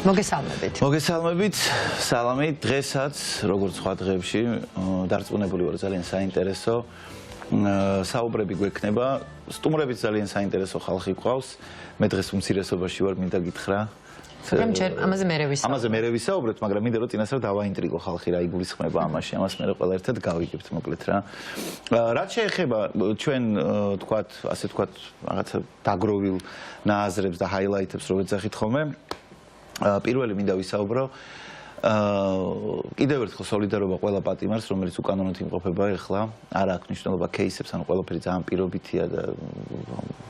მოგესალმებით, სალამი, დღესაც, როგორც სხვა დღეებში, დარწმუნებული ვარ ძალიან საინტერესო საუბრები გვექნება, სტუმრებით ძალიან საინტერესო ხალხი გვყავს, მე დღეს უმცირესობაში ვარ, მინდა გითხრა. ამაზე მე ვისაუბრეთ, მაგრამ მინდა რომ წინასწარ დავაინტრიგო ხალხი რა იგულისხმება ამაში, ამას მე ყველა ერთად გავიგებთ მოკლედ რა. რაც შეეხება ჩვენ თქვათ, ასე თქვათ, რაღაცა დაგროვილ ნააზრებს და ჰაილაითებს რო ვეძახით ხოლმე, პირველი მინდა ვისაუბრო კიდევ ერთხელ სოლიდარობა ყველა პატიმარს, რომელიც უკანონოდ იმყოფება ეხლა, არ აქვს მნიშვნელობა кейსებს, ანუ ყველაფერი ძალიან პირობითია და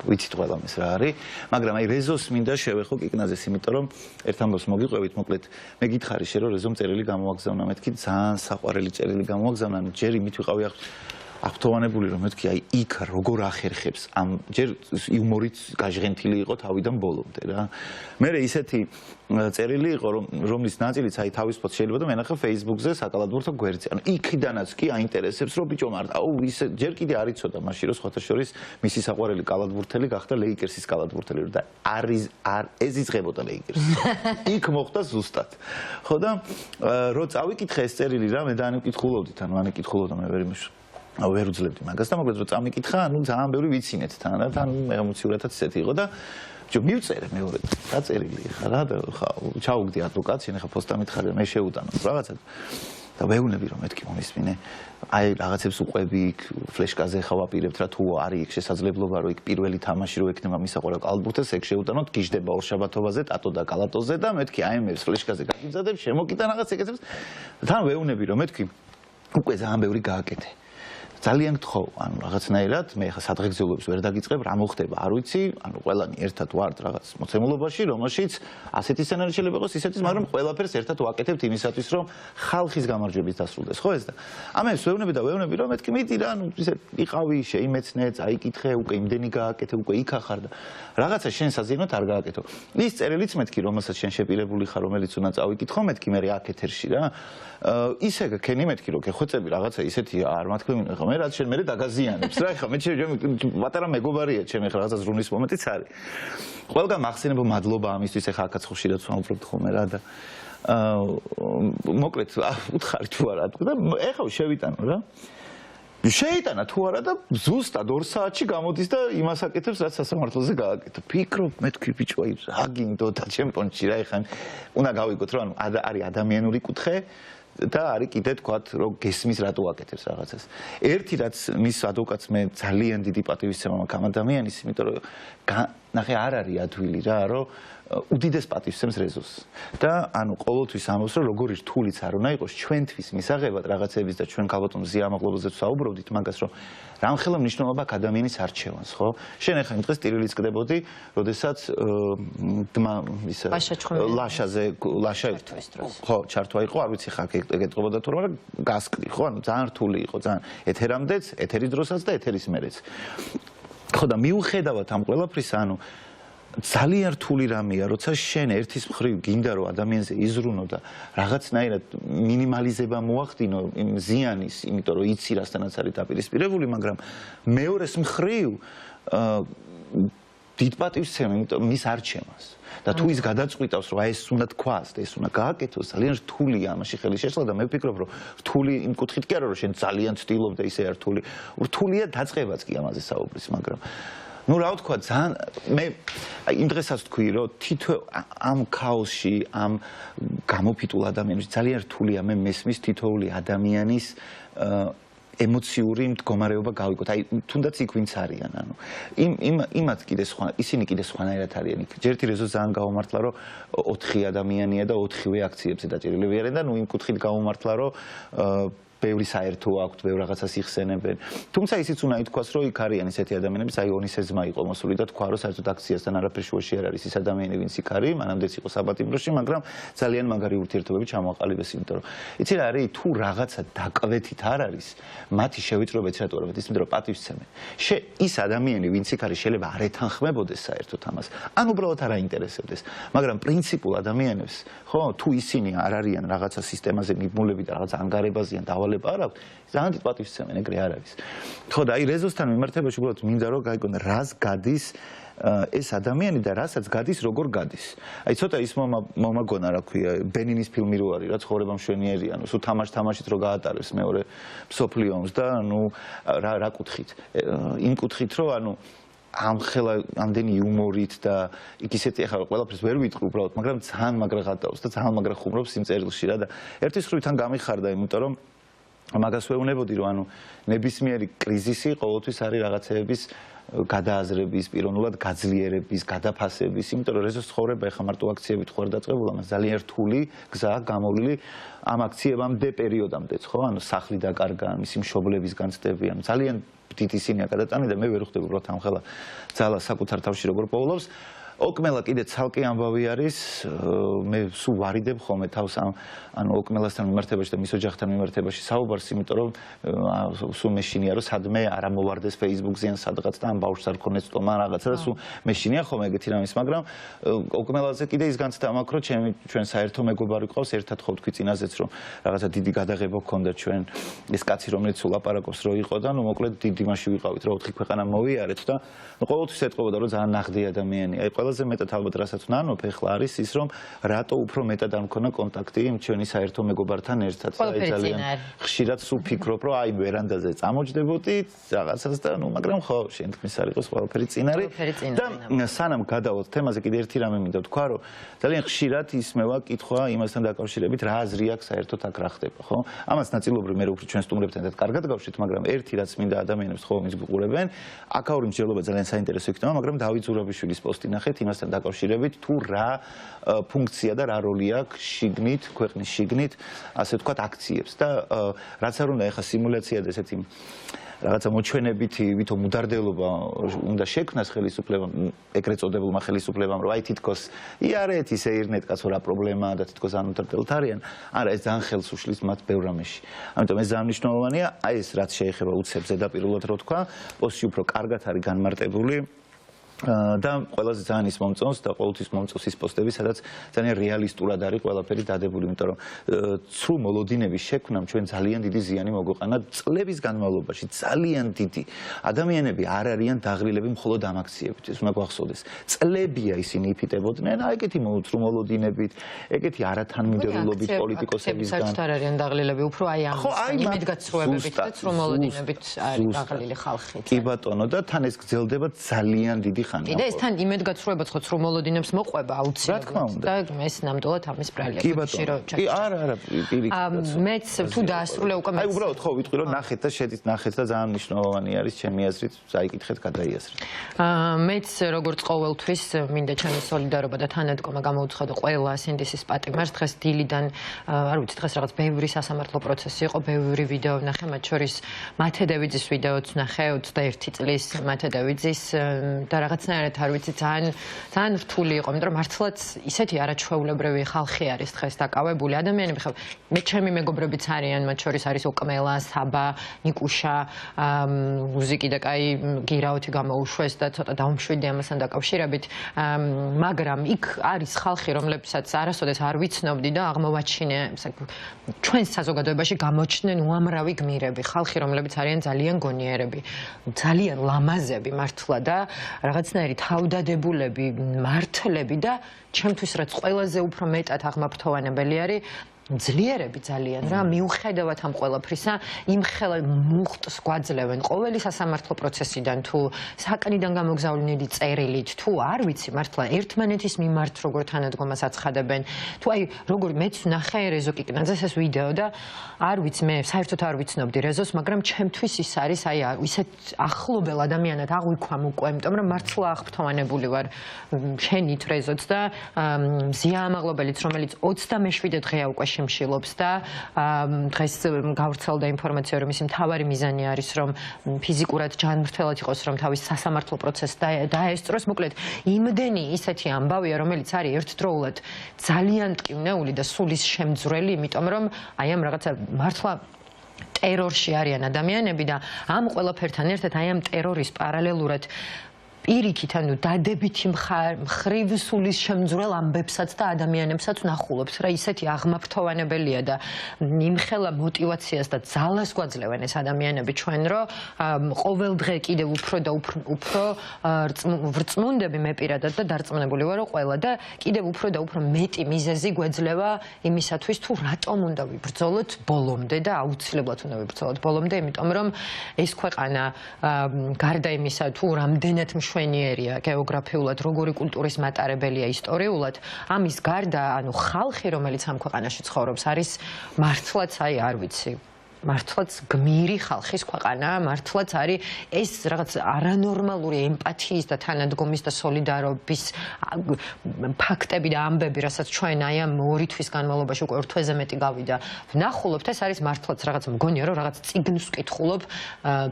ვიცით ყველამ ეს რა არის, მაგრამ აი რეზოს მინდა შევეხო კიკნაძეს, იმიტომ რომ ერთ ამბავს მოგიყვებით, მოკლედ მე გითხარი შე რომ რეზომ წერილი გამოვაგზავნა, მეთქი ძალიან საყვარელი წერილი გამოვაგზავნა, ანუ ჯერ იმით ვიყავი აღფრთოვანებული რომ მეთქი აი იქ როგორ ახერხებს ამ ჯერ იუმორით გაჟღენთილი იყო თავიდან ბოლომდე რა. მე ისეთი წერილი იყო რომლის ნაწილიც აი თავისუფლად შეიძლება და მენახა Facebook-ზე საკალათბურთო გვერდზე. ანუ იქიდანაც კი აინტერესებს რომ ბიჭო მართ აუ ისე ჯერ კიდე არ იცოდა მაშინ რომ სხვათა შორის მისი საყვარელი კალათბურთელი გახდა ლეიკერსის კალათბურთელი და არ ეზიზღებოდა ლეიკერსს. იქ მოხდა ზუსტად. ხო და რო წავიკითხე ეს წერილი რა მე დაანკითხულობდით, ანუ ანკითხულობდა მე ვერ იმის ვერ უძლებდი მაგას და მოკლედ რომ წამიკითხა, ანუ ძალიან ბევრი ვიცინეთ თან და თან ემოციურადაც ისეთი იყო და მივწერე მეორე დაწერილი ხა რა და ხა ჩაუგდი ადვოკატს, შენ ხა პოსტა მითხარი და მე შეუტანო რაღაცა და ვეუბნები რომ მეთქი მომისმინე აი რაღაცებს უყვები იქ ფლეშკაზე ხა ვაპირებთ რა თუ არის იქ შესაძლებლობა რომ იქ პირველი თამაში რო ექნება მისაყვარელ კალათბურთელს ეგ შეუტანოთ გიждდება ორშაბათობაზე ტატო და კალატოზე და მეთქი აი მე ფლეშკაზე გაგიზადებ შემოკიტან რაღაც ეგეთებს თან ვეუბნები რომ მეთქი უკვე ძალიან ბევრი გააკეთე ძალიან გთხოვ, ანუ რაღაცნაირად მე ხა სადღეგრძელოებს ვერ დაგიწყებ, რა მოხდება, არ ვიცი, ანუ ყველანი ერთად ვართ რაღაც მოცემულობაში, რომელშიც ასეთი სცენარი შეიძლება იყოს, ისეთის, მაგრამ ყველაფერს ერთად ვაკეთებთ იმისათვის, რომ ხალხის გამარჯვებით დასრულდეს, ხო ეს და ამას ვეუბნები რომ მეთქი მიდი რა, ანუ ისე იყავი, შეიმეცნე, წაიკითხე, უკვე იმდენი გააკეთე, უკვე იქ ახარ და რაღაცა შენ საზიანოდ არ გააკეთო. ის წერილიც მეთქი, რომელსაც შენ შეპირებული ხარ, რომელიც უნდა წავიკითხო, მეთქი მე აქ ეთერში რა. ისე გქენი მეთქი რომ გეხვეწები რაღაცა ისეთი არ მათქვემინე ხა მე რაც შენ მე დაგაზიანებს რა ხა მე პატარა მეგობარია ჩემი ხა რაღაცა ზრუნვის მომენტიც არის. ყველგან მახსენებო მადლობა ამისთვის ხა აქაც ხშირად ვამბობთ ხოლმე რა და მოკლედ უთხარი თუ არა და ეხლა შევიტანო რა. შეიტანა თუ არა და ზუსტად 2 საათში გამოდის და იმას აკეთებს რაც სასამართლოზე გააკეთა. ფიქრობ მეთქვი ბიჭო აი რა გინდო და ჩემპიონში რა ეხა უნდა გავიგოთ რომ არის ადამიანური კუთხე და არის კიდე თქვათ რომ გესმის რატო აკეთებს რაღაცას. ერთი რაც მის ადვოკატს მე ძალიან დიდი პატივისცემა მაქვს ამ ადამიანის, იმიტომ რომ ნახე არ არის ადვილი რა, რომ უდიდეს პატივისცემს რეზოს. და ანუ ყოველთვის ამბობს რომ როგორი რთულიც არ უნდა იყოს ჩვენთვის მისაღებად რაღაცების და ჩვენ ქალბატონ ზია ამაღლობაზე ვსაუბრობდით მაგას რომ რამხელა მნიშვნელობა აქვს ადამიანის არჩევანს, ხო? შენ ახლა იმ დღეს ტირილიც კდებოდი, როდესაც დმა ისა ლაშაზე ლაშა ხო, ჩართვა იყო, არ ვიცი ხა ეკეთებოდა თუ რა, გასკდი, ხო? ანუ ძალიან რთული იყო, ძალიან ეთერამდეც, ეთერის დროსაც და ეთერის მერეც. ხო და მიუხედავად ამ ყველაფრისა, ანუ ძალიან რთული რამეა, როცა შენ ერთის მხრივ გინდა რომ ადამიანზე იზრუნო და რაღაცნაირად მინიმალიზება მოახდინო იმ ზიანის, იმიტომ რომ იცი რასთანაც არის დაპირისპირებული, მაგრამ მეორეს მხრივ დიდ პატივს ვცემ, იმიტომ მის არჩევანს. და თუ ის გადაწყვიტავს რომ აი ეს უნდა თქვას და ეს უნდა გააკეთოს, ძალიან რთულია ამაში ხელი შეშლა და მე ვფიქრობ რომ რთული იმ კუთხით კი არა რომ შენ ძალიან ცდილობ და ისე არ რთული. რთულია დაწყებაც კი ამაზე საუბრის, მაგრამ ну რა ვთქვა ძალიან მე იმ დღესაც თქვი რომ თითო ამ ქაოსში ამ გამოფიტულ ადამიანში ძალიან რთულია მე მესმის თითოეული ადამიანის ემოციური მდგომარეობა გავიგოთ. აი თუნდაც იქ ვინც არიან, ანუ იმათ კიდე სხვა ისინი კიდე სხვანაირად არიან. ჯერთი რეზო ძალიან გავამართლა რომ 4 ადამიანია და 4-ვე აქციებზე დაჭერილები არიან და ნუ იმ კუთხით გავამართლა რომ ბევრი საერთო აქვთ, ბევრ რაღაცას იხსენებენ. თუმცა ისიც უნდა ითქვას, რომ იქ არიან ისეთი ადამიანებიც, აი ონისე ძმა იყო მოსული და თქვა, რომ საერთოდ აქციასთან არაფერი შუაში არ არის ის ადამიანი, ვინც იქ არის, მანამდეც იყო საპატიმროში, მაგრამ ძალიან მაგარი ურთიერთობები ჩამოაყალიბეს, იმიტომ რომ იცი რა არის, თუ რაღაცა დაკვეთით არ არის, მათი შევიწროება ეცრად უარებთ, ისმით რომ პატივისცემენ. ის ადამიანი, ვინც იქ არის, შეიძლება არ ეთანხმებოდეს საერთოდ ამას. ან უბრალოდ არ აინტერესებდეს, მაგრამ პრინციპულ ადამიანებს, ხო, თუ ისინი არ არიან რაღაცა სისტემაზე მიბმულები და რაღაც ანგარებაზიან დავალება არ აქვს, ძალიან დიდ პატივს ვცემენ, ეგრე არ არის. ხო და აი რეზოსთან მიმართებაში უბრალოდ მინდა რომ გაიგონ რას გადის ეს ადამიანი და რასაც გადის, როგორ გადის. აი ცოტა ის მომაგონა, რა ქვია, ბენინის ფილმი რო არის, რა ცხოვრება მშვენიერია, ნუ სულ თამაშით რო გაატარებს მეორე მსოფლიო ომს და ნუ რა კუთხით. იმ კუთხით რომ ანუ ამხელა ამდენი იუმორით და იქ ისეთი ახლა ყველაფერს ვერ ვიტყვი უბრალოდ, მაგრამ ძალიან მაგრა ღატავს და ძალიან მაგრა ხუმრობს იმ წერილში რა და ერთის ხრივთან გამიხარდა, იმიტომ რომ მაგას ვეუბნებოდი რომ ანუ ნებისმიერი კრიზისი ყოველთვის არის რაღაცეების გადააზრების, პიროვნულად გაძლიერების, გადაფასების, იმიტომ რომ რეზოს ცხოვრება ეხა მარტო აქციებით ხوار დაწყებულა, მას ძალიან რთული გზაა გამოვლილი ამ აქციებამდე პერიოდამდეც, ხო? ანუ სახლი დაკარგა, მისი მშობლების განცდებია, ძალიან დიდი სინია გადატანა და მე ვერ ვხვდები უბრალოდ ამხელა ძალა საკუთარ თავში როგორ პოულობს. ოკმელა კიდე ცალკე ამბავი არის, მე სულ ვარიდებ ხოლმე თავს ანუ ოკმელასთან მიმართებაში და მის ოჯახთან მიმართებაში საუბარს, იმიტომ რომ სულ მეშინია რომ სადმე არ ამოვარდეს Facebook-ზე ან სადღაც და ამ ბავშვს არ ქონდეს თომა რაღაცა და სულ მეშინია ხოლმე ეგეთი რამის, მაგრამ ოკმელაზე კიდე ის განცდა მაქვს, რომ ჩვენ საერთო მეგობარი ყავს, ერთად ხო თქვი წინაზეც რომ რაღაცა დიდი გადაღება გქონდა ჩვენ ეს კაცი რომელიც სულ აპარაკობს რო იყო და ნუ მოკლედ დიდი მასში ვიყავით რა 4 ქვეყანა მოვიარეთ და ყოველთვის ეთყობოდა რომ ძალიან ნაღდი ადამიანია. აი ყველაზე მეტად ალბათ რასაც ვნანობ ახლა არის ის რომ რატო უფრო მეტად არ მქონა კონტაქტი იმ ჩვენი საერთო მეგობართან ერთად. აი ძალიან ხშირად სულ ფიქრობ რომ აი ვერანდაზე წამოჯდებოდი რაღაცას და ნუ მაგრამ ხო შენ თქმის არ იყოს ყველაფერი წინ არის და სანამ გადავალთ თემაზე კიდე ერთი რამე მინდა ვთქვა რომ ძალიან ხშირად ისმევა კითხვა იმასთან დაკავშირებით რა აზრი აქვს საერთოდ აქ რა ხდება ხო? ამას ნაწილობრივ მე უფრო ჩვენ სტუმრებთან ერთად კარგად გავშით, მაგრამ ერთი რაც მინდა ადამიანებს ხოლმე გიყურებენ, აქაური მსჯელობა ძალიან საინტერესო იქნება, მაგრამ დავით ზურაბიშვილის პოსტი ნახეთ იმასთან დაკავშირებით თუ რა ფუნქცია და რა როლი აქვს შიგნით, ქვეყნის შიგნით, ასე ვთქვათ, აქციებს და რაც არ უნდა ეხა სიმულაცია და ესეთი რაღაცა მოჩვენებითი ვითომ მუდარდელობა უნდა შექმნას ხელისუფლებამ, ეგრეთ წოდებულმა ხელისუფლებამ, რომ აი თითქოს იარეთ ისე ირნეთ კაცო რა პრობლემაა და თითქოს ან მუდარდელთ არიან. არა, ეს ძალიან ხელს უშლის მათ ბევრ რამეში. ამიტომ ეს ძალიან მნიშვნელოვანია, აი ეს რაც შეეხება უცებ ზედაპირულად რო თქვა, პოსტში უფრო კარგად არის განმარტებული. და ყველაზე ძალიან ის მომწონს და ყოველთვის მომწონს ის პოსტები, სადაც ძალიან რეალისტურად არის ყველაფერი დადებული, იმიტომ რომ ცრუ მოლოდინების შექმნამ ჩვენ ძალიან დიდი ზიანი მოგვეყანა წლების განმავლობაში, ძალიან დიდი. ადამიანები არ არიან დაღრილები მხოლოდ ამ აქციებით, ეს უნდა გვახსოვდეს. წლებია ისინი იფიტებოდნენ, აი ეგეთი ცრუ მოლოდინებით, ეგეთი არათანმიმდევრულობით პოლიტიკოსებისგან. საერთოდ არ არიან დაღრილები, უფრო აი ამ იმედგაცრუებებით და ცრუ მოლოდინებით არის დაღრილი ხალხი. კი ბატონო და თან ეს გრძელდება ძალიან დიდი კიდე ეს თან იმედგაცრუებაც ხო ცრუ მოლოდინებს მოყვება აუცილებლად და ეს ნამდვილად ამის ბრალია. კი არა, პირიქით. მეც თუ დაასრულე უკვე აი უბრალოდ ხო ვიტყვი რომ ნახეთ და შედით ნახეთ და ძალიან მნიშვნელოვანი არის ჩემი აზრით, წაიკითხეთ, გადაიაზრეთ. მეც როგორც ყოველთვის მინდა ჩემი სოლიდარობა და თანადგომა გამოვცხადო ყველა სინდისის პატიმარს. დღეს დილიდან არ ვიცი დღეს რაღაც ბევრი სასამართლო პროცესი იყო, ბევრი ვიდეო ვნახე, მათ შორის მათე დევიძის ვიდეოც ვნახე 21 წლის მათე დევიძის და რაღაცნაირად არ ვიცი ძალიან რთული იყო, იმიტომ რომ მართლაც ისეთი არაჩვეულებრივი ხალხი არის დღეს დაკავებული ადამიანები. ხო, მე ჩემი მეგობრებიც არიან, მათ შორის არის ოკმელა, საბა, ნიკუშა, მუსიკი და კაი გირაოთი გამოუშვეს და ცოტა დავმშვიდი ამასთან დაკავშირებით, მაგრამ იქ არის ხალხი, რომლებსაც არასოდეს არ ვიცნობდი და აღმოვაჩინე ჩვენს საზოგადოებაში გამოჩნდნენ უამრავი გმირები, ხალხი, რომლებიც არიან ძალიან გონიერები, ძალიან ლამაზები მართლა და რაღაცნაირი თავდადებულები, მართლები და ჩემთვის რაც ყველაზე უფრო მეტად აღმაფრთოვანებელი არის ძლიერები ძალიან რა მიუხედავად ამ ყველაფრისა იმხელა მუხტს გვაძლევენ ყოველი სასამართლო პროცესიდან თუ საკნიდან გამოგზავნილი წერილით თუ არ ვიცი მართლა ერთმანეთის მიმართ როგორ თანადგომას აცხადებენ თუ აი როგორ მეც ვნახე რეზო კიკნაძეს ეს ვიდეო და არ ვიცი მე საერთოდ არ ვიცნობდი რეზოს მაგრამ ჩემთვის ის არის აი ისეთ ახლობელ ადამიანად აღვიქვამ უკვე იმიტომ რომ მართლა აღფრთოვანებული ვარ შენით რეზოც და მზია ამაღლობელიც რომელიც 27 დღეა უკვე შემშილობს და დღეს გავრცელდა ინფორმაცია რომ მისი მთავარი მიზანი არის რომ ფიზიკურად ჯანმრთელად იყოს რომ თავის სასამართლო პროცესს დაესწროს მოკლედ იმდენი ისეთი ამბავია რომელიც არის ერთდროულად ძალიან ტკივნეული და სულის შემძვრელი იმიტომ რომ აი ამ რაღაცა მართლა ტერორში არიან ადამიანები და ამ ყველაფერთან ერთად აი ამ ტერორის პარალელურად პირიქით, ანუ დადებითი მხრივ სულის შემძვრელ ამბებსაც და ადამიანებსაც ნახულობს რა ისეთი აღმაფრთოვანებელია და იმხელა мотиваციას და ძალას გვაძლევენ ეს ადამიანები ჩვენ რომ ყოველ დღე კიდევ უფრო და უფრო ვრწმუნდები მე პირადად და დარწმუნებული ვარ რომ ყველა და კიდევ უფრო და უფრო მეტი მიზეზი გვეძლევა იმისათვის თუ რატომ უნდა ვიბრძოლოთ ბოლომდე და აუცილებლად უნდა ვიბრძოლოთ ბოლომდე იმიტომ რომ ეს ქვეყანა გარდა იმისა თუ რამდენად მშვენიერია გეოგრაფიულად როგორი კულტურის მატარებელია ისტორიულად ამის გარდა ანუ ხალხი რომელიც ამ ქვეყანაში ცხოვრობს არის მართლაც აი არ ვიცი მართლაც გმირი ხალხის ქვეყანა, მართლაც არის ეს რაღაც არანორმალური ემპათიის და თანადგომის და სოლიდარობის ფაქტები და ამბები, რასაც ჩვენ აი ამ 2 თვის განმავლობაში უკვე 1 თვეზე მეტი გავიდა. ვნახულობთ, ეს არის მართლაც რაღაც მგონია, რომ რაღაც წიგნს ვკითხულობ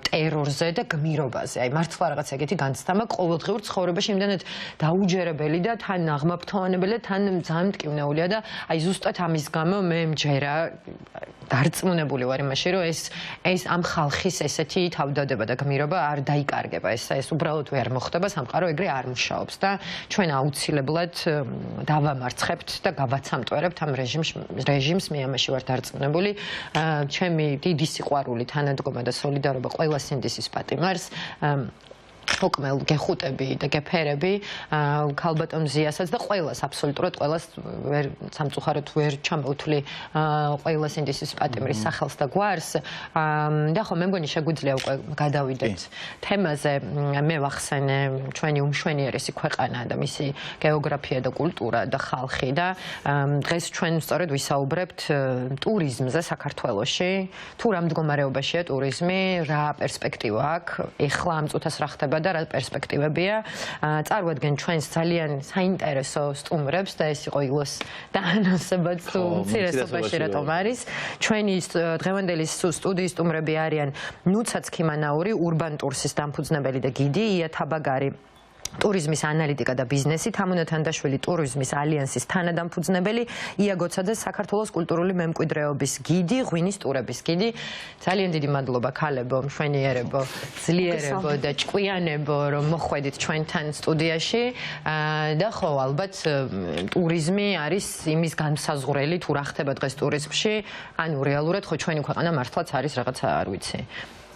ტერორზე და გმირობაზე. აი მართლა რაღაც ეგეთი განცდამა ყოველდღიურ ცხოვრებაში იმდანაც დაუჯერებელი და თან აღმაფრთოვანებელი და თან ძალიან მტკივნეულია და აი ზუსტად ამის გამო მე მჯერა დარწმუნებული ვარ იმაში რომ ეს ამ ხალხის ესეთი თავდადება და გმირობა არ დაიკარგება ეს უბრალოდ ვერ მოხდება სამყარო ეგრე არ მუშაობს და ჩვენ აუცილებლად დავამარცხებთ და გავაცამტვერებთ ამ რეჟიმს მე ამაში ვარ დარწმუნებული ჩემი დიდი სიყვარული თანადგომა და სოლიდარობა ყველა სინდისის პატიმარს თოკმელ გეხუტები და გეფერები ქალბატონ ზიასაც და ყველას აბსოლუტურად ყველას ვერ სამწუხაროდ ვერ ჩამოვთვლი ყველა სინდისის პატიმრის სახელს და გვარს და ხო მე მგონი შეგვიძლია უკვე გადავიდეთ თემაზე მე ვახსენე ჩვენი უმშვენიერესი ქვეყანა და მისი გეოგრაფია და კულტურა და ხალხი და დღეს ჩვენ სწორედ ვისაუბრებთ ტურიზმზე საქართველოში თუ რა მდგომარეობაშია ტურიზმი რა პერსპექტივა აქვს ეხლა ამ წუთას რა ხდება და რა პერსპექტივებია წარვადგენ ჩვენს ძალიან საინტერესო სტუმრებს და ეს იყო ილოს დაანონსებად მცირესობაში რატომ არის ჩვენი დღევანდელი სტუდიის სტუმრები არიან ნუცაც ქიმანაური urban tours-ის დამფუძნებელი და გიდი ია თაბაგარი ტურიზმის ანალიტიკა და ბიზნესი თამუნა თანდაშვილი ტურიზმის ალიანსის თანადამფუძნებელი ია გოცაძე საქართველოს კულტურული მემკვიდრეობის გიდი ღვინის ტურების გიდი ძალიან დიდი მადლობა ქალებო მშვენიერებო ძლიერებო და ჭკვიანებო რომ მოხვედით ჩვენთან სტუდიაში და ხო ალბათ ტურიზმი არის იმის განსაზღვრელი თუ რა ხდება დღეს ტურიზმში ანუ რეალურად ხო ჩვენი ქვეყანა მართლაც არის რაღაცა არ ვიცი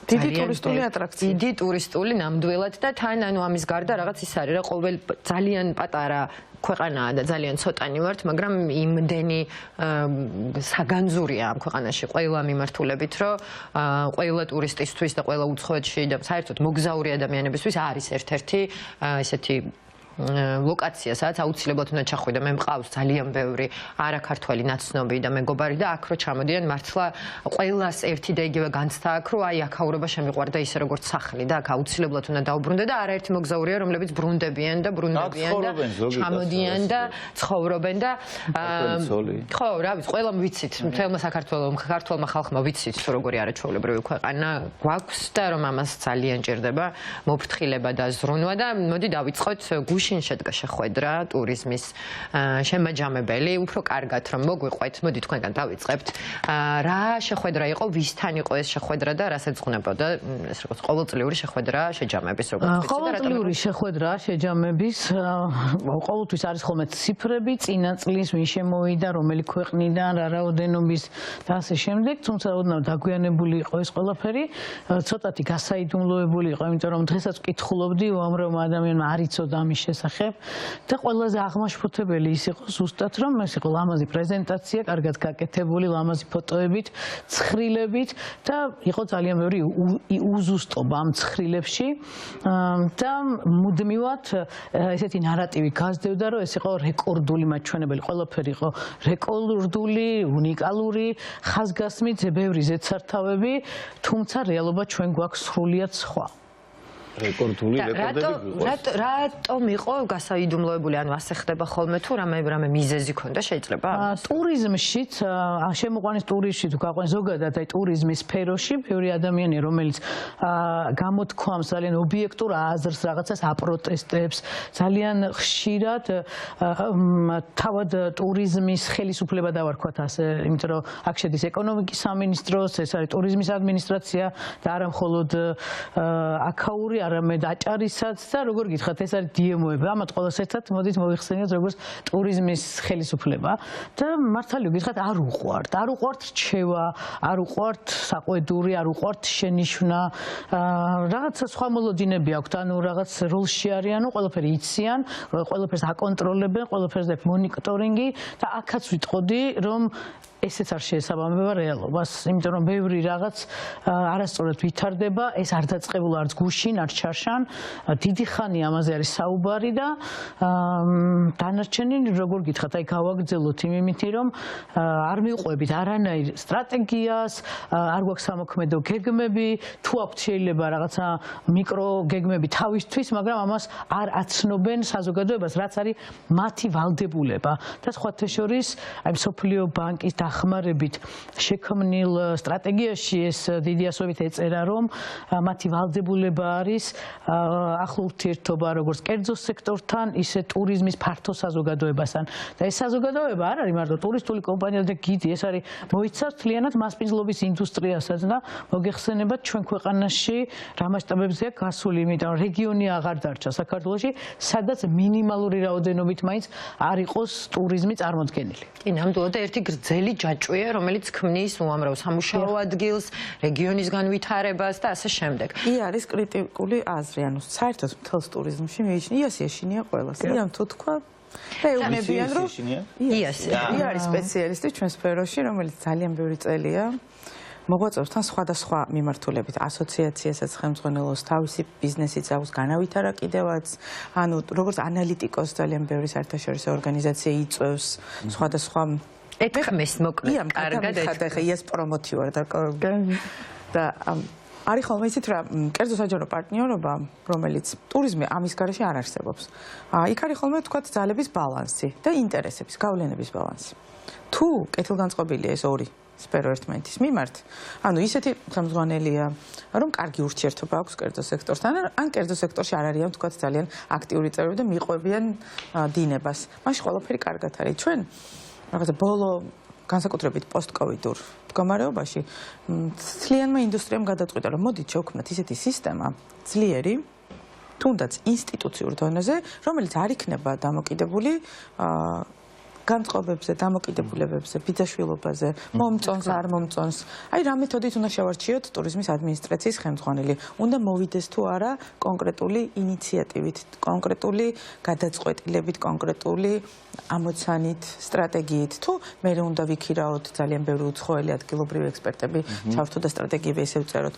დიდი ტურისტული ატრაქცია. დიდი ტურისტული ნამდვილად და თან ანუ ამის გარდა რაღაც ის არის რა ყოველ ძალიან პატარა ქვეყანაა და ძალიან ცოტანი ვართ, მაგრამ იმდენი საგანძურია ამ ქვეყანაში ყველა მიმართულებით, რომ ყველა ტურისტისთვის და ყველა უცხოეთში და საერთოდ მოგზაური ადამიანებისთვის არის ერთ-ერთი ესეთი ლოკაცია, სადაც აუცილებლად უნდა ჩახვიდე. მე მყავს ძალიან ბევრი არაქართველი ნაცნობი და მეგობარი და აქ რო ჩამოდიან, მართლა ყველას ერთი და იგივე განცდა აქვს, რომ აი აქაურობა შემიყვარდა ისე როგორც სახლი და აქ აუცილებლად უნდა დაუბრუნდე და არაერთი მოგზაურია, რომლებიც ბრუნდებიან და ჩამოდიან და ცხოვრობენ და ხო, რა ვიცი, ყველამ ვიცით, მთელმა საქართველოს ხალხმა ვიცით, თუ როგორი არაჩვეულებრივი ქვეყანა გვაქვს და რომ ამას ძალიან ჭირდება მოფრთხილება და ზრუნვა და მოდი დავიწყოთ გუშინ შედგა შეხვედრა ტურიზმის შემაჯამებელი, უფრო კარგად რომ მოგვიყვეთ, მოდი თქვენგან დავიწყებთ. რა შეხვედრა იყო, ვისთან იყო ეს შეხვედრა და რასაც ზღუნებოდა ეს როგორც ყოველწლიური შეხვედრა შეჯამების როგორც ვიცი და ყოველწლიური შეხვედრა შეჯამების ყოველთვის არის ხოლმე ციფრები, წინა წლის ვინ შემოვიდა, რომელი ქვეყნიდან, რა რაოდენობის და ასე შემდეგ, თუმცა ოდნავ დაგვიანებული იყო ეს ყველაფერი, ცოტათი გასაიდუმლოებული იყო, იმიტომ რომ დღესაც ვკითხულობდი უამრავმა ადამიანმა არ იცოდა ამის შესახებ და ყველაზე აღმაშფოთებელი ის იყო ზუსტად რომ ეს იყო ლამაზი პრეზენტაცია, კარგად გაკეთებული, ლამაზი ფოტოებით, ცხრილებით და იყო ძალიან ბევრი უზუსტობა ამ ცხრილებში და მუდმივად ესეთი ნარატივი გასდევდა რომ ეს იყო რეკორდული მაჩვენებელი, ყველაფერი იყო რეკორდული, უნიკალური, ხაზგასმით, ბევრი ზედსართავები, თუმცა რეალობა ჩვენ გვაქვს სრულიად სხვა. რეკორდული რეკორდები რატომ იყო გასაიდუმლოებული ანუ ასე ხდება ხოლმე თუ რამე მიზეზი ქონდა შეიძლება ტურიზმშიც შემოყვანის ტურისტში თუ გაყვანს ზოგადად აი ტურიზმის სფეროში ბევრი ადამიანი რომელიც გამოთქვამს ძალიან ობიექტურ აზრს რაღაცას აპროტესტებს ძალიან ხშირად თავად ტურიზმის ხელისუფლება დავარქვათ ასე იმიტომ რომ აქ შედის ეკონომიკის სამინისტროს ეს არის ტურიზმის ადმინისტრაცია და არა მხოლოდ აქაური არამედ აჭარისაც და როგორ გითხრათ, ეს არის DMO-ები. ამათ ყველას ერთად მოდით მოიხსენიოთ როგორც ტურიზმის ხელისუფლება და მართალია გითხრათ, არ უყვართ რჩევა, არ უყვართ საყვედური, არ უყვართ შენიშვნა, რაღაცა სხვა მოლოდინები აქვთ, ანუ რაღაც როლში არიან, ყველაფერი იციან, ყველაფერს აკონტროლებენ, ყველაფერს დაქვს მონიტორინგი და აქაც ვიტყოდი, რომ ესეც არ შეესაბამება რეალობას, იმიტომ რომ ბევრი რაღაც არასწორად ვითარდება, ეს არ დაწყებულა არც გუშინ, არც ჩარშან, დიდი ხანი ამაზე არის საუბარი და დანარჩენი როგორ გითხრათ, აი გავაგრძელოთ იმითი, რომ არ მივყვებით არანაირ სტრატეგიას, არ გვაქვს სამოქმედო გეგმები, თუ აქვთ შეიძლება რაღაცა მიკრო გეგმები თავისთვის, მაგრამ ამას არ აცნობენ საზოგადოებას, რაც არის მათი ვალდებულება და სხვათა შორის აი მსოფლიო ბანკის დახმარებით შექმნილ სტრატეგიაში ეს დიდი ასოებით ეწერა, რომ მათი ვალდებულება არის ახლო ურთიერთობა როგორც კერძო სექტორთან, ისე ტურიზმის ფართო საზოგადოებასთან. და ეს საზოგადოება არ არის მარტო ტურისტული კომპანია და გიდი, ეს არის მოიცავს მთლიანად მასპინძლობის ინდუსტრიასაც და მოგეხსენებათ ჩვენ ქვეყანაში რა მასშტაბებზეა გასული, იმიტომ რომ რეგიონი აღარ დარჩა საქართველოში, სადაც მინიმალური რაოდენობით მაინც არ იყოს ტურიზმი წარმოდგენილი. კი, ნამდვილად და ერთი გრძელი ჯაჭვია, რომელიც ქმნის უამრავ სამუშაო ადგილს, რეგიონის განვითარებას და ასე შემდეგ. არის კრიტიკული აზრი, ანუ საერთოდ მთელს ტურიზმში მიიჩნია, იასი ეშინია ყველას. იან თუ თქვა ეუბნებიან, რომ იასი არის სპეციალისტი ჩვენ სფეროში, რომელიც ძალიან ბევრი წელია მოღვაწეობს თან სხვადასხვა მიმართულებით, ასოციაციასაც ხელმძღვანელობს, თავისი ბიზნესიც აქვს, განავითარა კიდევაც, ანუ როგორც ანალიტიკოს ძალიან ბევრი საერთაშორისო ორგანიზაცია იწვევს სხვადასხვა ეთქმის მოკლედ კარგად ეხა იას პრომოტი ვარ და არის ხოლმე იცით რა, კერძო საჯარო პარტნიორობა, რომელიც ტურიზმი ამის გარეშე არ არსებობს. იქ არის ხოლმე თქვათ ძალების ბალანსი და ინტერესების გავლენების ბალანსი. თუ კეთილგანწყობილია ეს ორი სფერო ერთმანეთის მიმართ, ანუ ისეთი ხელმძღვანელია, რომ კარგი ურთიერთობა აქვს კერძო სექტორთან, ან კერძო სექტორში არ არიან თქვათ ძალიან აქტიური წევრები და მიყვებიან დინებას. მაშინ ყველაფერი კარგად არის. ჩვენ რაღაცა ბოლო განსაკუთრებით პოსტკოვიდურ მდგომარეობაში მთლიანმა ინდუსტრიამ გადაწყვიტა, რომ მოდით შევქმნათ ისეთი სისტემა, ძლიერი, თუნდაც ინსტიტუციურ დონეზე, რომელიც არ იქნება დამოკიდებული განწყობებზე, დამოკიდებულებებზე, ბიძაშვილობაზე, მომწონს, არ მომწონს. აი რა მეთოდით უნდა შევარჩიოთ ტურიზმის ადმინისტრაციის ხელმძღვანელი. უნდა მოვიდეს თუ არა კონკრეტული ინიციატივით, კონკრეტული გადაწყვეტილებით, კონკრეტული ამოცანით, სტრატეგიით, თუ მე უნდა ვიქირაოთ ძალიან ბევრი უცხოელი ადგილობრივი ექსპერტები, ჩავთო და სტრატეგიები ესე ვწეროთ.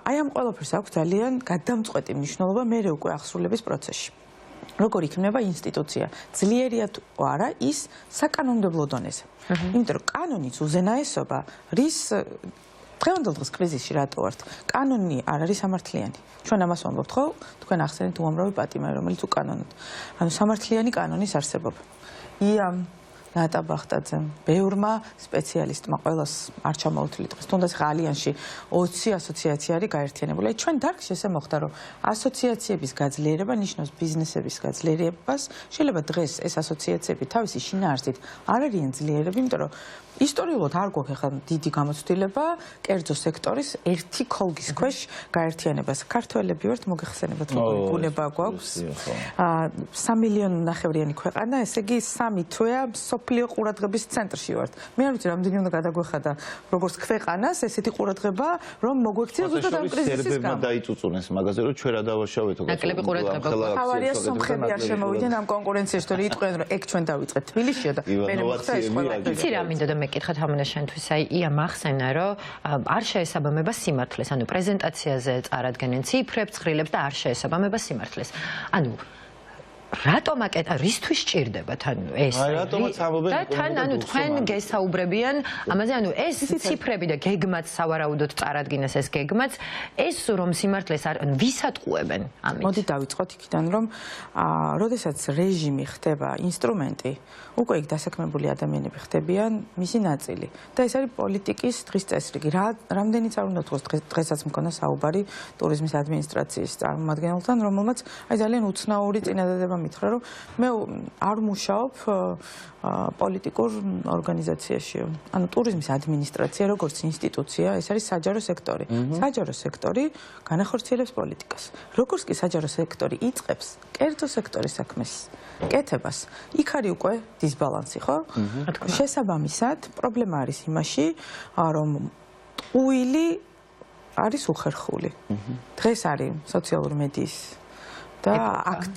აი ამ ყველაფერს აქვს ძალიან გადამწყვეტი მნიშვნელობა მე უკვე აღსრულების პროცესში. როგორ იქნება ინსტიტუცია, ძლიერია თუ არა ის საკანონმდებლო დონეზე. იმიტომ რომ კანონის უზენაესობა რის დღევანდელ დღეს კრიზისში რატო ვართ? კანონი არ არის სამართლიანი. ჩვენ ამას ვამბობთ, ხო? თქვენ ახსენეთ უამრავი პატიმარი, რომელიც უკანონოდ. ანუ სამართლიანი კანონის არსებობა. იამ ნატა ბახტაძემ, ბევრმა სპეციალისტმა, ყველას არ ჩამოუთვლით დღეს. თუნდაც ხა ალიანსში 20 ასოციაცია არის გაერთიანებული. ჩვენ დარგში ესე მოხდა, რომ ასოციაციების გაძლიერება ნიშნავს ბიზნესების გაძლიერებას. შეიძლება დღეს ეს ასოციაციები თავისი შინაარსით არ არიან ძლიერები, იმიტომ რომ ისტორიულად არ გვაქვს ახლა დიდი გამოცდილება კერძო სექტორის ერთი ქოლგის ქვეშ გაერთიანებას. ქართველები ვართ, მოგეხსენებათ, როგორი ბუნება გვაქვს. 3 მილიონი ნახევრიანი ქვეყანა, ესე იგი 3 თვეა სოფლიო ყურადღების ცენტრში ვართ. მე არ ვიცი, რამდენი უნდა გადაგვეხადა როგორც ქვეყანას ესეთი ყურადღება, რომ მოგვექციოს ზუსტად ამ კრიზისის გამო. დაიწუწუნეს მაგაზე, რომ ჩვენ რა დავაშავეთ უკვე. ნაკლები ყურადღება. თავარია სომხები არ შემოვიდნენ ამ კონკურენციაში, რომ იტყვიან, რომ ეგ ჩვენ დავიწყეთ თბილისში და მე მოხდა ეს ყველაფერი. იცი რა მინდა და მეკითხათ ამონა შენთვის, აი ია მახსენა, რომ არ შეესაბამება სიმართლეს, ანუ პრეზენტაციაზე წარადგენენ ციფრებს, ცხრილებს და არ შეესაბამება სიმართლეს. ანუ რატომ რისთვის სჭირდებათ ანუ ეს? აი რატომაც ამობენ და თან ანუ თქვენ გესაუბრებიან ამაზე, ანუ ეს ციფრები და გეგმაც სავარაუდოდ წარადგინეს ეს გეგმაც, ეს რომ სიმართლეს არ ვისატყუებენ ამით. მოდი დავიწყოთ იქიდან, რომ როდესაც რეჟიმი ხდება ინსტრუმენტი, უკვე იქ დასაქმებული ადამიანები ხდებიან მისი ნაწილი. და ეს არის პოლიტიკის დღის წესრიგი. რამდენიც არ უნდა თქვოს, დღესაც მქონდა საუბარი ტურიზმის ადმინისტრაციის წარმომადგენელთან, რომელმაც აი ძალიან უცნაური წინადადება მითხრა, რომ მე არ მუშაობ პოლიტიკურ ორგანიზაციაში. ანუ ტურიზმის ადმინისტრაცია როგორც ინსტიტუცია, ეს არის საჯარო სექტორი. საჯარო სექტორი განახორციელებს პოლიტიკას. როგორც კი საჯარო სექტორი იწყებს კერძო სექტორის საქმეს კეთებას, იქ არის უკვე დისბალანსი, ხო? შესაბამისად, პრობლემა არის იმაში, რომ ტყუილი არის უხერხული. დღეს არის სოციალური მედიის და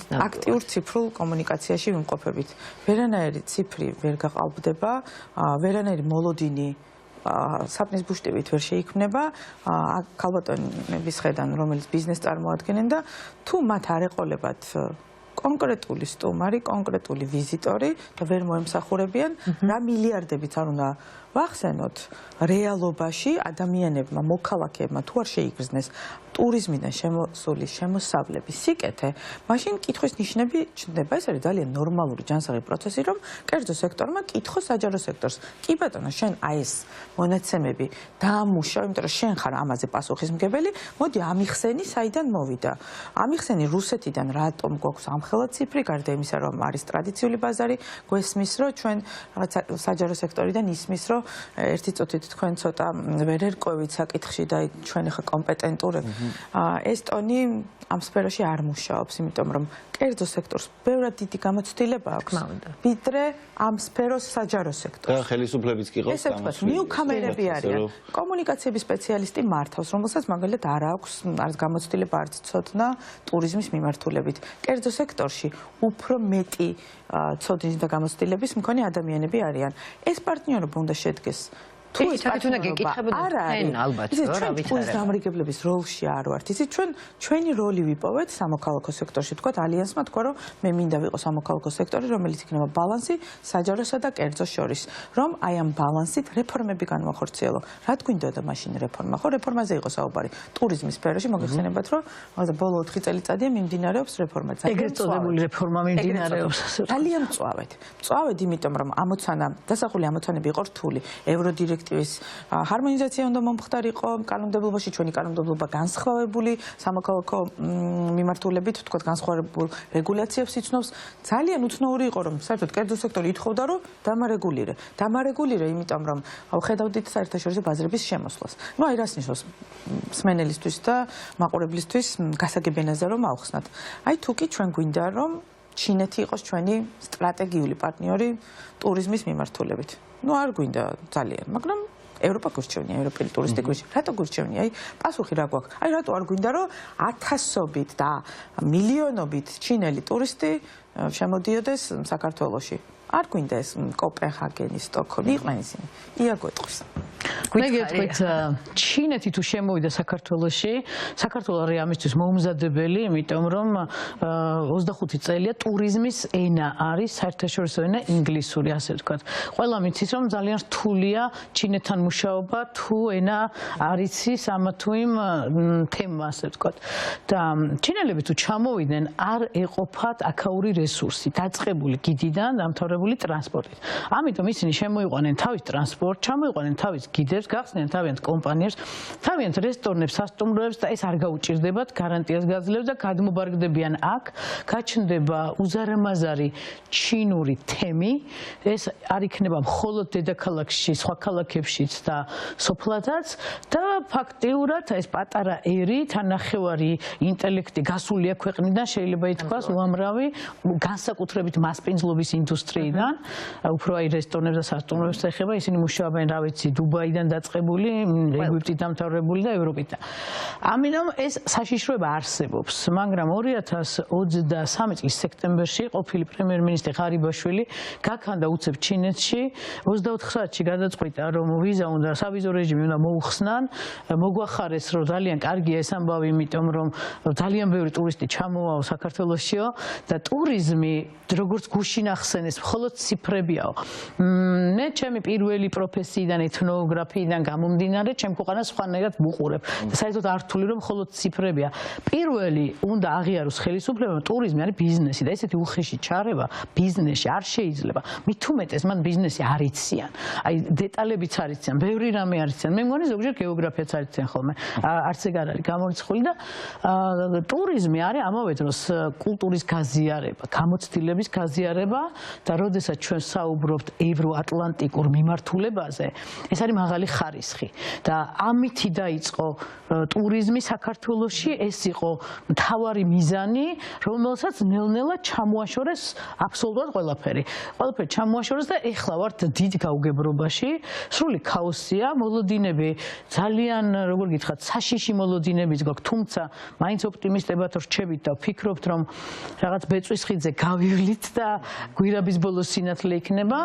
აქტიურ ციფრულ კომუნიკაციაში ვიმყოფებით. ვერანაირი ციფრი ვერ გაყალბდება, ვერანაირი მოლოდინი საპნის ბუშტივით ვერ შეიქმნება ქალბატონების ხედან, რომელიც ბიზნეს წარმოადგენენ და თუ მათ არ ეყოლებათ კონკრეტული სტუმარი, კონკრეტული ვიზიტორი და ვერ მოემსახურებიან, რა მილიარდებიც არ უნდა ვახსენოთ, რეალობაში ადამიანებმა, მოქალაქეებმა თუ არ შეიგრძნეს ტურიზმიდან შემოსული შემოსავლების სიკეთე, მაშინ კითხვის ნიშნები ჩნდება. ეს არის ძალიან ნორმალური ჯანსაღი პროცესი, რომ კერძო სექტორმა კითხოს საჯარო სექტორს. კი ბატონო, შენ აი ეს მონაცემები დაამუშავე, იმიტომ რომ შენ ხარ ამაზე პასუხისმგებელი, მოდი ამიხსენი, საიდან მოვიდა. ამიხსენი რუსეთიდან რატომ გვაქვს ამხელა ციფრი, გარდა იმისა, რომ არის ტრადიციული ბაზარი, გვესმის, რომ ჩვენ რაღაცა საჯარო სექტორიდან ისმის, რომ ერთი წუთით თქვენ ცოტა ვერ ერკვევით საკითხში და ჩვენ ხა კომპეტენტურები. ეს ტონი ამ სფეროში არ მუშაობს, იმიტომ რომ კერძო სექტორს ბევრად დიდი გამოცდილება აქვს, ვიდრე ამ სფეროს საჯარო სექტორს. და ხელისუფლებიც კი ყავს ამას. ნიუკამერები არიან. კომუნიკაციების სპეციალისტი მართავს, რომელსაც მაგალითად არ აქვს არც გამოცდილება, არც ცოდნა ტურიზმის მიმართულებით. კერძო სექტორში უფრო მეტი ცოდნის და გამოცდილების მქონე ადამიანები არიან. ეს პარტნიორობა უნდა შედგეს თუ ეს პარტნიორობა არ არის, ალბათ, რა ვიცი, დამრიგებლების როლში არ ვართ. იცით, ჩვენი როლი ვიპოვეთ სამოქალაქო სექტორში, თქვათ ალიანსმა თქვა, რომ მე მინდა ვიყო სამოქალაქო სექტორი, რომელიც იქნება ბალანსი საჯაროსა და კერძო შორის, რომ აი ამ ბალანსით რეფორმები განვახორციელო. რა გვინდოდა მაშინ რეფორმა? ხო, რეფორმაზე იყო საუბარი. ტურიზმის სფეროში მოგეხსენებათ, რომ ბოლო 4 წელიწადია მიმდინარეობს რეფორმა. ეგრეთ წოდებული რეფორმა მიმდინარეობს. ძალიან მწვავედ. მწვავედ, იმიტომ რომ ამოცანა, დასახული ამოცანები იყო რთული. ევროდირექტივის ჰარმონიზაცია უნდა მომხდარიყო კანონმდებლობაში, ჩვენი კანონმდებლობა განსხვავებული სამოქალაქო მიმართულებით, თქვათ განსხვავებულ რეგულაციებს იცნობს. ძალიან უცნაური იყო, რომ საერთოდ კერძო სექტორი ითხოვდა, რომ დამარეგულირე. დამარეგულირე, იმიტომ რომ ხედავდით საერთაშორისო ბაზრების შემოსვლას. ნუ აი რას ნიშნავს მსმენელისთვის და მაყურებლისთვის გასაგებენაზე რომ ავხსნათ. აი თუ კი ჩვენ გვინდა რომ ჩინეთი იყოს ჩვენი სტრატეგიული პარტნიორი ტურიზმის მიმართულებით. ნუ არ გვინდა ძალიან, მაგრამ ევროპა გვირჩევნია, ევროპელი ტურისტი გვირჩევნია. რატო გვირჩევნია? აი, პასუხი რა გვაქვს? აი, რატო არ გვინდა, რომ ათასობით და მილიონობით ჩინელი ტურისტი შემოდიოდეს საქართველოში? არ გვინდა ეს კოპენჰაგენი, სტოკჰოლმი, იყვნენ ისინი. იაგვეტყვის. მე გეტყვით, ჩინეთი თუ შემოვიდა საქართველოში, საქართველო არის ამისთვის მოუმზადებელი, იმიტომ რომ 25 წელია ტურიზმის ენა არის საერთაშორისო ენა ინგლისური, ასე ვთქვათ. ყველა მიცის, რომ ძალიან რთულია ჩინეთთან მუშაობა, თუ ენა არ იცის ამა თუ იმ თემა, ასე ვთქვათ. და ჩინელები თუ ჩამოვიდნენ, არ ეყოფათ აქაური რესურსი, დაწყებული გიდიდან, დამთავრებული ტრანსპორტით. ამიტომ ისინი შემოიყვანენ თავის ტრანსპორტს, ჩამოიყვანენ თავის გიდებს, გახსნიან თავიანთ კომპანიებს, თავიანთ რესტორნებს, სასტუმროებს და ეს არ გაუჭირდებათ, გარანტიას გაძლევს და გადმობარგდებიან აქ, გაჩნდება უზარმაზარი ჩინური თემი, ეს არ იქნება მხოლოდ დედაქალაქში, სხვა ქალაქებშიც და სოფლადაც და ფაქტიურად ეს პატარა ერი, თანახევარი ინტელექტი გასულია ქვეყნიდან, შეიძლება ითქვას, უამრავი განსაკუთრებით მასპინძლობის ინდუსტრიიდან, უფრო აი რესტორნებს და სასტუმროებს ეხება, ისინი მუშაობენ, რა ვიცი, დუბაიდან დაწყებული, ეგვიპტით დამთავრებული და ევროპიდან. ამიტომ ეს საშიშროება არსებობს, მაგრამ 2023 წლის სექტემბერში ყოფილი პრემიერ-მინისტრი ღარიბაშვილი გაქანდა უცებ ჩინეთში, 24 საათში გადაწყვიტა, რომ ვიზა უნდა, სავიზო რეჟიმი უნდა მოუხსნან, მოგვახარეს, რომ ძალიან კარგია ეს ამბავი, იმიტომ რომ ძალიან ბევრი ტურისტი ჩამოაო საქართველოსშიო და ტურიზმი, როგორც გუშინ ახსენეს, მხოლოდ მხოლოდ ციფრებიაო. მე ჩემი პირველი პროფესიიდან, ეთნოგრაფიიდან გამომდინარე, ჩემ ქვეყანას სხვანაირად ვუყურებ. და საერთოდ არ რთული რომ მხოლოდ ციფრებია. პირველი უნდა აღიაროს ხელისუფლებამ, ტურიზმი არის ბიზნესი და ესეთი უხეში ჩარევა ბიზნესში არ შეიძლება. მით უმეტეს მან ბიზნესი არ იციან. აი დეტალებიც არ იციან, ბევრი რამე არ იციან. მე მგონი ზოგჯერ გეოგრაფიაც არ იციან ხოლმე. არც ეგ არ არის გამორიცხული და ტურიზმი არის ამავე დროს კულტურის გაზიარება, გამოცდილების გაზიარება და როდესაც ჩვენ საუბრობთ ევროატლანტიკურ მიმართულებაზე, ეს არის მაღალი ხარისხი და ამითი დაიწყო ტურიზმი საქართველოში, ეს იყო მთავარი მიზანი, რომელსაც ნელ-ნელა ჩამოაშორეს აბსოლუტურად ყველაფერი. ყველაფერი ჩამოაშორეს და ეხლა ვართ დიდ გაუგებრობაში, სრული ქაოსია, მოლოდინები ძალიან, როგორ გითხრათ, საშიში მოლოდინებიც გვაქვს, თუმცა მაინც ოპტიმისტებად რჩებით და ვფიქრობთ, რომ რაღაც ბეწვისხიძე გავივლით და გვირაბის ბოლოს სინათლე იქნება,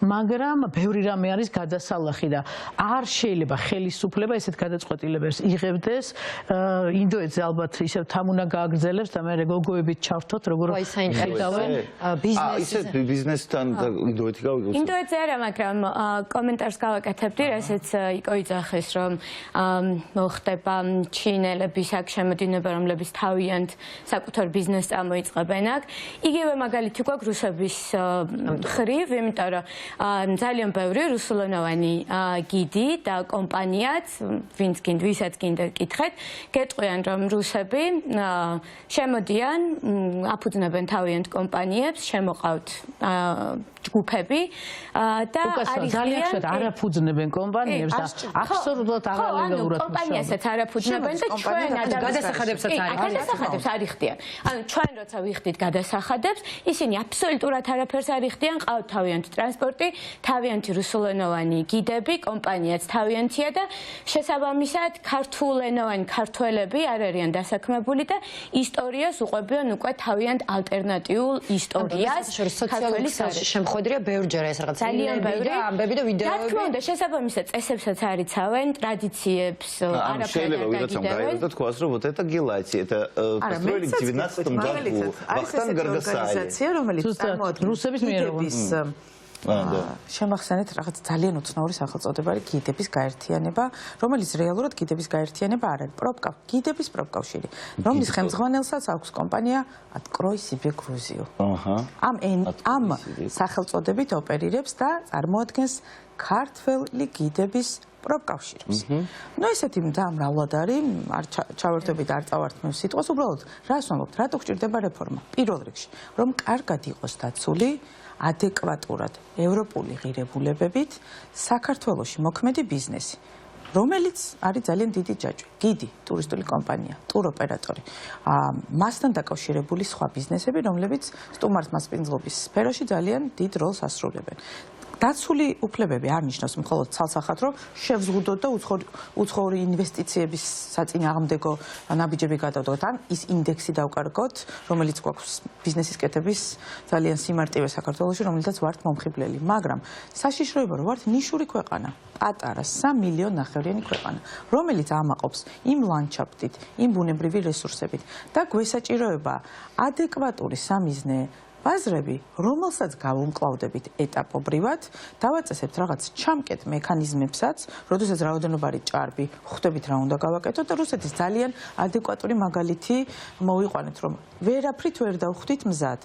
მაგრამ ბევრი რამე არის გადასალახი და არ შეიძლება ხელისუფლება ესეთ გადაწყვეტილებებს იღებდეს. ინდოეთზე ალბათ ისევ თან უნდა გააგრძელებს და მე გოგოებით ჩავთოთ, როგორ საინტერესოა ისე ბიზნესთან და ინდოეთი გავიგოთ. ინდოეთზე არა, მაგრამ კომენტარს გავაკეთებდი, რასაც იკო იძახეს, რომ მოხდება ჩინელების აქ შემოდინება, რომლებიც თავიანთ საკუთარ ბიზნესს წამოიწყებენ აქ. იგივე მაგალითი გვაქვს რუსების ხრივ, იმიტომ რომ ძალიან ბევრი რუსულენოვანი გიდი და კომპანიაც, ვისაც გინდა გკითხეთ, გეტყვიან, რომ რუსები შემოდიან, აფუძნებენ თავიანთ კომპანიებს, შემოყავთ ჯგუფები და არის ძალიან ხშირად არ აფუძნებენ კომპანიებს და აბსოლუტურად არალეგალურად კომპანიასაც არ აფუძნებენ და ჩვენ გადასახადებსაც გადასახადებს არ იხდიან. ანუ ჩვენ როცა ვიხდით გადასახადებს, ისინი აბსოლუტურად არაფერს არ იხდიან, ყავთ თავიანთი ტრანსპორტი, თავიანთი რუსულენოვანი გიდები, კომპანიაც თავიანთია და შესაბამისად ქართულენოვანი ქართველები არ არიან დასაქმებული და ისტორიას უყვებიან უკვე თავიანთ ალტერნატიულ ისტორიას. სოციალური შემოხვედრია ბევრჯერ ეს რაღაც ძალიან ბევრი ამბები და ვიდეოები. რა თქმა უნდა, შესაბამისად წესებსაც არ იცავენ, ტრადიციებს არაფერად არ გაგიდევენ. Это თქვას, რომ вот это гелати, это построили в 19 году. Вахтан Горгасаев. რომელიც წარმოადგენს რუსების მიერ შემახსენეთ რაღაც ძალიან უცნაური სახელწოდება არის გიდების გაერთიანება, რომელიც რეალურად გიდების გაერთიანება არ არის. გიდების პროფკავშირი, რომლის ხელმძღვანელსაც აქვს კომპანია Открой себе Грузию. ამ სახელწოდებით ოპერირებს და წარმოადგენს ქართველი გიდების პროფკავშირს. ნუ ესეთი მრავლად არის, არ ჩავერთვებით, არ წავართ მე სიტყვას, უბრალოდ რას ვამბობთ, რატო გჭირდება რეფორმა? პირველ რიგში, რომ კარგად იყოს დაცული ადეკვატურად ევროპული ღირებულებებით საქართველოში მოქმედი ბიზნესი, რომელიც არის ძალიან დიდი ჯაჭვი, გიდი, ტურისტული კომპანია, ტუროპერატორი, მასთან დაკავშირებული სხვა ბიზნესები, რომლებიც სტუმართმასპინძლობის სფეროში ძალიან დიდ როლს ასრულებენ. დაცული უფლებები არ ნიშნავს მხოლოდ ცალსახად, რომ შევზღუდოთ და უცხოური ინვესტიციების საწინააღმდეგო ნაბიჯები გადავდოთ, ან ის ინდექსი დავკარგოთ, რომელიც გვაქვს ბიზნესის კეთების ძალიან სიმარტივე საქართველოში, რომელიცაც ვართ მომხიბვლელი. მაგრამ საშიშროება რომ ვართ ნიშური ქვეყანა, პატარა 3 მილიონი ნახევრიანი ქვეყანა, რომელიც ამაყობს იმ ლანდშაფტით, იმ ბუნებრივი რესურსებით და გვესაჭიროება ადეკვატური სამიზნე ბაზრები, რომელსაც გავუმკლავდებით ეტაპობრივად, დავაწესებთ რაღაც ჩამკეტ მექანიზმებსაც, როდესაც რაოდენობა არის ჭარბი, ხვდებით რა უნდა გავაკეთოთ და რუსეთის ძალიან ადეკვატური მაგალითი მოვიყვანეთ, რომ ვერაფრით ვერ დავხვდით მზად.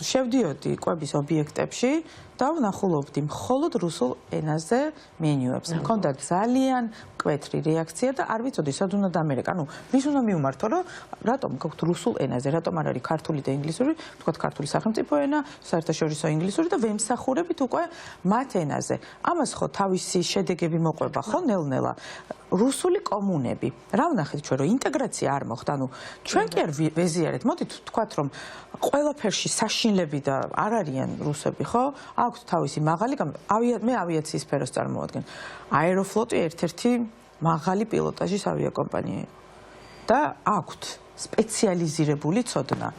შევდიოდი კვების ობიექტებში და ვნახულობდი მხოლოდ რუსულ ენაზე მენიუებს. მქონდა ძალიან მკვეთრი რეაქცია და არ ვიცოდი სად უნდა დამერეკ. ანუ ვის უნდა მივმართო, რომ რატომ გაქვთ რუსულ ენაზე, რატომ არ არის ქართული და ინგლისური, თქვათ ქართული სახელმწიფო ენა, საერთაშორისო ინგლისური და ვემსახურებით უკვე მათ ენაზე. ამას ხო თავისი შედეგები მოყვება, ხო ნელ-ნელა. რუსული კომუნები. რა ვნახეთ ჩვენ, რომ ინტეგრაცია არ მოხდა, ანუ ჩვენ კი არ ვეზიარეთ. მოდით ვთქვათ, რომ ყველაფერში საშინლები და არ არიან რუსები, ხო? აქვთ თავისი მაღალი, მე ავიაციის სფეროს წარმოადგენ. აეროფლოტი ერთ-ერთი მაღალი პილოტაჟის ავიაკომპანია და აქვთ სპეციალიზირებული ცოდნა.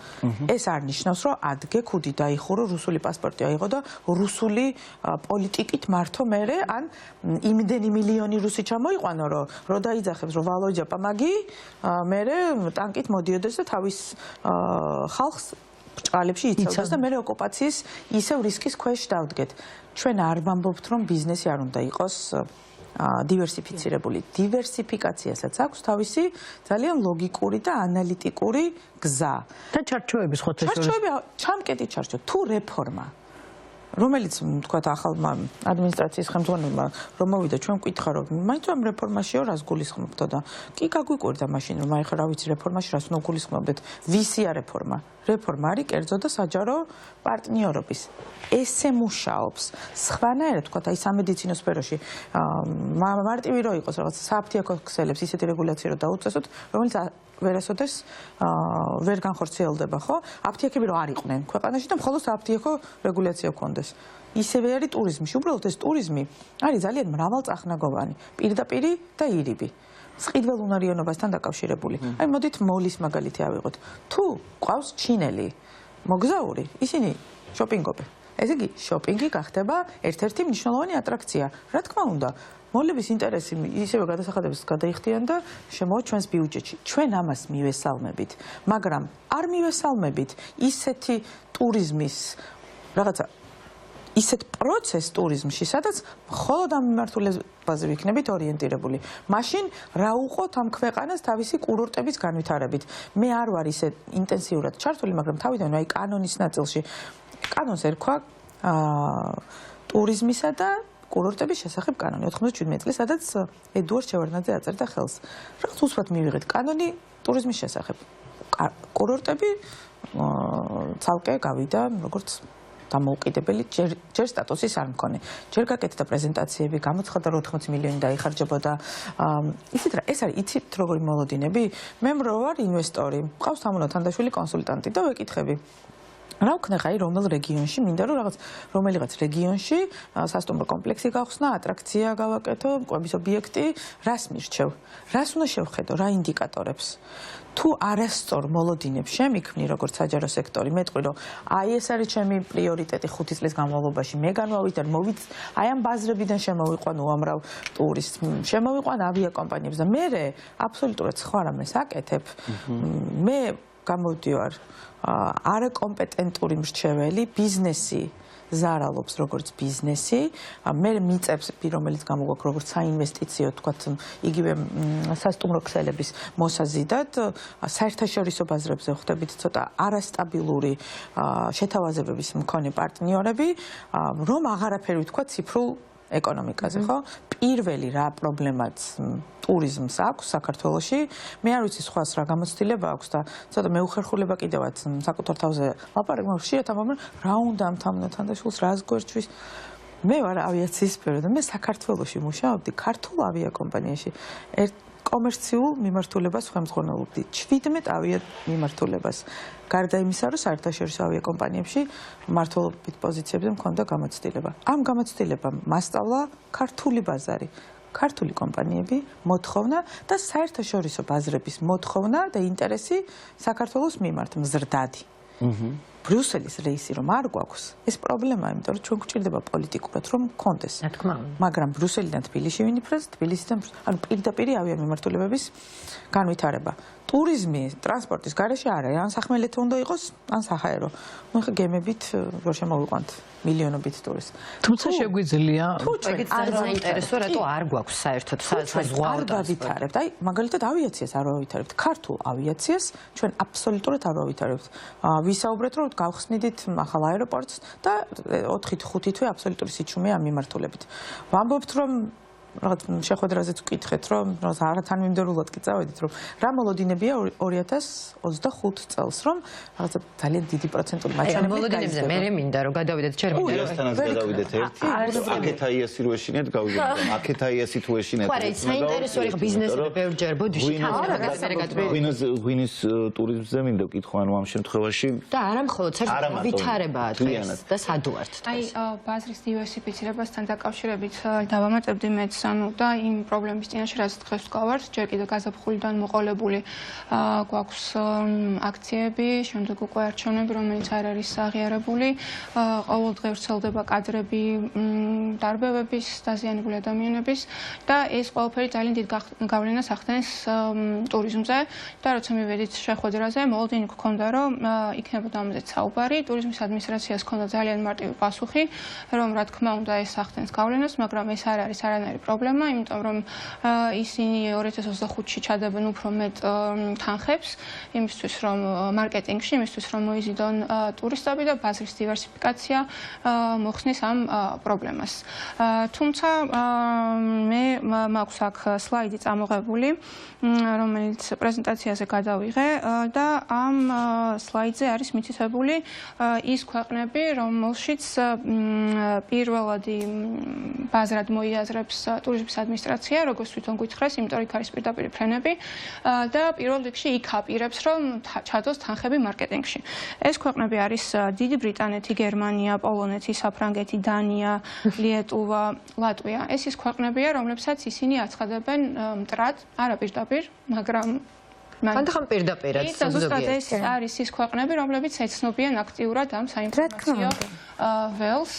ეს არ ნიშნავს, რომ ადგე ქუდი დაიხურო, რუსული პასპორტი აიღო და რუსული პოლიტიკით მართო მერე, ან იმდენი მილიონი რუსი ჩამოიყვანო, რომ დაიძახებს, რომ ვალოჯა პამაგი მერე ტანკით მოდიოდეს და თავის ხალხს ბრჭყალებში იცავდეს და მე ოკუპაციის ისევ რისკის ქვეშ დავდგეთ. ჩვენ არ ვამბობთ, რომ ბიზნესი არ უნდა იყოს დივერსიფიცირებული. დივერსიფიკაციასაც აქვს თავისი ძალიან ლოგიკური და ანალიტიკური გზა. და ჩარჩოები სხვა ჩარჩოები ჩამკეტი ჩარჩო თუ რეფორმა რომელიც თქვა ახალმა ადმინისტრაციის ხელმძღვანელმა რომ მოვიდა ჩვენ ვკითხა რომ მაინც ამ რეფორმაშიო რას გულისხმობთ და კი გაგვიკვირდა მაშინ რომ აი ხა რა ვიცი რეფორმაში რას უნდა გულისხმობთ ვისია რეფორმა არის კერძო და საჯარო პარტნიორობის ესე მუშაობს სხვანაირად თქვა აი სამედიცინო სფეროში მარტივი რო იყოს რაღაც საფთიაქო ქსელებს ისეთი რეგულაცია რო დაუწესოთ რომელიც ვერასოდეს ვერ განხორციელდება ხო აფთიაქები რო არ იყვნენ ქვეყანაში და მხოლოდ საფთიაქო რეგულაცია გქონდეს ისევე არის ტურიზმში უბრალოდ ეს ტურიზმი არის ძალიან მრავალწახნაგოვანი პირდაპირი და ირიბი სყიდველ უნარიანობასთან დაკავშირებული აი მოდით მოლის მაგალითი ავიღოთ თუ ყავს ჩინელი მოგზაური ისინი შოპინგობენ ესე იგი შოპინგი გახდება ერთ-ერთი მნიშვნელოვანი ატრაქცია რა თქმა უნდა მოლების ინტერესი ისევე გადასახადებს გადაიხდიან და შემოვა ჩვენს ბიუჯეტში. ჩვენ ამას მივესალმებით, მაგრამ არ მივესალმებით ისეთი ტურიზმის რაღაცა ისეთ პროცეს ტურიზმში, სადაც მხოლოდ ამ მიმართულებაზე ვიქნებით ორიენტირებული. მაშინ რა უყოთ ამ ქვეყანას თავისი კურორტების განვითარებით. მე არ ვარ ისე ინტენსიურად ჩართული, მაგრამ თავიდან აი კანონის ნაწილში კანონს ერქვა ტურიზმისა და კურორტების შესახებ კანონი 97 წლის, სადაც ედუარდ შევარდნაძე აწერდა ხელს. რაღაც უცბად მივიღეთ კანონი ტურიზმის შესახებ. კურორტები ცალკე გავიდა როგორც დამოუკიდებელი ჯერ სტატუსის არ მქონე. ჯერ გაკეთდა პრეზენტაციები, გამოცხადდა რომ 80 მილიონი დაიხარჯებოდა. ისეთ რა, ეს არის იცით როგორი მოლოდინები? მე ვარ ინვესტორი, მყავს თამუნა თანდაშვილი კონსულტანტი და ვეკითხები. რა ვქნა ხაი რომელ რეგიონში მინდა რომ რომელიღაც რეგიონში სასტუმრო კომპლექსი გავხსნა, ატრაქცია გავაკეთო, კვების ობიექტი, რას მირჩევ? რას უნდა შევხედო, რა ინდიკატორებს? თუ არასწორ მოლოდინებს შემიქმნი როგორც საჯარო სექტორი, მეტყვი რომ აი ეს არის ჩემი პრიორიტეტი 5 წლის განმავლობაში, მე განვავითარ, აი ამ ბაზრებიდან შემოვიყვან უამრავ ტურისტს, შემოვიყვან ავიაკომპანიებს და მე აბსოლუტურად სხვა რამეს აკეთებ. მე გამოვდივარ არაკომპეტენტური მრჩეველი ბიზნესი ზარალობს როგორც ბიზნესი მე მიწებს რომელიც გამოგაქვს როგორც საინვესტიციო თქვათ იგივე სასტუმრო ქსელების მოსაზიდად საერთაშორისო ბაზრებზე ხვდებით ცოტა არასტაბილური შეთავაზებების მქონე პარტნიორები რომ აღარაფერი ვთქვა ციფრულ ეკონომიკაზე ხო პირველი რა პრობლემაც ტურიზმს აქვს საქართველოში მე არ ვიცი სხვას რა გამოცდილება აქვს და ცოტა მეუხერხულება კიდევაც საკუთარ თავზე ლაპარაკობ ხშირად ამბობენ რა უნდა ამ თანდაშულს რას გვერდჩვის მე ვარ ავიაციის სფერო და მე საქართველოში მუშაობდი ქართულ ავიაკომპანიაში კომერციულ მიმართულებას ხელმძღვანელობდი 17 ავიამიმართულებას გარდა იმისა რომ საერთაშორისო ავიაკომპანიებში მმართველობით პოზიციებზე მქონდა გამოცდილება ამ გამოცდილებამ მასწავლა ქართული ბაზარი ქართული კომპანიები მოთხოვნა და საერთაშორისო ბაზრების მოთხოვნა და ინტერესი საქართველოს მიმართ მზრდადი ბრიუსელის რეისი რომ არ გვაქვს ეს პრობლემაა იმიტომ რომ ჩვენ გვჭირდება პოლიტიკურად რომ მქონდეს რა თქმა უნდა მაგრამ ბრიუსელიდან თბილისში ვინიფრეს თბილისიდან ანუ პირდაპირ ავიამიმართულებების განვითარება ტურიზმი ტრანსპორტის გარეშე არ არის ან სახმელეთო უნდა იყოს ან საჰაერო ნუ ხა გემებით რო შემოვიყვანთ მილიონობით ტურისტს თუმცა შეგვიძლია ეგეც არ საინტერესო რატო არ გვაქვს საერთოდ საზღვაო ტრანსპორტი აი მაგალითად ავიაციას არ ვავითარებთ ქართულ ავიაციას ჩვენ აბსოლუტურად არ ვავითარებთ ვისაუბრეთ რომ გავხსნიდით ახალ აეროპორტს და 4-5 თვე აბსოლუტური სიჩუმეა ამ მიმართულებით ვამბობთ რომ რაღაც შეხვედრაზეც ვკითხეთ რომ რაღაც არათანმიმდევრულად კი წავედით რომ რა მოლოდინებია 2025 წელს რომ რაღაცა ძალიან დიდი პროცენტული მაჩვენებლით მოლოდინებზე მე მინდა რომ გადავიდეთ ჯერ მინდა რომ გადავიდეთ ერთი აკეთ აიასი რო ეშინეთ გავიდეთ აკეთ აიასი თუ ეშინეთ ხო რა საინტერესო არის ბიზნესები ბევრჯერ ბოდიში ღვინის ტურიზმზე მინდა ვკითხო ანუ ამ შემთხვევაში და არა მხოლოდ საერთოდ ვითარებაა დღეს და სადუართ აი ბაზრის დივერსიფიცირებასთან დაკავშირებით დავამატებდი მეც ანუ და იმ პრობლემის წინაშე რაც დღეს ვგავართ, ჯერ კიდევ გაზაფხულიდან მოყოლებული გვაქვს აქციები, შემდეგ უკვე არჩევნები, რომელიც არ არის აღიარებული. ყოველდღე ვრცელდება კადრები დარბევების, დაზიანებული ადამიანების და ეს ყველაფერი ძალიან დიდ გავლენას ახდენს ტურიზმზე და როცა მივედით შეხვედრაზე, მოლოდინი გქონდა, რომ იქნებოდა ამაზე საუბარი, ტურიზმის ადმინისტრაციას ჰქონდა ძალიან მარტივი პასუხი, რომ რა თქმა უნდა ეს ახდენს გავლენას, მაგრამ ეს არ არის არანაირი პრობლემა, იმიტომ რომ ისინი 2025-ში ჩადებენ უფრო მეტ თანხებს იმისთვის, რომ მარკეტინგში, იმისთვის, რომ მოიზიდონ ტურისტები და ბაზრის დივერსიფიკაცია მოხსნის ამ პრობლემას. თუმცა მე მაქვს აქ სლაიდი წამოღებული, რომელიც პრეზენტაციაზე გადავიღე და ამ სლაიდზე არის მითითებული ის ქვეყნები, რომელშიც პირველადი ბაზრად მოიაზრებს ტურიზმის ადმინისტრაცია, როგორც თვითონ გითხრეს, იმიტომ იქ არის პირდაპირ ფრენები და პირველ რიგში იქ აპირებს, რომ ჩადოს თანხები მარკეტინგში. ეს ქვეყნები არის დიდი ბრიტანეთი, გერმანია, პოლონეთი, საფრანგეთი, დანია, ლიეტუვა, ლატვია. ეს ის ქვეყნებია, რომლებსაც ისინი აცხადებენ მტრად, არა პირდაპირ, მაგრამ ხანდახან პირდაპირად ზოგადად ეს არის ის ქვეყნები, რომლებიც ეცნობიან აქტიურად ამ საინფორმაციო ველს,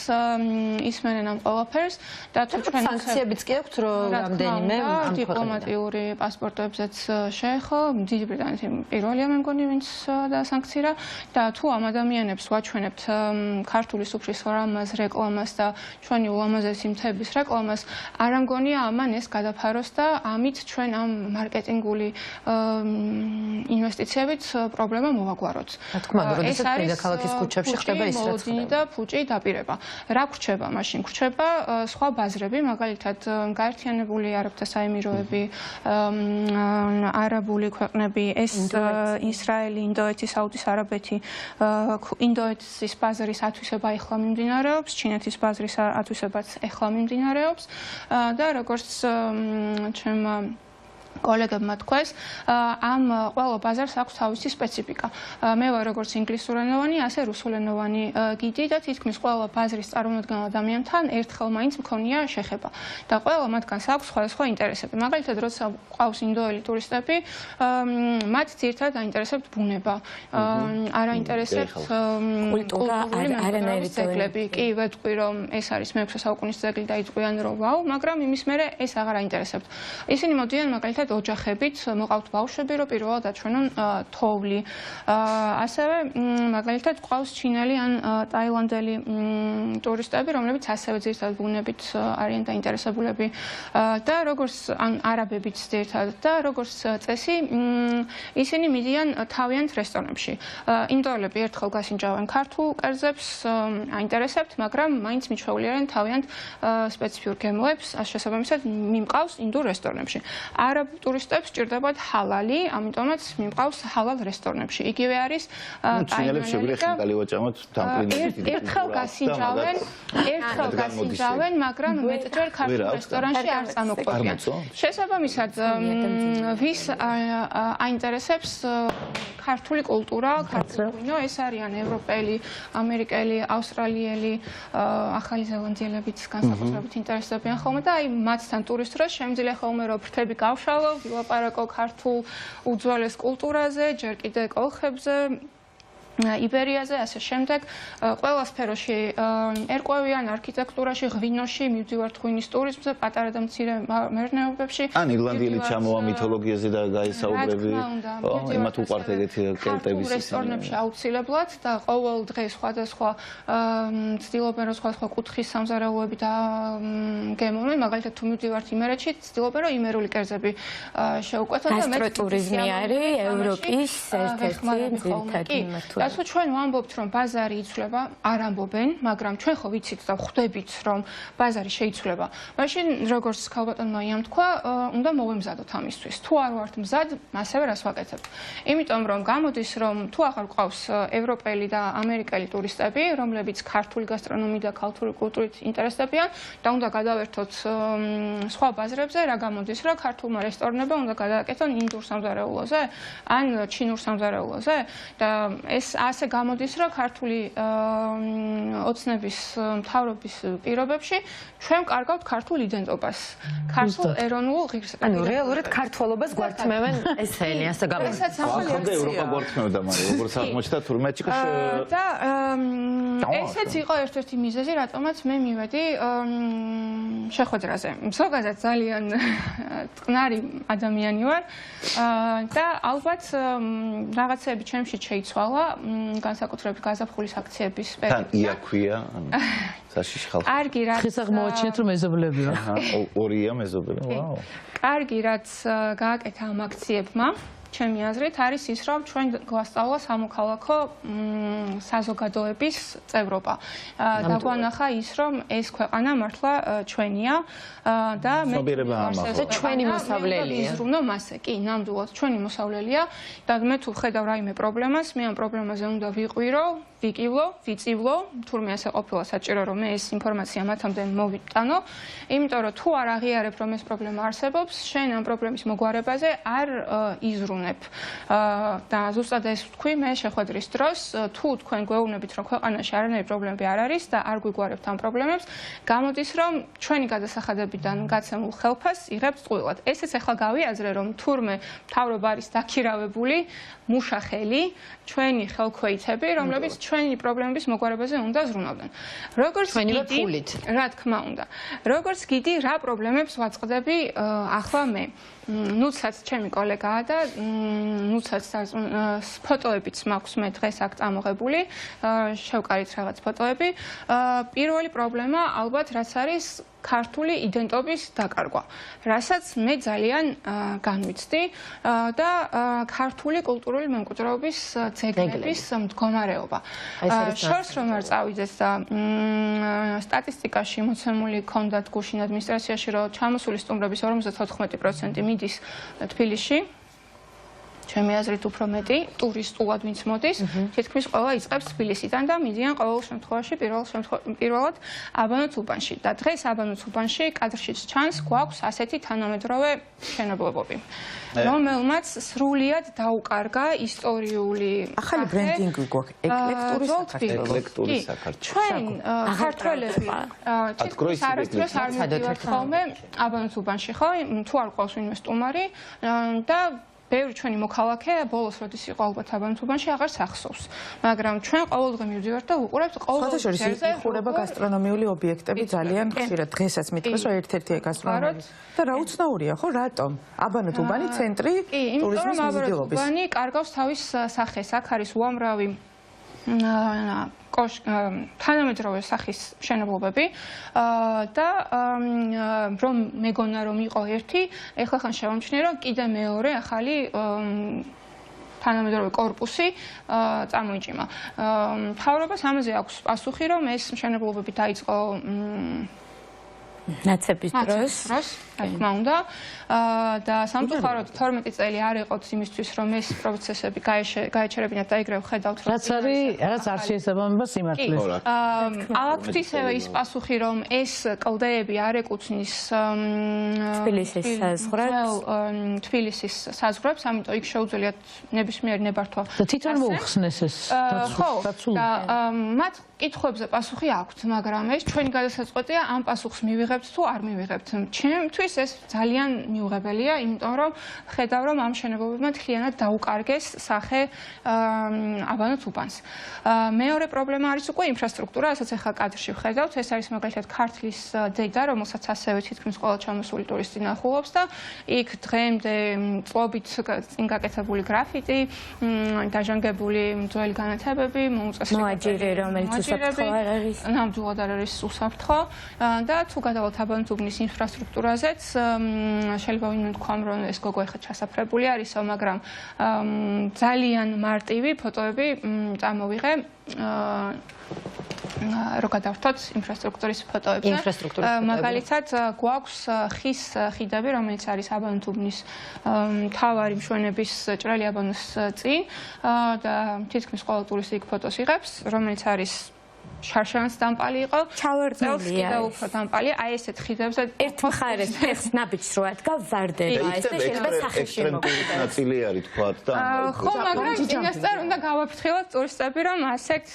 ისმენენ ამ ყველაფერს და თუ ჩვენ სანქციებიც კი აქვთ, რომ რამდენიმე ამ დიპლომატიური პასპორტებზეც შეეხო, დიდი ბრიტანეთი პირველია მე მგონი, ვინც დასანქცირა და თუ ამ ადამიანებს ვაჩვენებთ ქართული სუფრის რამას, რეკლამას და ჩვენი ულამაზესი მთების რეკლამას, არ ამგონია ამან ეს გადაფაროს და ამით ჩვენ ამ მარკეტინგული ინვესტიციებით პრობლემა მოვაგვაროთ. რა თქმა უნდა, როდესაც წმინდა ქალაქის ქუჩებში ხდება ის რაც ხდება. ფუჭი დაპირება. რა გრჩება მაშინ? გრჩება სხვა ბაზრები, მაგალითად გაერთიანებული არაბთა საემიროები, არაბული ქვეყნები, ეს ისრაელი, ინდოეთი, საუდის არაბეთი, ინდოეთის ბაზრის ათვისება ეხლა მიმდინარეობს, ჩინეთის ბაზრის ათვისებაც ეხლა მიმდინარეობს და როგორც ჩემმა კოლეგებმა თქვეს, ამ ყველა ბაზარს აქვს თავისი სპეციფიკა. მე ვარ როგორც ინგლისურენოვანი, ასე რუსულენოვანი გიდი და თითქმის ყველა ბაზრის წარმომადგენელ ადამიანთან ერთხელ მაინც მქონია შეხება. და ყველა მათგანს აქვს სხვადასხვა ინტერესები. მაგალითად, როცა ყავს ინდოელი ტურისტები, მათ ძირითადად აინტერესებთ ბუნება. არ აინტერესებთ კულტურული მემკვიდრეობის ძეგლები. კი, ვეტყვი, რომ ეს არის მე-6 საუკუნის ძეგლი და იტყვიან, რომ ვაუ, მაგრამ იმის მერე ეს აღარ აინტერესებთ. ისინი მოდიან მაგალითად ოჯახებით, მოყავთ ბავშვები, რომ პირველად აჩვენონ თოვლი. ასევე მაგალითად ყავს ჩინელი ან ტაილანდელი ტურისტები, რომლებიც ასევე ძირითადად ბუნებით არიან დაინტერესებულები და როგორც ან არაბებიც ძირითადად და როგორც წესი ისინი მიდიან თავიანთ რესტორნებში. ინდოელები ერთხელ გასინჯავენ ქართულ კერძებს, აინტერესებთ, მაგრამ მაინც მიჩვეული არიან თავიანთ სპეციფიურ გემოებს, შესაბამისად მიმყავს ინდურ რესტორნებში. არაბ ტურისტებს სჭირდებათ ჰალალი, ამიტომაც მიმყავს ჰალალ რესტორნებში. იგივე არის ჩინელებს შეგვიძლია ხინკალი ვაჭამოთ დამპლინებით. ერთხელ გასინჯავენ, მაგრამ მეტჯერ ქართულ რესტორანში არ წამოყვებიან. შესაბამისად, ვის აინტერესებს ქართული კულტურა, ქართული ღვინო, ეს არიან ევროპელი, ამერიკელი, ავსტრალიელი, ახალი ზელანდიელებიც განსაკუთრებით ინტერესდებიან ხოლმე და აი მათთან ტურისტ დროს შემიძლია ხოლმე რომ ფრთები გავშალო, ვილაპარაკო ქართულ უძველეს კულტურაზე, ჯერ კიდე კოლხებზე, იბერიაზე, ასე შემდეგ, ყველა სფეროში ერკვევიან არქიტექტურაში, ღვინოში, მივდივართ ღვინის ტურიზმზე, პატარა და მცირე მეურნეობებში. ან ირლანდიელი ჩამოვა მითოლოგიაზე და გაესაუბრები, იმათ უყვართ ეგეთი კელტების რესტორნებში აუცილებლად და ყოველ დღე სხვადასხვა ცდილობენ რომ სხვადასხვა კუთხის სამზარეულოები და გემოვნონ, მაგალითად თუ მივდივართ იმერეთში, ცდილობენ რომ იმერული კერძები შეუკვეთონ და გასტროტურიზმი არის ევროპის ერთ-ერთი ძირითადი მათგანი. თუ ჩვენ ვამბობთ, რომ ბაზარი იცვლება, არ ამბობენ, მაგრამ ჩვენ ხო ვიცით და ხვდებით, რომ ბაზარი შეიცვლება. მაშინ როგორც ქალბატონმა იამ თქვა, უნდა მოვემზადოთ ამისთვის. თუ არ ვართ მზად, ასევე რას ვაკეთებთ? იმიტომ რომ გამოდის, რომ თუ აღარ გვყავს ევროპელი და ამერიკელი ტურისტები, რომლებიც ქართული გასტრონომიით და ქართული კულტურით ინტერესდებიან და უნდა გადავერთოთ სხვა ბაზრებზე, რა გამოდის, რომ ქართულმა რესტორნებმა უნდა გადააკეთონ ინდურ სამზარეულოზე ან ჩინურ სამზარეულოზე და ეს ასე გამოდის, რომ ქართული ოცნების მთავრობის პირობებში ჩვენ კარგავთ ქართულ იდენტობას, ქართულ ეროვნულ ღირსებას. ანუ რეალურად ქართველობას გვართმევენ ესენი, ასე გამოდის. ახლა ევროპა გვართმევდა, მაგრამ როგორც აღმოჩნდა თურმეთში და ესეც იყო ერთ-ერთი მიზეზი, რატომაც მე მივედი შეხვედრაზე. ზოგადად ძალიან წყნარი ადამიანი ვარ და ალბათ რაღაცები ჩემში შეიცვალა, განსაკუთრებით გაზაფხულის აქციების პერიოდში. თან იაქვია, საშიში ხალხი. კარგი, რაც ხის აღმოაჩინეთ რომ მეზობლები ვარ. ორია მეზობელი, ვაუ. კარგი, რაც გააკეთა ამ აქციებმა, ჩემი აზრით, არის ის, რომ ჩვენ გვასწავლა სამოქალაქო საზოგადოების წევრობა. დაგვანახა ის, რომ ეს ქვეყანა მართლა ჩვენია და მე ჩვენი მოსავლელია. ვიზრუნო მასე, კი, ნამდვილად ჩვენი მოსავლელია და მე თუ ვხედავ რაიმე პრობლემას, მე ამ პრობლემაზე უნდა ვიყვირო, ვიკივლო, ვიწივლო, თურმე ასე ყოფილა საჭირო, რომ მე ეს ინფორმაცია მათამდე მოვიტანო, იმიტომ რომ თუ არ აღიარებ, რომ ეს პრობლემა არსებობს, შენ ამ პრობლემის მოგვარებაზე არ იზრუნებ. და ზუსტად ეს ვთქვი მე შეხვედრის დროს, თუ თქვენ გვეუბნებით, რომ ქვეყანაში არანაირი პრობლემები არ არის და არ გვიგვარებთ ამ პრობლემებს, გამოდის, რომ ჩვენი გადასახადებიდან გაცემულ ხელფას იღებთ წყვილად. ესეც ახლა გავიაზრე, რომ თურმე მთავრობა არის დაქირავებული, მუშახელი, ჩვენი ხელქვეითები, რომლებიც ჩვენი პრობლემების მოგვარებაზე უნდა ზრუნავდნენ. როგორც გიდი, რა თქმა უნდა. როგორც გიდი, რა პრობლემებს ვაწყდები ახლა მე. ნუცაც ჩემი კოლეგაა და ნუცაც ფოტოებიც მაქვს მე დღეს აქ წამოღებული, შევკარით რაღაც ფოტოები. პირველი პრობლემა ალბათ რაც არის ქართული იდენტობის დაკარგვა, რასაც მე ძალიან განვიცდი და ქართული კულტურული მემკვიდრეობის ძეგლების მდგომარეობა. შორს რომ არ წავიდეთ და სტატისტიკაში მოცემული ქონდათ გუშინ ადმინისტრაციაში, რომ ჩამოსული სტუმრების 54% მიდის თბილისში. ჩემი აზრით უფრო მეტი ტურისტულად ვინც მოდის, თითქმის ყველა იწყებს თბილისიდან და მიდიან ყოველ შემთხვევაში პირველად აბანოთ უბანში. და დღეს აბანოთ უბანში კადრშიც ჩანს, გვაქვს ასეთი თანამედროვე მშენებლობები, რომელმაც სრულიად დაუკარგა ისტორიული ახალი ბრენდინგი გვაქვს, ეკლექტური საქართველოს. ჩვენ ქართველები თითქმის არასდროს არ მივდივართ ხოლმე აბანოთ უბანში, ხო? თუ არ ყავს ვინმე სტუმარი და ბევრი ჩვენი მოქალაქე ბოლოს როდის იყო ალბათ აბანოთ უბანში აღარ სახსოვს, მაგრამ ჩვენ ყოველდღე მივდივართ და ვუყურებთ ყოველდღე იხურება გასტრონომიული ობიექტები ძალიან ხშირად. დღესაც მითხრეს რომ ერთ-ერთი გასტრონომიული და რა უცნაურია, ხო, რატომ? აბანოთ უბანი ცენტრი ტურიზმის მიზიდულობის. უბანი კარგავს თავის სახეს, აქ არის უამრავი თანამედროვე სახის მშენებლობები და რომ მეგონა რომ იყო ერთი, ეხლა ხან შევამჩნიე რომ კიდე მეორე ახალი თანამედროვე კორპუსი წამოიჭიმა. მთავრობას ამაზე აქვს პასუხი, რომ ეს მშენებლობები დაიწყო ნაცების დროს, რა თქმა უნდა, და სამწუხაროდ 12 წელი არ იყოთ იმისთვის, რომ ეს პროცესები გაეჩერებინათ და ეგრევე ხედავთ, რომ რაც არ შეესაბამება სიმართლეს. აქვთ ისევე ის პასუხი, რომ ეს კლდეები არ ეკუთვნის თბილისის საზღვრებს, ამიტომ იქ შეუძლიათ ნებისმიერი ნებართვა. და თვითონ მოუხსნეს ეს დაცული. და მათ კითხვებზე პასუხი აქვთ, მაგრამ ეს ჩვენი გადასაწყვეტია ამ პასუხს მივიღებთ თუ არ მივიღებთ. ჩემთვის ეს ძალიან მიუღებელია, იმიტომ რომ ხედავ რომ ამ მშენებლობებმა მთლიანად დაუკარგეს სახე აბანოთ უბანს. მეორე პრობლემა არის უკვე ინფრასტრუქტურა, რასაც ახლა კადრში ვხედავთ, ეს არის მაგალითად ქართლის დედა, რომელსაც ასევე თითქმის ყველა ჩამოსული ტურისტი ნახულობს და იქ დღემდე წლობით წინ გაკეთებული გრაფიტი, დაჟანგებული ძველი განათებები, მოაჯირი, რომელიც უსაფრთხო არ არის. ნამდვილად არ არის უსაფრთხო და თუ გადავალთ აბანოთ უბნის ინფრასტრუქტურაზეც, შეიძლება ვინმე თქვამ, რომ ეს გოგო ეხლა ჩასაფრებული არისო, მაგრამ ძალიან მარტივი ფოტოები წამოვიღე რო გადავთოთ ინფრასტრუქტურის ფოტოებზე. მაგალითად, გვაქვს ხის ხიდები, რომელიც არის აბანოთ უბნის მთავარი მშვენების ჭრელი აბანოს წინ და თითქმის ყველა ტურისტი იქ ფოტოს იღებს, რომელიც არის შარშანაც დამპალი იყო. წელს კიდევ უფრო დამპალია. აი ესეთ ხიდებზე ერთ მხარეს ფეხს ნაბიჯს რო ადგა ვარდება ეს და შეიძლება სახეში მოვიდეთ. ნაწილი არის თქვა და ხო, მაგრამ წინასწარ უნდა გავაფრთხილოთ ტურისტები, რომ ასეთ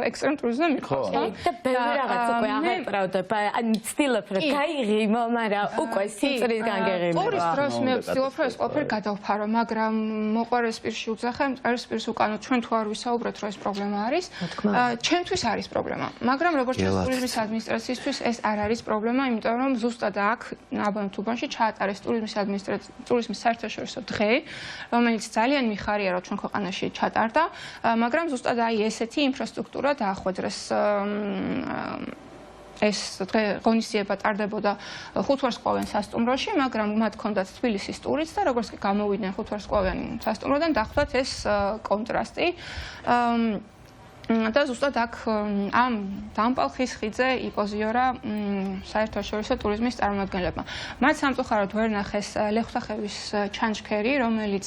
ექსტრემ ტურიზმზე მიყვარს. და ბევრი რაღაც უკვე აღეპრავდება. ანუ ცდილობ რომ გაიღიმო, მაგრამ უკვე სიწრისგან გეღიმება. ტურის დროს მე ვცდილობ რომ ეს ყველაფერი გადავფარო, მაგრამ მოყვარეს პირში უძახე, მწერის პირს უკანო ჩვენ თუ არ ვისაუბრეთ რომ ეს პრობლემა არის. ჩემთვის არის პრობლემა, მაგრამ როგორც ტურიზმის ადმინისტრაციისთვის ეს არ არის პრობლემა, იმიტომ რომ ზუსტად აქ აბანთუბანში ჩაატარეს ტურიზმის საერთაშორისო დღე, რომელიც ძალიან მიხარია რომ ჩვენ ქვეყანაში ჩატარდა, მაგრამ ზუსტად აი ესეთი ინფრასტრუქტურა დაახვედრეს ეს დღე ღონისძიება ტარდებოდა ხუთვარსკვლავიან სასტუმროში, მაგრამ მათ ჰქონდათ თბილისის ტურიც და როგორც კი გამოვიდნენ ხუთვარსკვლავიან სასტუმროდან, დახვდათ ეს კონტრასტი. და ზუსტად აქ ამ დამპალხის ხიდზე იპოზიორა საერთაშორისო ტურიზმის წარმომადგენლებმა. მათ სამწუხაროდ ვერ ნახეს ლეხუთახევის ჩანჩქერი, რომელიც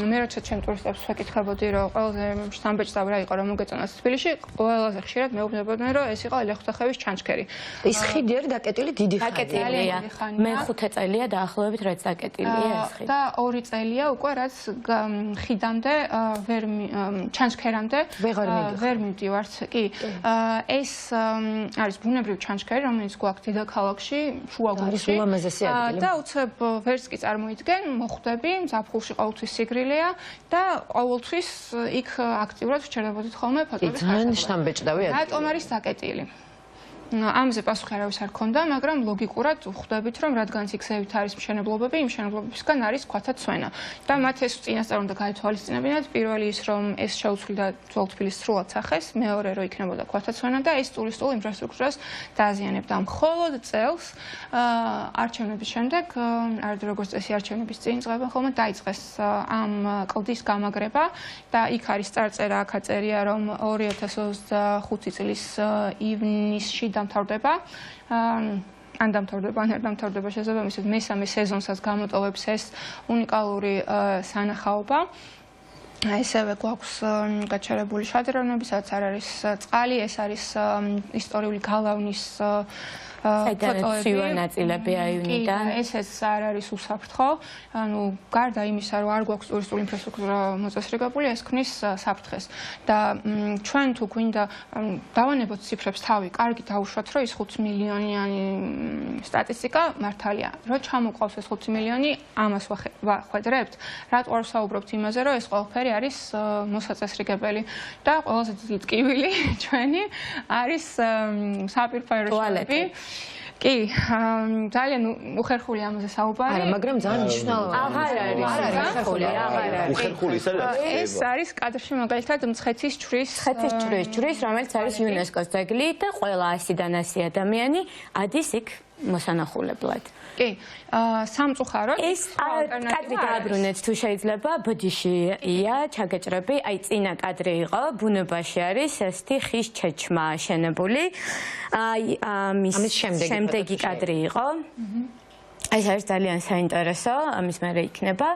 მე როცა ჩემ ტურისტებს ვეკითხებოდი, რომ ყველაზე სამბეჭდავი რა იყო, რომ მოგეწონათ თბილისში, ყველაზე ხშირად მეუბნებოდნენ, რომ ეს იყო ლეხუთახევის ჩანჩქერი. ის ხიდი არის დაკეტილი დიდი დაკეტილია. მე-5 წელია დაახლოებით რაც დაკეტილია ეს ხიდი. და 2 წელია უკვე რაც ხიდამდე ჩანჩქერამდე ვერ მივდივართ. კი. ეს არის ბუნებრივი ჩანჩქერი, რომელიც გვაქვს დედაქალაქში, შუაგულში. და უცებ ვერც კი წარმოიდგენ, მოხვდები, ზაფხულში ყოველთვის სიგრილეა და ყოველთვის იქ აქტიურად ვჩერდებოდით ხოლმე ფოტოების გასაღებად. ძალიან შთამბეჭდავი ადგილი. რატომ არის დაკეტილი? ამზე პასუხი არავის არ ქონდა, მაგრამ ლოგიკურად ვხვდებით, რომ რადგანაც იქ ზევით არის მშენებლობები, იმ მშენებლობებისგან არის ქვათა წვენა. და მათ ეს წინასწარ უნდა გაეთვალისწინებინათ, პირველი ის, რომ ეს შეუცვლიდა ძველ თბილისს სრულად სახეს, მეორე რომ იქნებოდა ქვათა წვენა და ეს ტურისტულ ინფრასტრუქტურას დააზიანებდა. მხოლოდ წელს არჩევნების შემდეგ, არადი როგორც წესი არჩევნების წინ წლებენ ხოლმე დაიწყეს ამ კლდის გამაგრება და იქ არის წარწერა, აქ აწერია, რომ 2025 წლის ივნისში დამთავრდება ან დამთავრდება, ან არ დამთავრდება შესაბამისად მესამე სეზონსაც გამოტოვებს ეს უნიკალური სანახაობა. ესევე გვაქვს გაჩერებული შადრევნები, სადაც არ არის წყალი, ეს არის ისტორიული გალავნის ფოტოები, ნაწილები აივნიდან. ესეც არ არის უსაფრთხო. ანუ გარდა იმისა, რომ არ გვაქვს ტურისტული ინფრასტრუქტურა მოწესრიგებული, ეს ქმნის საფრთხეს. და ჩვენ თუ გვინდა დავანებოთ ციფრებს თავი, კარგი დავუშვათ, რომ ის 5 მილიონიანი სტატისტიკა მართალია. რო ჩამოყავს ეს 5 მილიონი, ამას ვახვედრებთ. რატო არ ვსაუბრობთ იმაზე, რომ ეს ყველაფერი არის მოსაწესრიგებელი და ყველაზე დიდი ტკივილი ჩვენი არის საპირფერო შოები. კი, ძალიან უხერხული ამაზე საუბარი. არა, მაგრამ ძალიან მნიშვნელოვანია. აღარ არის უხერხული, აღარ არის. უხერხული ეს არის კადრში მაგალითად მცხეთის ჯვრის, რომელიც არის იუნესკოს ძეგლი და ყველა 100-დან 100 ადამიანი ადის იქ მოსანახულებლად. კი, სამწუხაროდ ეს კადრი დააბრუნეთ თუ შეიძლება, ბოდიშია ჩაგეჭრები, აი წინა კადრი იყო, ბუნებაში არის ესეთი ხის ჩეჩმა აშენებული. აი ამის შემდეგი კადრი იყო. ეს არის ძალიან საინტერესო, ამის მერე იქნება.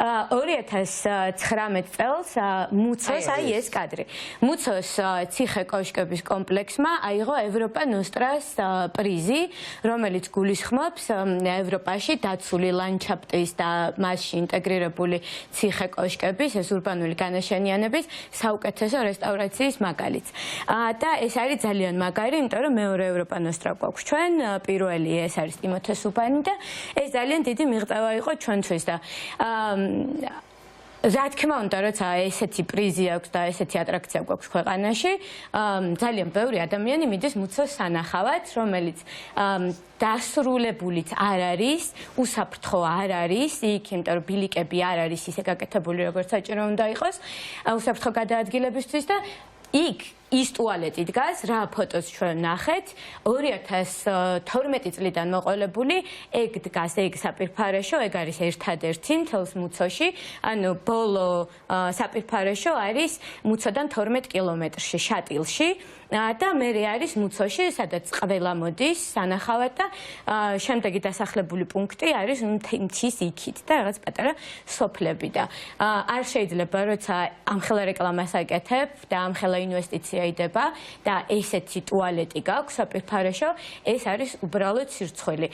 2019 წელს მუცოს აი ეს კადრი. მუცოს ციხე კოშკების კომპლექსმა აიღო ევროპა ნოსტრას პრიზი, რომელიც გულისხმობს ევროპაში დაცული ლანდშაფტის და მასში ინტეგრირებული ციხე კოშკების, ეს ურბანული განაშენიანების საუკეთესო რესტავრაციის მაგალითს. და ეს არის ძალიან მაგარი, იმიტომ რომ მეორე ევროპა ნოსტრა გვაქვს ჩვენ, პირველი ეს არის ტიმოთე სუბანი და ეს ძალიან დიდი მიღწევა იყო ჩვენთვის და რა თქმა უნდა, როცა ესეთი პრიზი აქვს და ესეთი ატრაქცია გვაქვს ქვეყანაში, ძალიან ბევრი ადამიანი მიდის მუცოს სანახავად, რომელიც დასრულებულიც არ არის, უსაფრთხო არ არის, იქ იმიტომ რომ ბილიკები არ არის ისე გაკეთებული, როგორც საჭირო უნდა იყოს, უსაფრთხო გადაადგილებისთვის და იქ ის ტუალეტი დგას, რა ფოტოს ჩვენ ნახეთ, 2012 წლიდან მოყოლებული, ეგ დგას, ეგ საპირფარეშო, ეგ არის ერთადერთი მთელს მუცოში, ანუ ბოლო საპირფარეშო არის მუცოდან 12 კილომეტრში, შატილში და მერე არის მუცოში, სადაც ყველა მოდის სანახავად და შემდეგი დასახლებული პუნქტი არის მთის იქით და რაღაც პატარა სოფლები და არ შეიძლება როცა ამხელა რეკლამას აკეთებ და ამხელა ინვესტიცია შეიდება და ესეთი ტუალეტი გაქვს საპირფარეშო, ეს არის უბრალოდ სირცხვილი.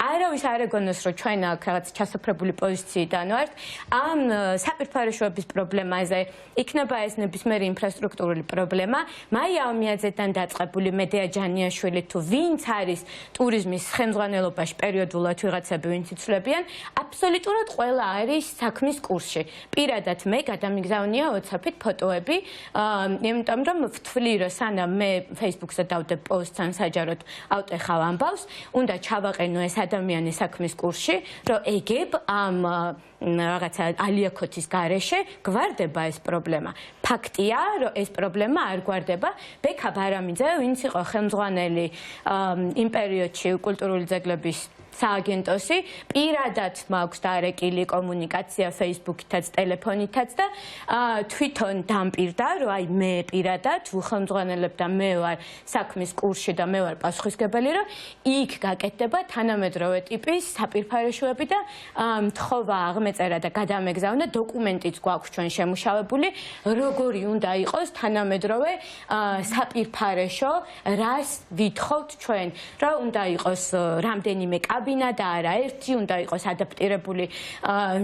არავის არ ეგონოს, რომ ჩვენ აქ რაღაც ჩასაფრებული პოზიციიდან ვართ. ამ საპირფარეშოების პრობლემაზე იქნება ეს ნებისმიერი ინფრასტრუქტურული პრობლემა. მაია ომიაძედან დაწყებული მედეა ჯანიაშვილი თუ ვინც არის ტურიზმის ხელმძღვანელობაში პერიოდულად ვიღაცები ვინც იცვლებიან, აბსოლუტურად ყველა არის საქმის კურსში. პირადად მე გადამიგზავნია WhatsApp-ით ფოტოები, იმიტომ რომ ვთვლი რომ სანამ მე Facebook-ზე დავდებ პოსტს ან საჯაროდ ავტეხავ ამბავს, უნდა ჩავაყენო ეს ადამიანი საქმის კურსში, რომ ეგებ ამ რაღაცა ალიაქოთის გარეშე გვარდება ეს პრობლემა. ფაქტია, რომ ეს პრობლემა არ გვარდება. ბექა ბარამიძე, ვინც იყო ხელმძღვანელი იმ პერიოდში კულტურული ძეგლების სააგენტოსი, პირადად მაქვს დარეკილი კომუნიკაცია Facebook-ითაც, ტელეფონითაც და თვითონ დამპირდა, რომ აი მე პირადად ვუხელმძღვანელებ და მე ვარ საქმის კურსში და მე ვარ პასუხისმგებელი, რომ იქ გაკეთდება თანამედროვე ტიპის საპირფარეშოები და მთხოვა აღმეწერა და გადამეგზავნა, დოკუმენტიც გვაქვს ჩვენ შემუშავებული, როგორი უნდა იყოს თანამედროვე საპირფარეშო, რას ვითხოვთ ჩვენ, რა უნდა იყოს რამდენიმე კაბინა და არა ერთი, უნდა იყოს ადაპტირებული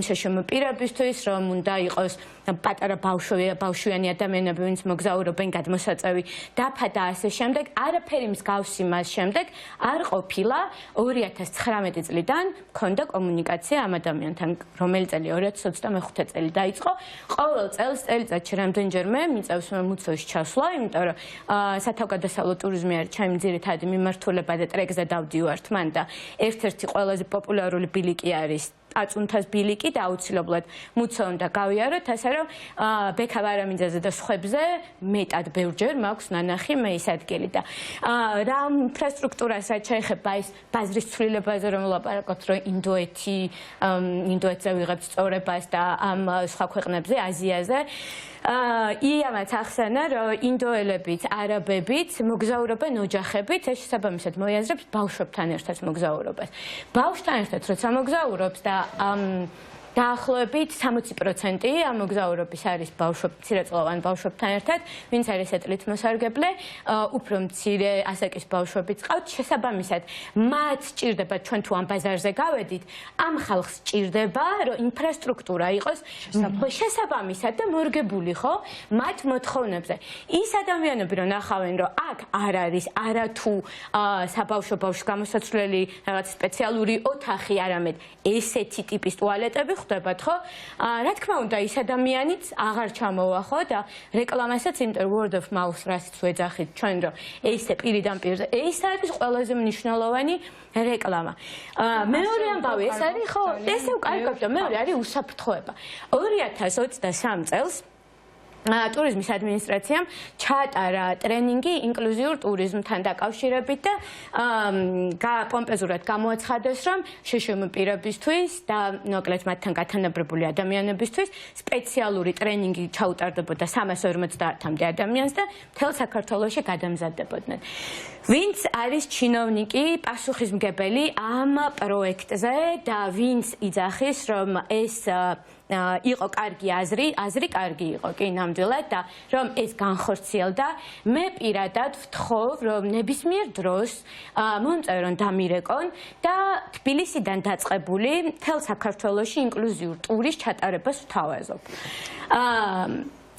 შშმ პირებისთვის, რომ უნდა იყოს პატარა ბავშვიანი ადამიანები, ვინც მოგზაურობენ, გადმოსაწევი დაფა და ასე შემდეგ. არაფერი მსგავსი მას შემდეგ არ ყოფილა 2019 წლიდან მქონდა კომუნიკაცია ამ ადამიანთან, რომელი წელი 2025 წელი დაიწყო. ყოველ წელს წელიწადში რამდენჯერმე მიწევს მუცოში ჩასვლა, იმიტომ რომ სათავგადასავლო ტურიზმი არის ჩემი ძირითადი მიმართულება და ტრეკზე დავდივართ მან და ერთ-ერთი ყველაზე პოპულარული ბილიკი არის აწუნთას ბილიკი და აუცილებლად მუცო უნდა გავიაროთ, ასე რომ ბექა ბარამიძეზე და სხვებზე მეტად ბევრჯერ მაქვს ნანახი მე ის ადგილი და რა ინფრასტრუქტურას რაც შეეხება ის ბაზრის ცვლილებაზე რომ ვლაპარაკობთ, რომ ინდოეთზე ვიღებთ სწორებას და ამ სხვა ქვეყნებზე, აზიაზე იამაც ახსენა, რომ ინდოელებიც, არაბებიც მოგზაურობენ ოჯახებით, ეს შესაბამისად მოიაზრებს ბავშვებთან ერთად მოგზაურობას. ბავშვთან ერთად როცა მოგზაურობს და დაახლოებით 60% ამ მოგზაურობის არის მცირეწლოვან ბავშვებთან ერთად, ვინც არის ეტლით მოსარგებლე, უფრო მცირე ასაკის ბავშვებიც ყავთ, შესაბამისად მათ სჭირდება, ჩვენ თუ ამ ბაზარზე გავედით, ამ ხალხს სჭირდება, რომ ინფრასტრუქტურა იყოს შესაბამისად და მორგებული ხო მათ მოთხოვნებზე. ის ადამიანები რომ ნახავენ, რომ აქ არ არის არათუ საბავშვო ბავშვ გამოსაცვლელი რაღაც სპეციალური ოთახი, არამედ ესეთი ტიპის ტუალეტები ხდებათ ხო? რა თქმა უნდა, ის ადამიანიც აღარ ჩამოვა ხო და რეკლამასაც იმიტომ word of mouth რასაც ვეძახით ჩვენ რომ ესე პირიდან პირზე ეს არის ყველაზე მნიშვნელოვანი რეკლამა. მეორე ამბავი ეს არის ხო? ესე უკარგავ და მეორე არის უსაფრთხოება. 2023 წელს ტურიზმის ადმინისტრაციამ ჩაატარა ტრენინგი ინკლუზიურ ტურიზმთან დაკავშირებით და პომპეზურად გამოაცხადეს, რომ შშმ პირებისთვის და მოკლედ მათთან გათანაბრებული ადამიანებისთვის სპეციალური ტრენინგი ჩაუტარდებოდა 350-მდე ადამიანს და მთელ საქართველოში გადამზადდებოდნენ. ვინც არის ჩინოვნიკი, პასუხისმგებელი ამ პროექტზე და ვინც იძახის, რომ ეს იყო კარგი აზრი კარგი იყო კი ნამდვილად და რომ ეს განხორციელდა, მე პირადად ვთხოვ, რომ ნებისმიერ დროს მომწერონ დამირეკონ და თბილისიდან დაწყებული მთელ საქართველოში ინკლუზიურ ტურის ჩატარებას ვთავაზობ.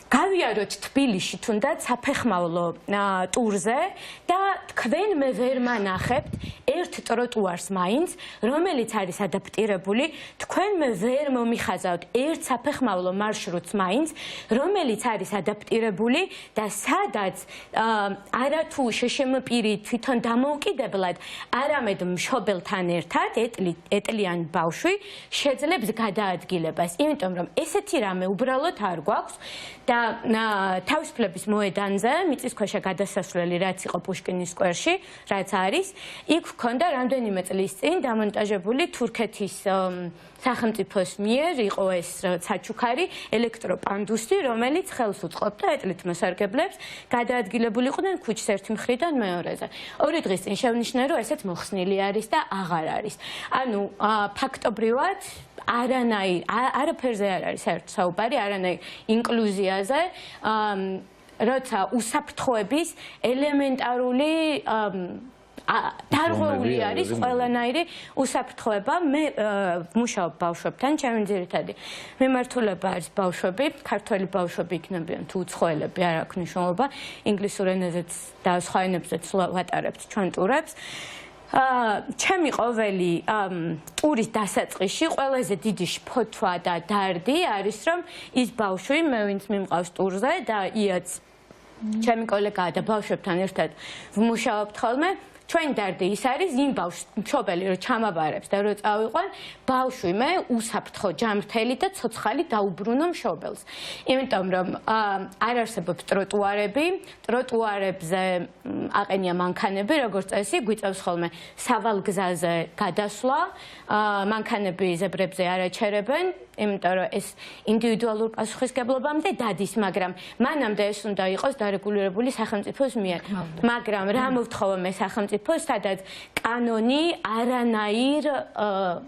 გავიაროთ თბილისში თუნდაც საფეხმავლო ტურზე და თქვენ მე ვერ მანახებთ ერთ ტროტუარს მაინც, რომელიც არის ადაპტირებული, თქვენ მე ვერ მომიხაზავთ ერთ საფეხმავლო მარშრუტს მაინც, რომელიც არის ადაპტირებული და სადაც არათუ შშმ პირი თვითონ დამოუკიდებლად, არამედ მშობელთან ერთად ეტლიან ბავშვი შეძლებს გადაადგილებას, იმიტომ რომ ესეთი რამე უბრალოდ არ გვაქვს და თავისუფლების მოედანზე მიწისქვეშა გადასასვლელი რაც იყო პუშკინის სკვერში, რაც არის, იქ ჰქონდა რამდენიმე წლის წინ დამონტაჟებული თურქეთის სახელმწიფოს მიერ იყო ეს საჩუქარი ელექტროპანდუსი, რომელიც ხელს უწყობდა ეტლით მოსარგებლებს, გადაადგილებული იყვნენ ქუჩის ერთი მხრიდან მეორეზე. 2 დღის წინ შევნიშნე, რომ ესეც მოხსნილი არის და აღარ არის. ანუ ფაქტობრივად არაფერზე არ არის საერთო საუბარი, არანაირ ინკლუზიაზე. როცა უსაფრთხოების ელემენტარული დარღვეული არის ყველანაირი უსაფრთხოება. მე ვმუშაობ ბავშვებთან, ჩემი ძირითადი მიმართულება არის ბავშვები, ქართველი ბავშვები იქნებიან თუ უცხოელები, არ აქვს მნიშვნელობა. ინგლისურ ენაზეც და სხვა ენებზეც ვატარებთ ჩვენ ტურებს. ჩემი ყოველი ტურის დასაწყისში ყველაზე დიდი შფოთვა და დარდი არის, რომ ის ბავშვი, მე ვინც მიმყავს ტურზე და იაც ჩემი კოლეგაა და ბავშვებთან ერთად ვმუშაობთ ხოლმე, ჩვენ დარდი ის არის იმ ბავშვს მშობელი რომ ჩამაბარებს და რომ წავიყვან ბავშვიმე უსაფრთხო ჯანმრთელი და ცოცხალი დაუბრუნო მშობელს. იმიტომ რომ არ არსებობს ტროტუარები, ტროტუარებზე აყენია მანქანები, როგორც წესი, გვიწევს ხოლმე სავალ გზაზე გადასვლა, მანქანები ზებრებზე არ აჩერებენ, იმიტომ რომ ეს ინდივიდუალურ პასუხისგებლობამდე დადის, მაგრამ მანამდე ეს უნდა იყოს დარეგულირებული სახელმწიფოს მიერ. მაგრამ რა მოვთხოვო მე სახელმწიფოს, სადაც კანონი არანაირ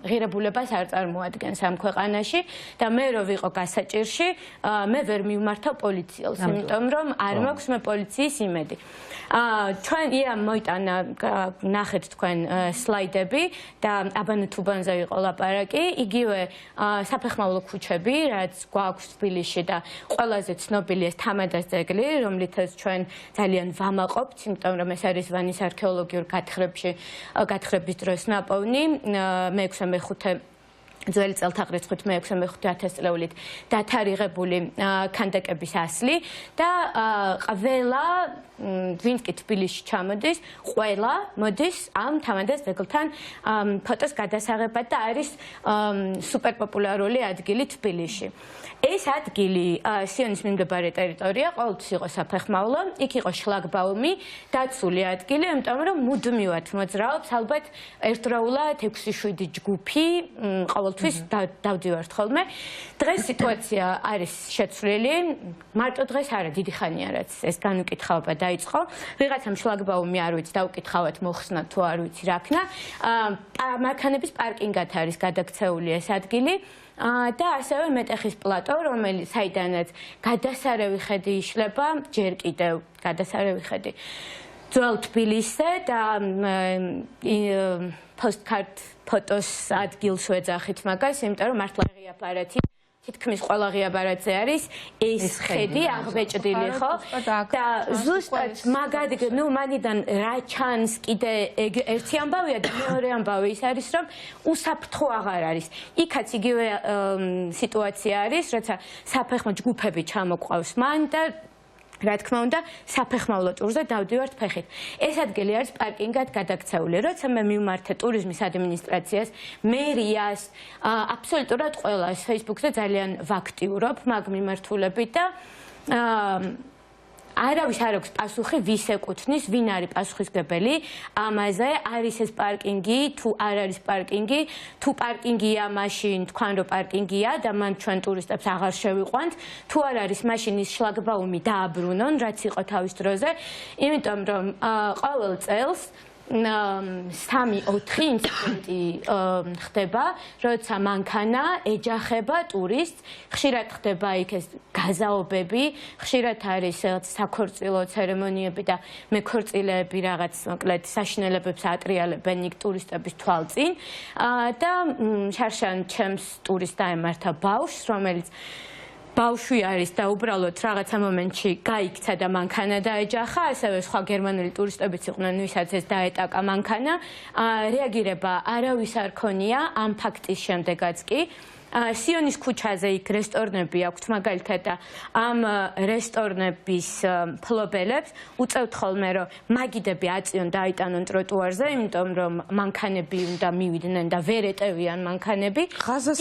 ღირებულებას არ წარმოადგენს ამ ქვეყანაში და მე რო ვიყო გასაჭირში, მე ვერ მივმართავ პოლიციელს, იმიტომ რომ არ მაქვს მე პოლიციის იმედი. ჩვენ იამ მოიტანა ნახეთ თქვენ სლაიდები და აბანათუბანზე იყო ლაპარაკი, იგივე საფეხმავლო ქუჩები, რაც გვაქვს თბილისში და ყველაზე ცნობილი ეს თამადას ძეგლი, რომლითაც ჩვენ ძალიან ვამაყობთ, იმიტომ რომ ეს არის ვანის არქეოლოგიურ გათხრების დროს ნაპოვნი, მე-6-მე-5 ძველი წელთაღრიცხვით მე-6-მე-5 წლეულით დათარიღებული ქანდაკების ასლი და ყველა ვინც კი თბილისში ჩამოდის, ყველა მოდის ამ თამადას ძეგლთან ფოტოს გადასაღებად და არის სუპერპოპულარული ადგილი თბილისში. ეს ადგილი სიონის მიმდებარე ტერიტორია, ყოველთვის იყო საფეხმავლო, იქ იყო შლაგბაუმი, დაცული ადგილი, იმიტომ რომ მუდმივად მოძრაობს ალბათ ერთდროულად 6-7 ჯგუფი, ყოველთვის დავდივართ ხოლმე. დღეს სიტუაცია არის შეცვლილი, მარტო დღეს არა, დიდი ხანია რაც ეს განუკითხაობა დაიწყო. ვიღაცამ შლაგბაუმი არ ვიცი, დაუკითხავად მოხსნა თუ არ ვიცი რა ქნა. მანქანების პარკინგად არის გადაქცეული ეს ადგილი. და ასევე მეტეხის პლატო, რომელიც საიდანაც გადასარევი ხედი იშლება, ჯერ კიდევ გადასარევი ხედი ძველ თბილისზე და პოსტკარტ ფოტოს ადგილს ვეძახით მაგას, იმიტომ რომ მართლა ღია ბარათი თითქმის ყველა ღია ბარათზე არის ეს ხედი აღბეჭდილი, ხო? და ზუსტად მაგად, ნუ მანიდან რა ჩანს კიდე ერთი ამბავია და მეორე ამბავი ის არის, რომ უსაფრთხო აღარ არის. იქაც იგივე სიტუაცია არის, როცა საფეხმავლო ჯგუფები ჩამოყვავს მან და რა თქმა უნდა, საფეხმავლო ტურზე დავდივართ ფეხით. ეს ადგილი არის პარკინგად გადაქცეული. როცა მე მივმართე ტურიზმის ადმინისტრაციას, მერიას, აბსოლუტურად ყველას Facebook-ზე ძალიან ვაქტიურობ მაგ მიმართულებით და არავის არ აქვს პასუხი, ვის ეკუთვნის, ვინ არის პასუხისმგებელი ამაზე, არის ეს პარკინგი, თუ არ არის პარკინგი, თუ პარკინგია, მაშინ თქვენ რომ პარკინგია და მან ჩვენ ტურისტებს აღარ შევიყვანთ, თუ არ არის, მაშინ ის შლაგბაუმი დააბრუნონ, რაც იყო თავის დროზე, იმიტომ რომ ყოველ წელს 3-4 ინციდენტი ხდება, როცა მანქანა ეჯახება ტურისტს, ხშირად ხდება იქ ეს გაზაობები, ხშირად არის საქორწილო ცერემონიები და მეკორწილეები რაღაც მოკლედ საშინელებებს ატრიალებენ იქ ტურისტების თვალწინ და შარშან ჩემს ტურისტს დაემართა ბავშვს, რომელიც ბავშვი არის და უბრალოდ რაღაცა მომენტში გაიქცა და მანქანა დაეჯახა, ასევე სხვა გერმანული ტურისტებიც იყვნენ, ვისაც ეს დაეტაკა მანქანა. რეაგირება არავის არ ქონია ამ ფაქტის შემდეგაც კი. სიონის ქუჩაზე იქ რესტორნები აქვთ მაგალითად და ამ რესტორნების მფლობელებს უწევთ ხოლმე რომ მაგიდები აწიონ და აიტანონ ტროტუარზე, იმიტომ რომ მანქანები უნდა მივიდნენ და ვერ ეტევიან მანქანები. ღაზა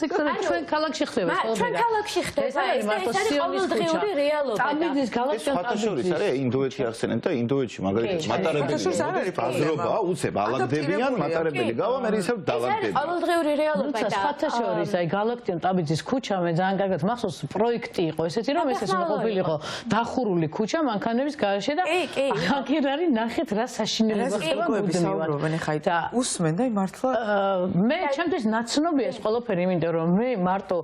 სექტორი ჩვენ ქალაქში ხდება ხოლმე. ჩვენ ქალაქში ხდება ეს ყოველდღიური რეალობა. წამიდის ქალაქში ფათაშორის არის ინდოეთი ახსენეთ და ინდოეთში მაგალითად მატარებელი ბაზრობა უცებ ალაგდებიან, მატარებელი გავა, მე ისევ დავაგდებიან. ყოველდღიური რეალობა. სხვათა შორის აი გალაქტიონ ტაბიძის ქუჩა მე ძალიან კარგად მახსოვს პროექტი იყო ესეთი რომ ეს ყოფილიყო დახურული ქუჩა მანქანების გარეშე და აქ არის ნახეთ რა საშინელება ხდება მუდმივად და უსმენ და მართლა მე ჩემთვის ნაცნობია ეს ყველაფერი იმიტომ რომ მე მარტო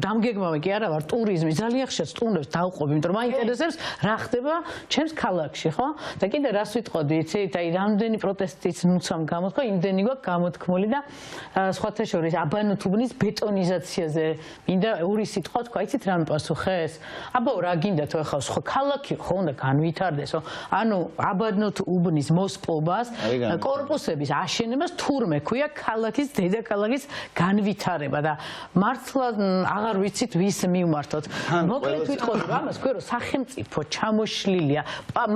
დამგეგმავი კი არა ვარ ტურიზმი ძალიან ხშირად სტუმრებს დავყვები იმიტომ რომ მაინტერესებს რა ხდება ჩემს ქალაქში ხო და კიდე რას ვიტყოდი იცით აი რამდენი პროტესტიც ნუცამ გამოთქვა იმდენი გვაქვს გამოთქმული და სხვათა შორის აბანოთუბნის ბეტონიზაციაზე მინდა ორი სიტყვა თქვა იცით რა მიპასუხეს აბა რა გინდათ ხო ხო ქალაქი ხო უნდა განვითარდესო ანუ აბანოთუბნის მოსპობას კორპუსების აშენებას თურმე ქვია ქალაქის დედაქალაქის განვითარება და მართლა აღარ ვიცით ვის მივმართოთ მოკლედ ვიტყოდი რომ ამას ქვია რომ სახელმწიფო ჩამოშლილია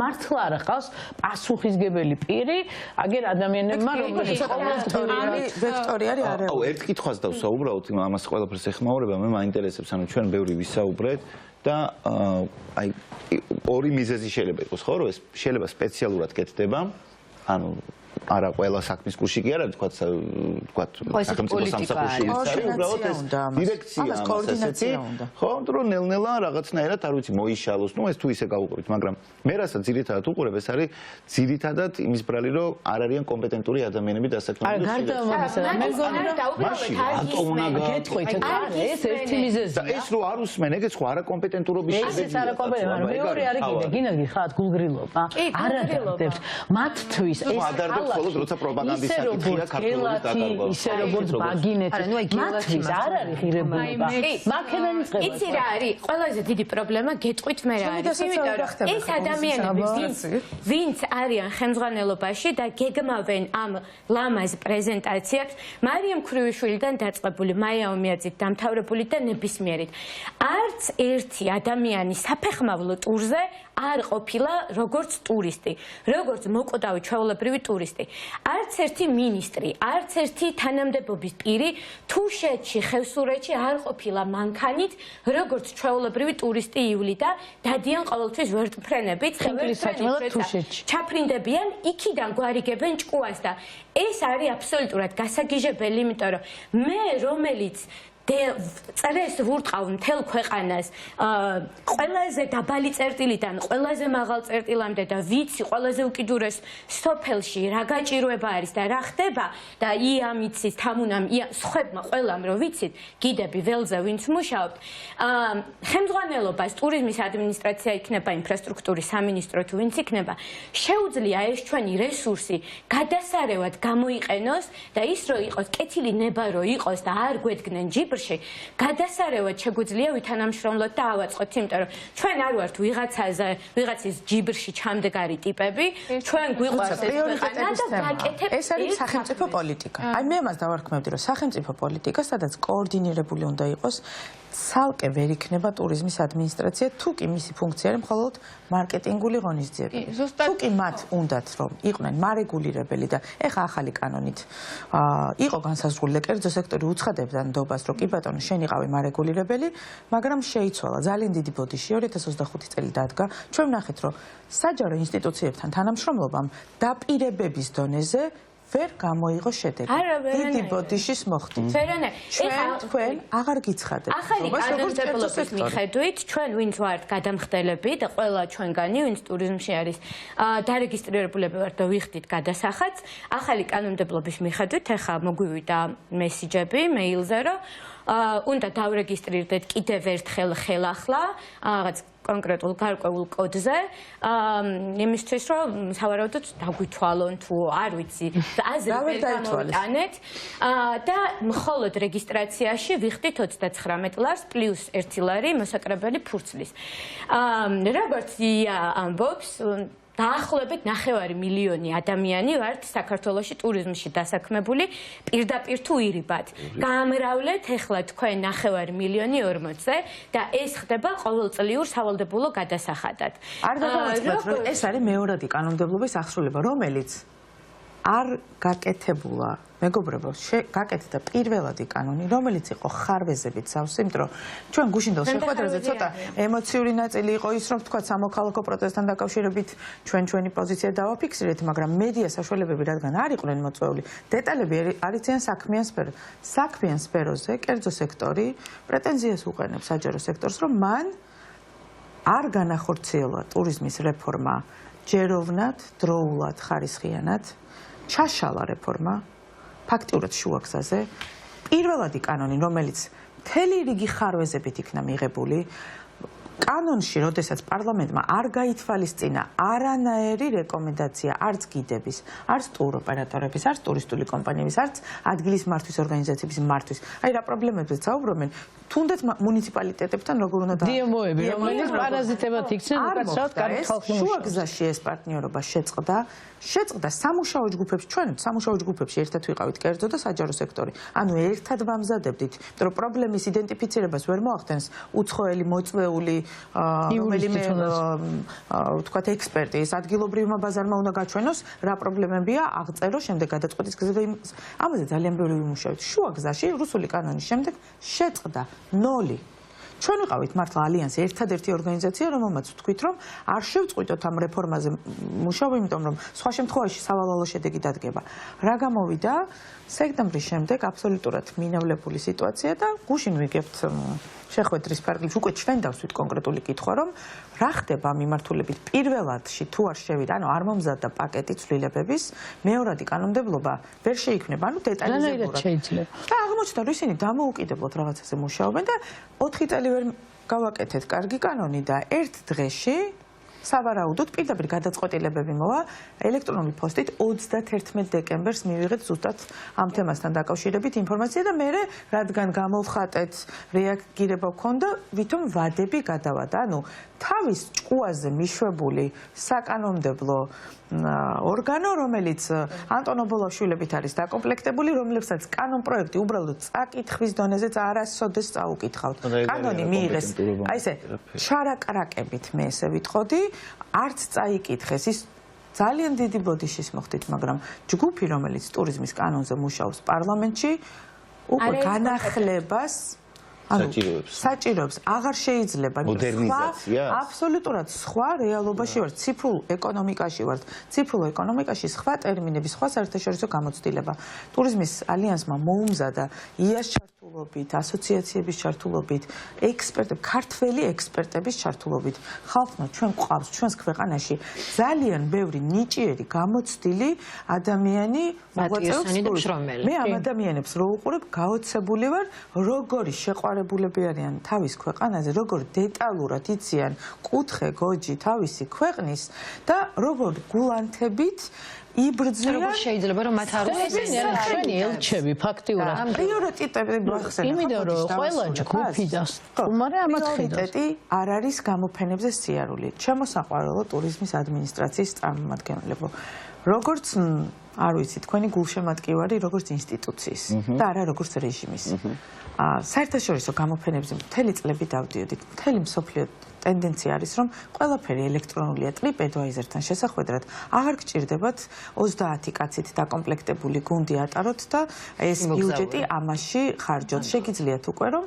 მართლა არა ყავს პასუხისგებელი პირი აგერ ადამიანებმა რომელიც ვექტორი არის არეალი. აუ ერთ კითხვას დავსაუბრავთ ამას ყველაფერს ეხმაურება მე მაინტერესებს ანუ ჩვენ ბევრი ვისაუბრეთ და აი ორი მიზეზი შეიძლება იყოს ხო რომ ეს შეიძლება სპეციალურად კეთდება ანუ არა ყველა საქმის კურსი კი არა თქვა სახელმწიფო სამსახურში ის არის უბრალოდ ეს დირექცია კოორდინაცია უნდა ხო რომ ნელ-ნელა რაღაცნაირად არ ვიცი მოიშალოს ნუ ეს თუ ისე გავუყურით მაგრამ მე რასაც ძირითადად უყურებ ეს არის ძირითადად იმის ბრალი რომ არ არიან კომპეტენტური ადამიანები დასაქმებულნი გარდა ამისა მე მგონი რომ გეტყვით ეს ერთი მიზეზია ეს რო არ უსმენ ეგეც ხო არა კომპეტენტურობის შედეგია ეს არა კომპეტენტური მეორე არის გინდა ხათ გულგრილობა არ ადარდებთ მათთვის ეს ხოლოს როცა პროპაგანდის საკითხია ქართულური დაკარგვა. ისე როგორც ბაგინეთი. მათთვის არ არის ღირებულება. მაქედონი წყება. იცი რა არის? ყველაზე დიდი პრობლემა გეტყვით მე რა არის. იმიტომ რომ ეს ადამიანები ვინც არიან ხელმძღვანელობაში და გეგმავენ ამ ლამაზ პრეზენტაციებს, მარიამ ქრუიშვილიდან დაწყებული, მაია ომიაძით დამთავრებული და ნებისმიერით. არც ერთი ადამიანი საფეხმავლო ტურზე არ ყოფილა როგორც ტურისტი, როგორც მოკვდავი ჩვეულებრივი ტურისტი. არც ერთი მინისტრი, არც ერთი თანამდებობის პირი თუშეთში, ხევსურეთში არ ყოფილა მანქანით, როგორც ჩვეულებრივი ტურისტი ივლი და დადიან ყოველთვის ვერტმფრენებით, ჩაფრინდებიან, იქიდან გვარიგებენ ჭკუას და ეს არის აბსოლუტურად გასაგიჟებელი, იმიტომ რომ მე რომელიც წერეს ვურტყავ მთელ ქვეყანას ყველაზე დაბალი წერტილიდან ყველაზე მაღალ წერტილამდე და ვიცი ყველაზე უკიდურეს სოფელში რა გაჭირვება არის და რა ხდება და იამ იცის თამუნამ სხვებმა ყველამ რომ ვიცით გიდები ველზე ვინც მუშაობთ ხელმძღვანელობას ტურიზმის ადმინისტრაცია იქნება ინფრასტრუქტურის სამინისტრო თუ ვინც იქნება შეუძლია ეს ჩვენი რესურსი გადასარევად გამოიყენოს და ის რო იყოს კეთილი ნება რო იყოს და არ გვედგნენ გადასარევად შეგვიძლია ვითანამშრომლოთ და ავაწყოთ, იმიტომ რომ ჩვენ არ ვართ ვიღაცის ჯიბრში ჩამდგარი ტიპები, ჩვენ გვიყვარს ეს არის სახელმწიფო პოლიტიკა. აი მე ამას დავარქმევდი, რომ სახელმწიფო პოლიტიკა, სადაც კოორდინირებული უნდა იყოს, ცალკე ვერ იქნება ტურიზმის ადმინისტრაცია, თუ კი მისი ფუნქცია არის მხოლოდ მარკეტინგული ღონისძიება. თუ კი მათ უნდათ რომ იყვნენ მარეგულირებელი და ეხა ახალი კანონით იყო განსაზღვრული და კერძო სექტორი უცხადებდა ნდობას, რომ კი ბატონო შენ იყავი მარეგულირებელი, მაგრამ შეიცვალა ძალიან დიდი ბოდიში 2025 წელი დადგა. ჩვენ ვნახეთ რომ საჯარო ინსტიტუციებთან თანამშრომლობამ დაპირებების დონეზე ვერ გამოიღო შედეგი. დიდი ბოდიშის მოხდით. თქვენ აღარ გიცხადეთ. ახალი კანონმდებლობის მიხედვით, ჩვენ ვინც ვართ გადამხდელები და ყველა ჩვენგანი, ვინც ტურიზმში არის დარეგისტრირებულები ვართ და ვიხდით გადასახადს, ახალი კანონმდებლობის მიხედვით ახლა მოგვივიდა მესიჯები მეილზე, რომ უნდა დავრეგისტრირდეთ კიდევ ერთხელ ხელახლა რაღაც კონკრეტულ გარკვეულ კოდზე იმისთვის რომ სავარაუდოდ დაგვითვალონ თუ არ ვიცი აზრი გამოვიტანეთ და მხოლოდ რეგისტრაციაში ვიხდით 29 ლარს პლუს 1 ლარი მოსაკრებელი ფურცლის როგორც ამბობს დაახლოებით 9 მილიონი ადამიანი ვართ საქართველოში ტურიზმში დასაქმებული პირდაპირ თუ ირიბად. გამრავლეთ ახლა თქვენ 9 მილიონი 40-ზე და ეს ხდება ყოველწლიურ სავალდებულო გადასახადად. არ დავამოწმოთ რომ ეს არის მეორადი კანონმდებლობის აღსრულება, რომელიც არ გაკეთებულა მეგობრებო, გაკეთდა პირველადი კანონი, რომელიც იყო ხარვეზებით სავსე, იმიტომ რომ ჩვენ გუშინდელ შეხვედრაზე ცოტა ემოციური ნაწილი იყო ის, რომ თქვა სამოქალაქო პროტესტთან დაკავშირებით ჩვენი პოზიცია დავაფიქსირეთ, მაგრამ მედია საშუალებები რადგან არ იყვნენ მოწვეული, დეტალები არ იციან საქმიან სფეროზე, კერძო სექტორი პრეტენზიას უყენებს საჯარო სექტორს, რომ მან არ განახორციელა ტურიზმის რეფორმა ჯეროვნად, დროულად, ხარისხიანად, ჩაშალა რეფორმა ფაქტიურად შუაგზაზე, პირველადი კანონი, რომელიც მთელი რიგი ხარვეზებით იქნა მიღებული, კანონში, როდესაც პარლამენტმა არ გაითვალისწინა არანაირი რეკომენდაცია არც გიდების, არც ტუროპერატორების, არც ტურისტული კომპანიების, არც ადგილის მართვის ორგანიზაციების მართვის. აი რა პრობლემებზეც საუბრობენ, თუნდაც მუნიციპალიტეტებთან როგორ უნდა დიემოები, რომელიც პარაზიტებად იქცნენ, უკაცრავად კარგი ხალხი მუშაობს. შუაგზაში ეს პარტნიორობა შეწყდა სამუშაო ჯგუფებში, ჩვენ სამუშაო ჯგუფებში ერთად ვიყავით კერძო და საჯარო სექტორი. ანუ ერთად ვამზადებდით, იმიტომ რომ პრობლემის იდენტიფიცირებას ვერ მოახდენს უცხოელი მოწვეული რომელიმე ვთქვათ ექსპერტი, ეს ადგილობრივმა ბაზარმა უნდა გაჩვენოს რა პრობლემებია, აღწერო, შემდეგ გადაწყვეტის გზაზე ამაზე ძალიან ბევრი ვიმუშავეთ. შუაგზაში რუსული კანონის შემდეგ შეწყდა 0. ჩვენ ვიყავით მართლა ალიანსი ერთადერთი ორგანიზაცია, რომელმაც ვთქვით, რომ არ შევწყვიტოთ ამ რეფორმაზე მუშაობა, იმიტომ რომ სხვა შემთხვევაში სავალალო შედეგი დადგება. რა გამოვიდა? სექტემბრის შემდეგ აბსოლუტურად მინავლებული სიტუაცია და გუშინ ვიგებთ შეხვედრის ფარგლებში უკვე ჩვენ დავსვით კონკრეტული კითხვა, რომ რა ხდება ამ მიმართულებით პირველადში თუ არ შევიდა, ანუ არ მომზადდა პაკეტი ცვლილებების, მეორადი კანონმდებლობა ვერ შეიქმნება, ანუ დეტალიზებურად. და აღმოჩნდა, რომ ისინი დამოუკიდებლად რაღაცაზე მუშაობენ და 4 წელი ვერ გავაკეთეთ კარგი კანონი და ერთ დღეში სავარაუდოდ პირდაპირ გადაწყვეტილებები მოვა ელექტრონული პოსტით 31 დეკემბერს მივიღეთ ზუსტად ამ თემასთან დაკავშირებით ინფორმაცია და მე რადგან გამოვხატეთ რეაგირება გქონდა ვითომ ვადები გადავადა. ანუ თავის ჭკუაზე მიშვებული საკანონმდებლო ორგანო, რომელიც ანტონო ბოლაშვილებით არის დაკომპლექტებული, რომლებსაც კანონპროექტი უბრალოდ წაკითხვის დონეზეც არასოდეს წაუკითხავთ. კანონი მიიღეს, აი ესე შარაკრაკებით მე ესე ვიტყოდი, არც წაიკითხეს ის ძალიან დიდი ბოდიშის მოხდით, მაგრამ ჯგუფი, რომელიც ტურიზმის კანონზე მუშაობს პარლამენტში, უკვე განახლებას საჭიროებს აღარ შეიძლება მოდერნიზაცია აბსოლუტურად სხვა რეალობაში ვართ, ციფრულ ეკონომიკაში ვართ, ციფრულ ეკონომიკაში სხვა ტერმინები, სხვა საერთაშორისო გამოცდილება. ტურიზმის ალიანსმა მოუმზადა იას ჩართულობით, ასოციაციების ჩართულობით, ქართველი ექსპერტების ჩართულობით. ხალხმა ჩვენ გვყავს ჩვენს ქვეყანაში ძალიან ბევრი ნიჭიერი გამოცდილი ადამიანი მოღვაწეობს ტურიზმში. მე ამ ადამიანებს რო უყურებ, გაოცებული ვარ, როგორი შეყვარებულები არიან თავის ქვეყანაზე, როგორ დეტალურად იციან კუთხე გოჯი თავისი ქვეყნის და როგორ გულანთებით იბრძვიან. როგორ შეიძლება რომ მათ არ ეს ჩვენი ელჩები ფაქტიურად პრიორიტეტები გვახსენებთ. იმიტომ რომ ყველა ჯგუფი და სტუმარი ამათ ხედავს. პრიორიტეტი არ არის გამოფენებზე სიარული. ჩემოსაყვარელო ტურიზმის ადმინისტრაციის წარმომადგენლებო. როგორც არ ვიცი, თქვენი გულშემატკივარი როგორც ინსტიტუციის და არა როგორც რეჟიმის. საერთაშორისო გამოფენებზე მთელი წლები დავდიოდით. მთელი მსოფლიო ტენდენცია არის, რომ ყველაფერი ელექტრონულია. TripAdvisor-თან შესახვედრად აღარ გჭირდებათ 30 კაცით დაკომპლექტებული გუნდი ატაროთ და ეს ბიუჯეტი ამაში ხარჯოთ. შეგიძლიათ უკვე რომ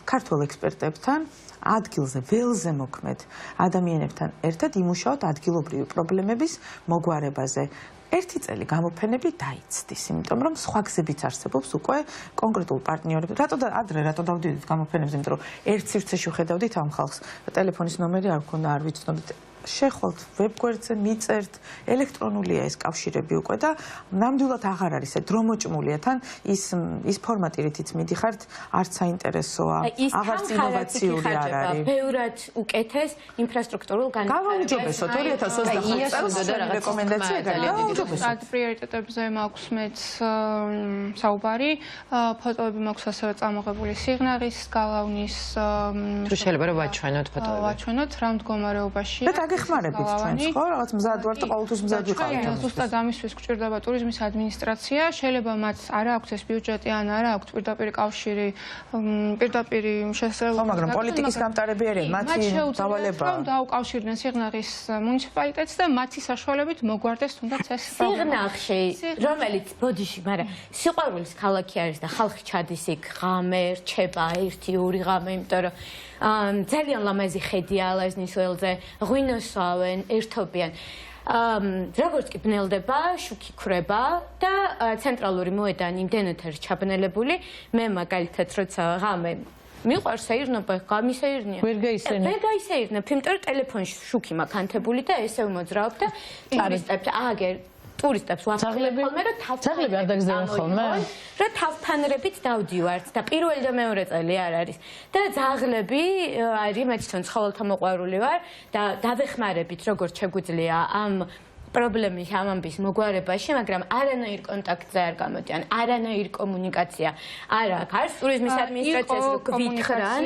ქართულ ექსპერტებთან ადგილზე ველზე მოქმედ ადამიანებთან ერთად იმუშაოთ ადგილობრივი პრობლემების მოგვარებაზე. ერთი წელი გამოფენები დაიცდის, იმიტომ რომ სხვა გზებიც არსებობს უკვე კონკრეტულ პარტნიორებს. რატო დავდივდით გამოფენებზე, იმიტომ რომ ერთ სივრცეში ვხედავდით ამ ხალხს, ტელეფონის ნომერი არ გქონდა, არ ვიცნობთ. შეხვალთ ვებგვერდზე, მიწერთ, ელექტრონულია ეს კავშირები უკვე და ნამდვილად აღარ არის დრომოჭმულია თან ის ფორმატი, რითიც მიდიხართ, არც საინტერესოა, აღარც ინოვაციური არ არის. ბევრად უკეთეს ინფრასტრუქტურულ განვითარებას. 2025 წელს რეკომენდაცია გაიგებთ. პრიორიტეტებზე მაქვს მეც საუბარი, ფოტოები მაქვს ასევე წამოღებული სიღნაღის, გალავნის თუ შეიძლება რომ ვაჩვენოთ ფოტოები. ვაჩვენოთ რა მდგომარეობაში. გეხმარებით ჩვენს ხო რაღაც მზად ვარ და ყოველთვის მზად ვიყავით. ზუსტად ამისთვის გვჭირდება ტურიზმის ადმინისტრაცია, შეიძლება მათ არ აქვს ეს ბიუჯეტი ან არ აქვს პირდაპირ კავშირი, პირდაპირ შესაძლებლობა. მაგრამ პოლიტიკის გამტარები არიან, მათი დავალებაა. რომ დაუკავშირდნენ სიღნაღის მუნიციპალიტეტს და მათი საშუალებით მოგვარდეს თუნდაც ეს სიღნაღში, რომელიც ბოდიში, მაგრამ სიყვარულის ქალაქი არის და ხალხი ჩადის იქ ღამე, რჩება 1-2 ღამე, იმიტომ რომ ძალიან ლამაზი ხედია ალაზნის ველზე, ღვინოსავენ, ერთობიან. როგორც კი ბნელდება, შუქი ქრება და ცენტრალური მოედანი იმდენად არის ჩაბნელებული, მე მაგალითად როცა ღამე მიყვარს საირნობა, გამისაირნია. ვერ გაისეირნებ. ვერ გაისეირნებ, იმიტომ რომ ტელეფონში შუქი მაქვს ანთებული და ესე ვმოძრაობ და ტურისტებს აგერ ტურისტებს ვაფრთხილებ ხოლმე, რომ ძაღლები არ დაგზავნა ხოლმე? რომ თავფანრებით დავდივართ და პირველი და მეორე წელი არ არის. და ძაღლები არის, მე თვითონ ცხოველთა მოყვარული ვარ და დავეხმარებით როგორც შეგვიძლია ამ პრობლემის ამ ამბის მოგვარებაში, მაგრამ არანაირ კონტაქტზე არ გამოდიან, არანაირ კომუნიკაცია არ აქვს. არის ტურიზმის ადმინისტრაციას რო გვითხრან,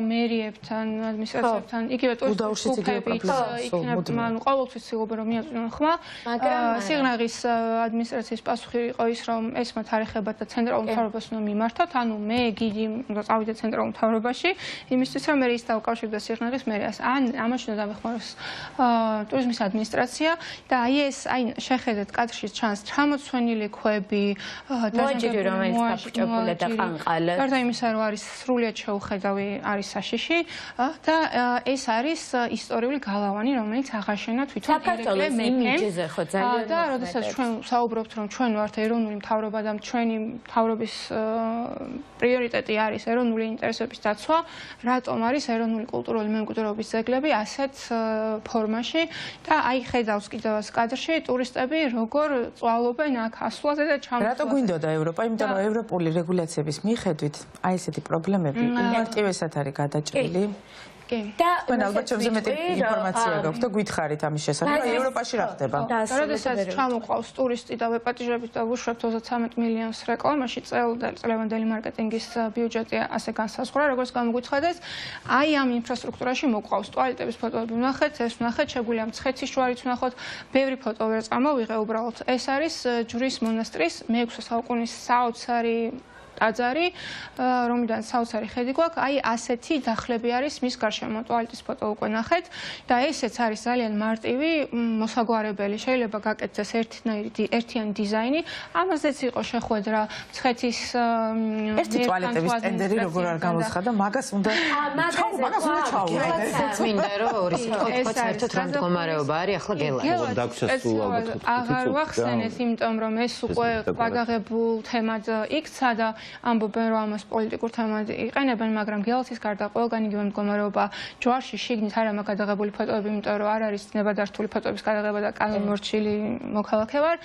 მერიებთან, ადმინისტრაციებთან, იგივე ტურისტულ ჯგუფებით, იქნება ყოველთვის ცდილობენ რომ მიაწვდონ ხმა, მაგრამ სიღნაღის ადმინისტრაციის პასუხი იყო ის, რომ ეს მათ არ ეხება და ცენტრალურ მთავრობას უნდა მიმართოთ, ანუ მე გიდი უნდა წავიდე ცენტრალურ მთავრობაში, იმისთვის რომ მე ის დავკავშირდა სიღნაღის მერიას. ან ამაში უნდა დამეხმაროს ტურიზმის ადმინისტრაცია და ეს შეხედეთ კადრში ჩანს ჩამოცვენილი ქვები, მოაჯირი რომელიც გაფუჭებული და ყანყალა. გარდა იმისა, რომ არის სრულიად შეუხედავი არის საშიში და ეს არის ისტორიული გალავანი, რომელიც აღაშენა თვითონ ერეკლე იმიჯზე ხო ძალიან და როდესაც ჩვენ საუბრობთ, რომ ჩვენ ვართ ეროვნული მთავრობა და ჩვენი მთავრობის პრიორიტეტი არის ეროვნული ინტერესების დაცვა, რატომ არის ეროვნული კულტურული მემკვიდრეობის ძეგლები ასეთ ფორმაში და აი ხედავს კიდევ კადრში ტურისტები როგორ წვალობენ აქ ასვლაზე და ჩამოსვლაზე. რატო გვინდოდა ევროპა? იმიტომ რომ ევროპული რეგულაციების მიხედვით აი ესეთი პრობლემები უმარტივესად არის გადაჭრილი. და თქვენ ალბათ ჩემზე მეტი ინფორმაცია გაქვთ და გითხარით ამის შესახებ, რომ ევროპაში რა ხდება. როდესაც ჩამოყავს ტურისტი და ვეპატიჟებით და ვუშვებთ 33 მილიონს რეკლამაში წლევანდელი მარკეტინგის ბიუჯეტი ასე განსაზღვრა, როგორც გამოგვიცხადეს, აი ამ ინფრასტრუქტურაში მოყავს ტუალეტების ფოტოები ვნახეთ, ეს ვნახეთ, შეგვიძლია მცხეთის ჯვარიც ვნახოთ, ბევრი ფოტო ვერ წამოვიღე უბრალოდ. ეს არის ჯვრის მონასტრის მე-6 საუკუნის საოცარი ტაძარი, რომლიდან საოცარი ხედი გვაქვს, აი ასეთი დახლები არის მის გარშემო, ტუალეტის ფოტო უკვე ნახეთ და ესეც არის ძალიან მარტივი, მოსაგვარებელი, შეიძლება გაკეთდეს ერთიანი დიზაინი, ამაზეც იყო შეხვედრა მცხეთის ერთი ტუალეტების ტენდერი როგორ არ გამოცხადა, მაგას უნდა ჩაუვარდეთ. მინდა რომ ორი სიტყვით საერთოდ რა მდგომარეობა არის ახლა გელაში. აღარ ვახსენეთ, იმიტომ რომ ეს უკვე გადაღებულ თემად იქცა და ამბობენ რომ ამას პოლიტიკურ თემად იყენებენ, მაგრამ გელათის გარდა ყველგან იგივე მდგომარეობა ჯვარში შიგნით არ აქვს გადაღებული ფოტოები, იმიტომ რომ არ არის ნებადართული ფოტოების გადაღება და კანონმორჩილი მოქალაქე ვარ,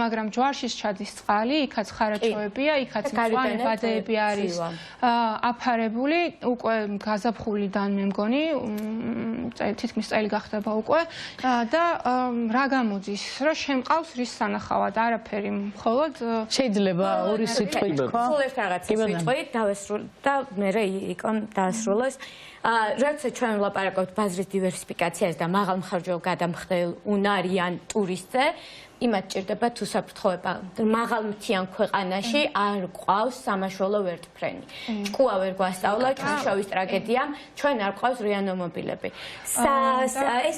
მაგრამ ჯვარშიც ჩადის წყალი, იქაც ხარაჩოებია, იქაც მწვანე ბადეები არის აფარებული, უკვე გაზაფხულიდან მე მგონი, თითქმის წელი გახდება უკვე და რა გამოდის, რომ შემყავს რის სანახავად, არაფერი, მხოლოდ შეიძლება ორი სიტყვით თქვა. ეს რაღაცა სიტყვით დავესრულე და მე იქ დაასრულეს. როცა ჩვენ ვლაპარაკობთ ბაზრის დივერსიფიკაციაზე და მაღალმხარჯველ გადამხდელ უნარიან ტურისტზე, იმათ ჭირდება თუ საფრთხოება მაღალმთიან ქვეყანაში არ ყავს სამაშველო ვერტფრენი. ჭკუა ვერ გვასწავლა ჩვენშოვის ტრაგედიამ, ჩვენ არ ყავს რეანიმობილები. ეს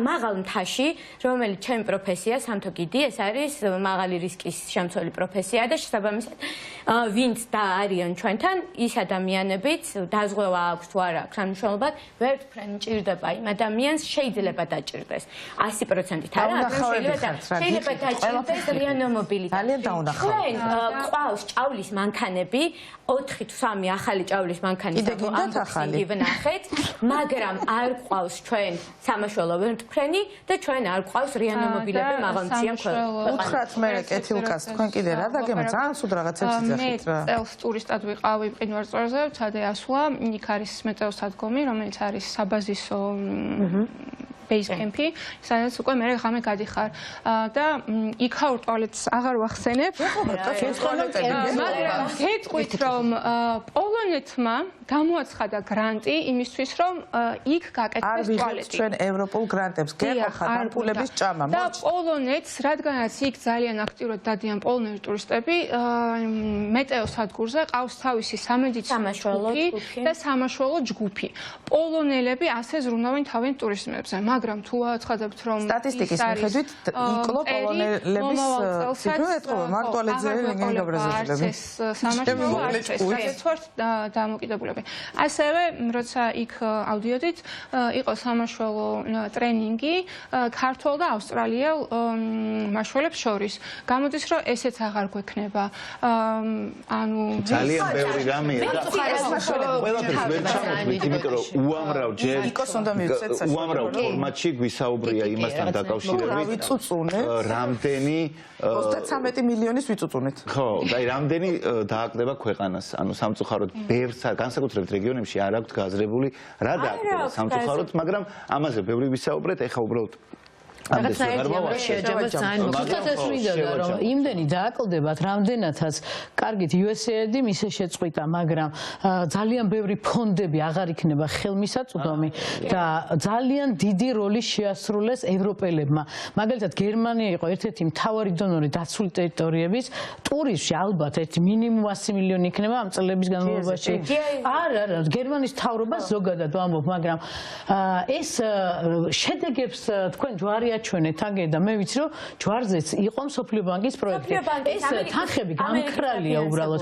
მაღალ მთაში, რომელიც ჩემი პროფესია, სამთო გიდი, ეს არის მაღალი რისკის შემცველი პროფესია და შესაბამისად ვინც და არიან ჩვენთან, ის ადამიანებიც დაზღვევა აქვს თუ არა აქვს მნიშვნელობა, ვერტფრენი ჭირდება იმ ადამიანს, შეიძლება დაჭირდეს 100%-ით არა, შეიძლება დაჭირდეს რეანიმობილით. ძალიან დაუნახავთ. ჩვენ ყავს ჭავლის მანქანები, 4 თუ 3 ახალი ჭავლის მანქანის ახალი ვნახეთ, მაგრამ არ ყავს ჩვენ სამაშველო ვერტფრენი და ჩვენ არ ყავს რეანიმობილები მაღალმთიან ქვეყანაში. უთხრათ მე კეთილკას, თქვენ კიდე რა დაგემოწ, ძალიან სულ რაღაცებს იძახით რა. მე წელს ტურისტად ვიყავი მყინვარწვერზე, ვცადე ასვლა, იქ არის მეტეოსადგომი, რომელიც არის საბაზისო base camp-ი, სადაც უკვე მე ღამე გადიხარ და იქაურ ტუალეტს აღარ ვახსენებ. მაგრამ გეტყვით რომ პოლონეთმა გამოაცხადა გრანტი იმისთვის რომ იქ გაკეთდეს ტუალეტი. ჩვენ ევროპულ გრანტებს გეხარხათ ამ პულების ჭამა. და პოლონეთს, რადგანაც იქ ძალიან აქტიურად დადიან პოლონელი ტურისტები, მეტეოსადგურზე ყავს თავისი სამედიცინო ჯგუფი და სამაშველო ჯგუფი. პოლონელები ასე ზრუნავენ თავენ ტურიზმებზე. მაგრამ თუ აცხადებთ რომ სტატისტიკის მიხედვით იკლო პოლონელების ციფრი ეტყობა მარტოალეძე რეგენგაბრაზაძეები ეს დამოკიდებულები. ასევე როცა იქ ავდიოდით იყო სამაშველო ტრენინგი ქართულ და ავსტრალიელ მაშველებს შორის. გამოდის რომ ესეც აღარ გვექნება. ანუ ძალიან ბევრი რამეა და ყველაფერს ვერ ჩამოთვლით, იმიტომ რომ უამრავ ჯერ უამრავ ფორმატში გვისაუბრია იმასთან დაკავშირებით. რამდენი 33 მილიონის ვიწუწუნეთ. ხო, და რამდენი დააკდება ქვეყანას. ანუ სამწუხაროდ ბევრს განსაკუთრებით რეგიონებში არ აქვთ გააზრებული რა დააკდება სამწუხაროდ, მაგრამ ამაზე ბევრი ვისაუბრეთ, ეხა უბრალოდ იმდენი დააკლდებათ, რამდენადაც კარგით USAID ისე შეწყვიტა, მაგრამ ძალიან ბევრი ფონდები აღარ იქნება ხელმისაწვდომი და ძალიან დიდი როლი შეასრულეს ევროპელებმა. მაგალითად, გერმანია იყო ერთ-ერთი მთავარი დონორი დაცული ტერიტორიების ტურიზმში, ალბათ ერთი მინიმუმ 100 მილიონი იქნება ამ წლების განმავლობაში. არა, გერმანიის მთავრობა ზოგადად ვამბობ, მაგრამ ეს შედეგებს თქვენ ჯვარი ჩვენეთ აგე და მე ვიცი რომ ჯვარზეც იყო მსოფლიო ბანკის პროექტი. ეს თანხები გამქრალია უბრალოდ.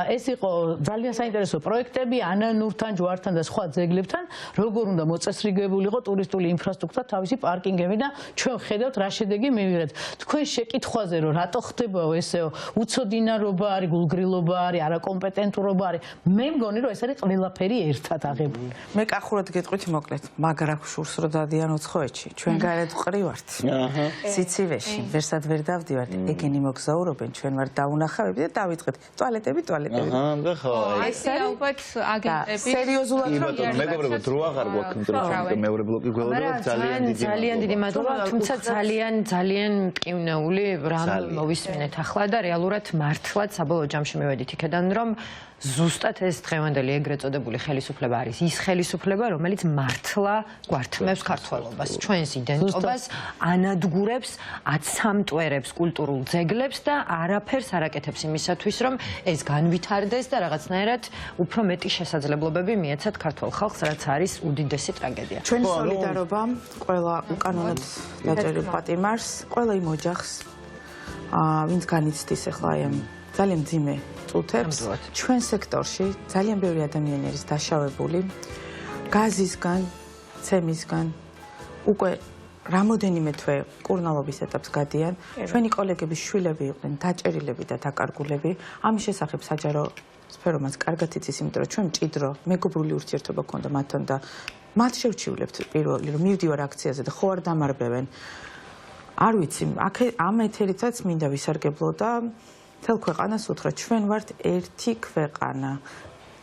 ეს იყო ძალიან საინტერესო პროექტები ანანურთან, ჯვართან და სხვა ძეგლებთან, როგორ უნდა მოწესრიგებულიყო ტურისტული ინფრასტრუქტურა, თავისი პარკინგები და ჩვენ ხედავთ რა შედეგი მივიღეთ. თქვენ შეკითხვაზე რომ რატო ხდებაო ესეო, უცოდინარობა არის, გულგრილობა არის, არაკომპეტენტურობა არის. მე მგონი რომ ეს არის ყველაფერი ერთად აღებული. მე კახურად გეტყვით მოკლედ, მაგრა შურს რო დადიან ოცხოეთში. ჩვენ გარეთ ვყრი ვართ. სიცივეში, ვერსად ვერ დავდივართ. ეგენი მოგზაურობენ, ჩვენ ვარ დაუნახავები და დავიწყეთ. ტუალეტები. და ხო. ესე ალბათ აგენტები სერიოზულად მეგობრებო, დრო აღარ გვაქვს, იმიტომ რომ მეორე ბლოკი გველოდება ძალიან დიდი მადლობა, თუმცა ძალიან მტკივნეული რამ მოვისმინეთ ახლა და რეალურად მართლაც საბოლოო ჯამში მივედით იქედან, რომ ზუსტად ეს დღევანდელი ეგრეთ წოდებული ხელისუფლება არის ის ხელისუფლება, რომელიც მართლა გვართმევს ქართველობას, ჩვენს იდენტობას, ანადგურებს, აცამტვერებს კულტურულ ძეგლებს და არაფერს არ აკეთებს იმისათვის, რომ ეს განვითარდეს და რაღაცნაირად უფრო მეტი შესაძლებლობები მიეცათ ქართულ ხალხს, რაც არის უდიდესი ტრაგედია. ჩვენი სოლიდარობა ყველა უკანონოდ დაჭერილ პატიმარს, ყველა იმ ოჯახს, ვინც განიცდის ახლა აი ამ ძალიან მძიმე წუთებს. ჩვენ სექტორში ძალიან ბევრი ადამიანი არის დაშავებული გაზისგან, ცემისგან, უკვე რამოდენიმე თვე კურნალობის ეტაპს გადიან. ჩვენი კოლეგების შვილები იყვნენ დაჭერილები და დაკარგულები. ამის შესახებ საჯარო სფერომაც კარგად იცის, იმიტომ რომ ჩვენ მჭიდრო მეგობრული ურთიერთობა გქონდა მათთან და მათ შევჩივლებთ პირველი რომ მივდივარ აქციაზე და ხო არ დამარბევენ. არ ვიცი, ამ ეთერითაც მინდა ვისარგებლო და თელ ქვეყანას უთხრა, ჩვენ ვართ ერთი ქვეყანა.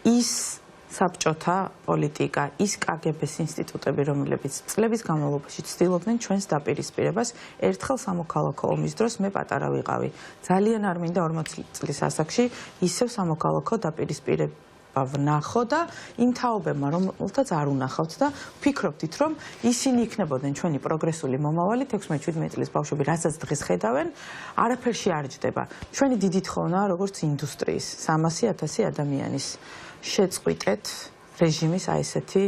ის საბჭოთა პოლიტიკა, ის კგბ-ს ინსტიტუტები, რომლებიც წლების განმავლობაში ცდილობდნენ ჩვენს დაპირისპირებას, ერთხელ სამოქალაქო ომის დროს მე პატარა ვიყავი. ძალიან არ მინდა 40 წლის ასაკში ისევ სამოქალაქო დაპირისპირება ვნახო და იმ თაობებმა, რომელთაც არ უნახავთ და ვფიქრობდით, რომ ისინი იქნებოდნენ ჩვენი პროგრესული მომავალი 16-17 წლის ბავშვები, რასაც დღეს ხედავენ, არაფერში არ ჯდება. ჩვენი დიდი თხოვნაა, როგორც ინდუსტრიის 300,000 ადამიანის შეწყვიტეთ რეჟიმის აი ესეთი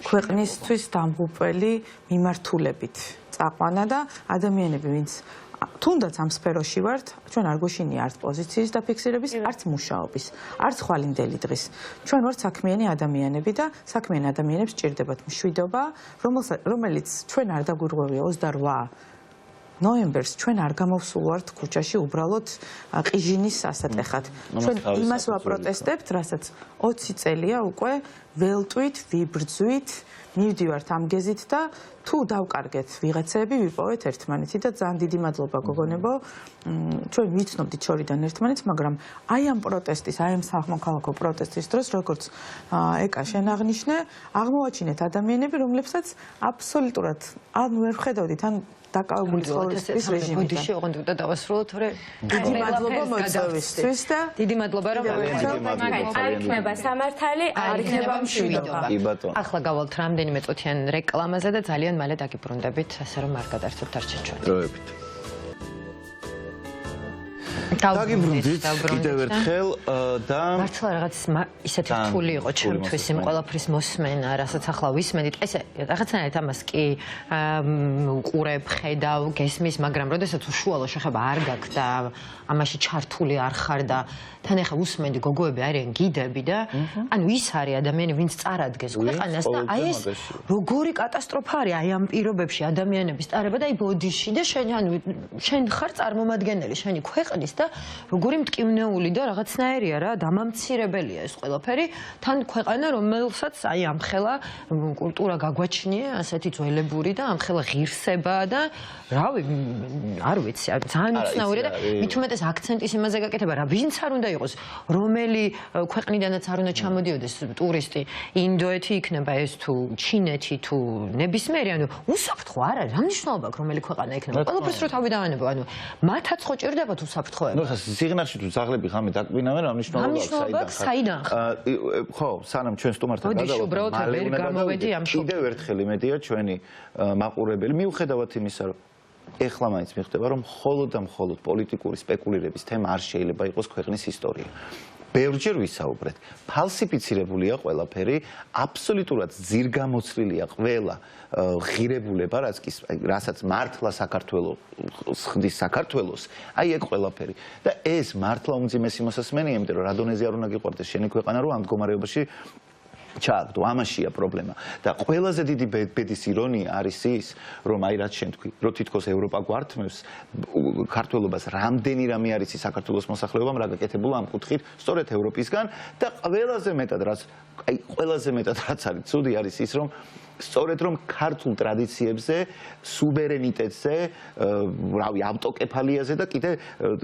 ქვეყნისთვის დამღუპველი მიმართულებით წაყვანა და ადამიანები, ვინც თუნდაც ამ სფეროში ვართ, ჩვენ არ გვეშინია არც პოზიციის დაფიქსირების, არც მუშაობის, არც ხვალინდელი დღის. ჩვენ ვართ საქმიანი ადამიანები და საქმიან ადამიანებს სჭირდებათ მშვიდობა, რომელიც ჩვენ არ დაგვირღვევია 28 ნოემბერს ჩვენ არ გამოვსულვართ ქუჩაში უბრალოდ ყიჟინის სასატეხად. ჩვენ იმას ვაპროტესტებთ, რასაც 20 წელია უკვე ველტვით, ვიბრძვით, მივდივართ ამ გეზით და თუ დავკარგეთ ვიღაცები, ვიპოვეთ ერთმანეთი და ძალიან დიდი მადლობა გოგონებო. ჩვენ ვიცნობდით შორიდან ერთმანეთს, მაგრამ აი ამ პროტესტის, აი ამ სამოქალაქო პროტესტის დროს, როგორც ეკა შენ აღნიშნე, აღმოაჩინეთ ადამიანები, რომლებსაც აბსოლუტურად ან ვერ ხედავდით, ან დაკავებული ცხოვრების რეჟიმიდან. ბოდიში ოღონდ უნდა დავასრულოთ, თორე დიდი მადლობა მოწვევისთვის და დიდი მადლობა რომ არ იქნება სამართალი, არ იქნება მშვიდობა. კი ბატონო. ახლა გავალთ რამდენიმე წუთიან რეკლამაზე და ძალიან მალე დაგიბრუნდებით, ასე რომ არ გადაერთოთ არჩენ ჩვენ. დროებით. დაგიბრუნდით კიდევ ერთხელ და მართლა რაღაც ისეთი რთული იყო ჩემთვის იმ ყველაფრის მოსმენა, რასაც ახლა ვისმენთ. ესე რაღაცნაირად ამას კი უყურებ, ხედავ, გესმის, მაგრამ როდესაც უშუალო შეხება არ გაქვს და ამაში ჩართული არ ხარ და თან ახლა უსმენდი გოგოები არიან გიდები და ანუ ის არის ადამიანი, ვინც წარადგენს ქვეყანას და აი ეს როგორი კატასტროფა არის აი ამ პირობებში ადამიანების ტარება და აი ბოდიში და შენ ხარ წარმომადგენელი შენი ქვეყნის და როგორი მტკივნეული და რაღაცნაირია რა, დამამცირებელია ეს ყველაფერი. თან ქვეყანა, რომელსაც აი ამხელა კულტურა გაგვაჩნია, ასეთი ძველებური და ამხელა ღირსება და რავი, არ ვიცი, ძალიან უცნაურია და მით უმეტეს აქცენტის იმაზე გაკეთება რა, ვინც არ უნდა იყოს, რომელი ქვეყნიდანაც არ უნდა ჩამოდიოდეს ტურისტი, ინდოეთი იქნება ეს თუ ჩინეთი თუ ნებისმიერი, ანუ უსაფრთხო არ არის, რა მნიშვნელობა აქვს რომელი ქვეყანა იქნება. ყველაფერს რო თავი დავანებო, ანუ მათაც ხო ჭირდებათ უსაფრთხოება. ნუ ხა სიღნაღში თუ ძაღლები ღამე დაკვინავენ, რა მნიშვნელობა აქვს საიდან? ხო, სანამ ჩვენ სტუმართან გადავართ, ვერ გამოვედი ამ შოკში. კიდევ ერთხელ იმედია ჩვენი მაყურებელი, მიუხედავად იმისა, რომ ეხლა მაინც მიხვდება, რომ მხოლოდ და მხოლოდ პოლიტიკური სპეკულირების თემა არ შეიძლება იყოს ქვეყნის ისტორია. ბევრჯერ ვისაუბრეთ, ფალსიფიცირებულია ყველაფერი, აბსოლუტურად ძირგამოცლილია ყველა ღირებულება, რასაც მართლა საქართველოს ხდის საქართველოს, აი ეგ ყველაფერი. და ეს მართლა უმძიმესი მოსასმენია, იმიტომ რომ რა დონეზე არ უნდა გიყვარდეს შენი ქვეყანა, რომ ამ მდგომარეობაში ჩააგდო, ამაშია პრობლემა. და ყველაზე დიდი ბედის ირონია არის ის, რომ აი რაც შენ თქვი, რომ თითქოს ევროპა გვართმევს ქართველობას, რამდენი რამე არის ის საქართველოს მოსახლეობამ რა გაკეთებულა ამ კუთხით, სწორედ ევროპისგან და ყველაზე მეტად რაც არის ცუდი არის ის, რომ სწორედ რომ ქართულ ტრადიციებზე, სუვერენიტეტზე, რავი, ავტოკეფალიაზე და კიდე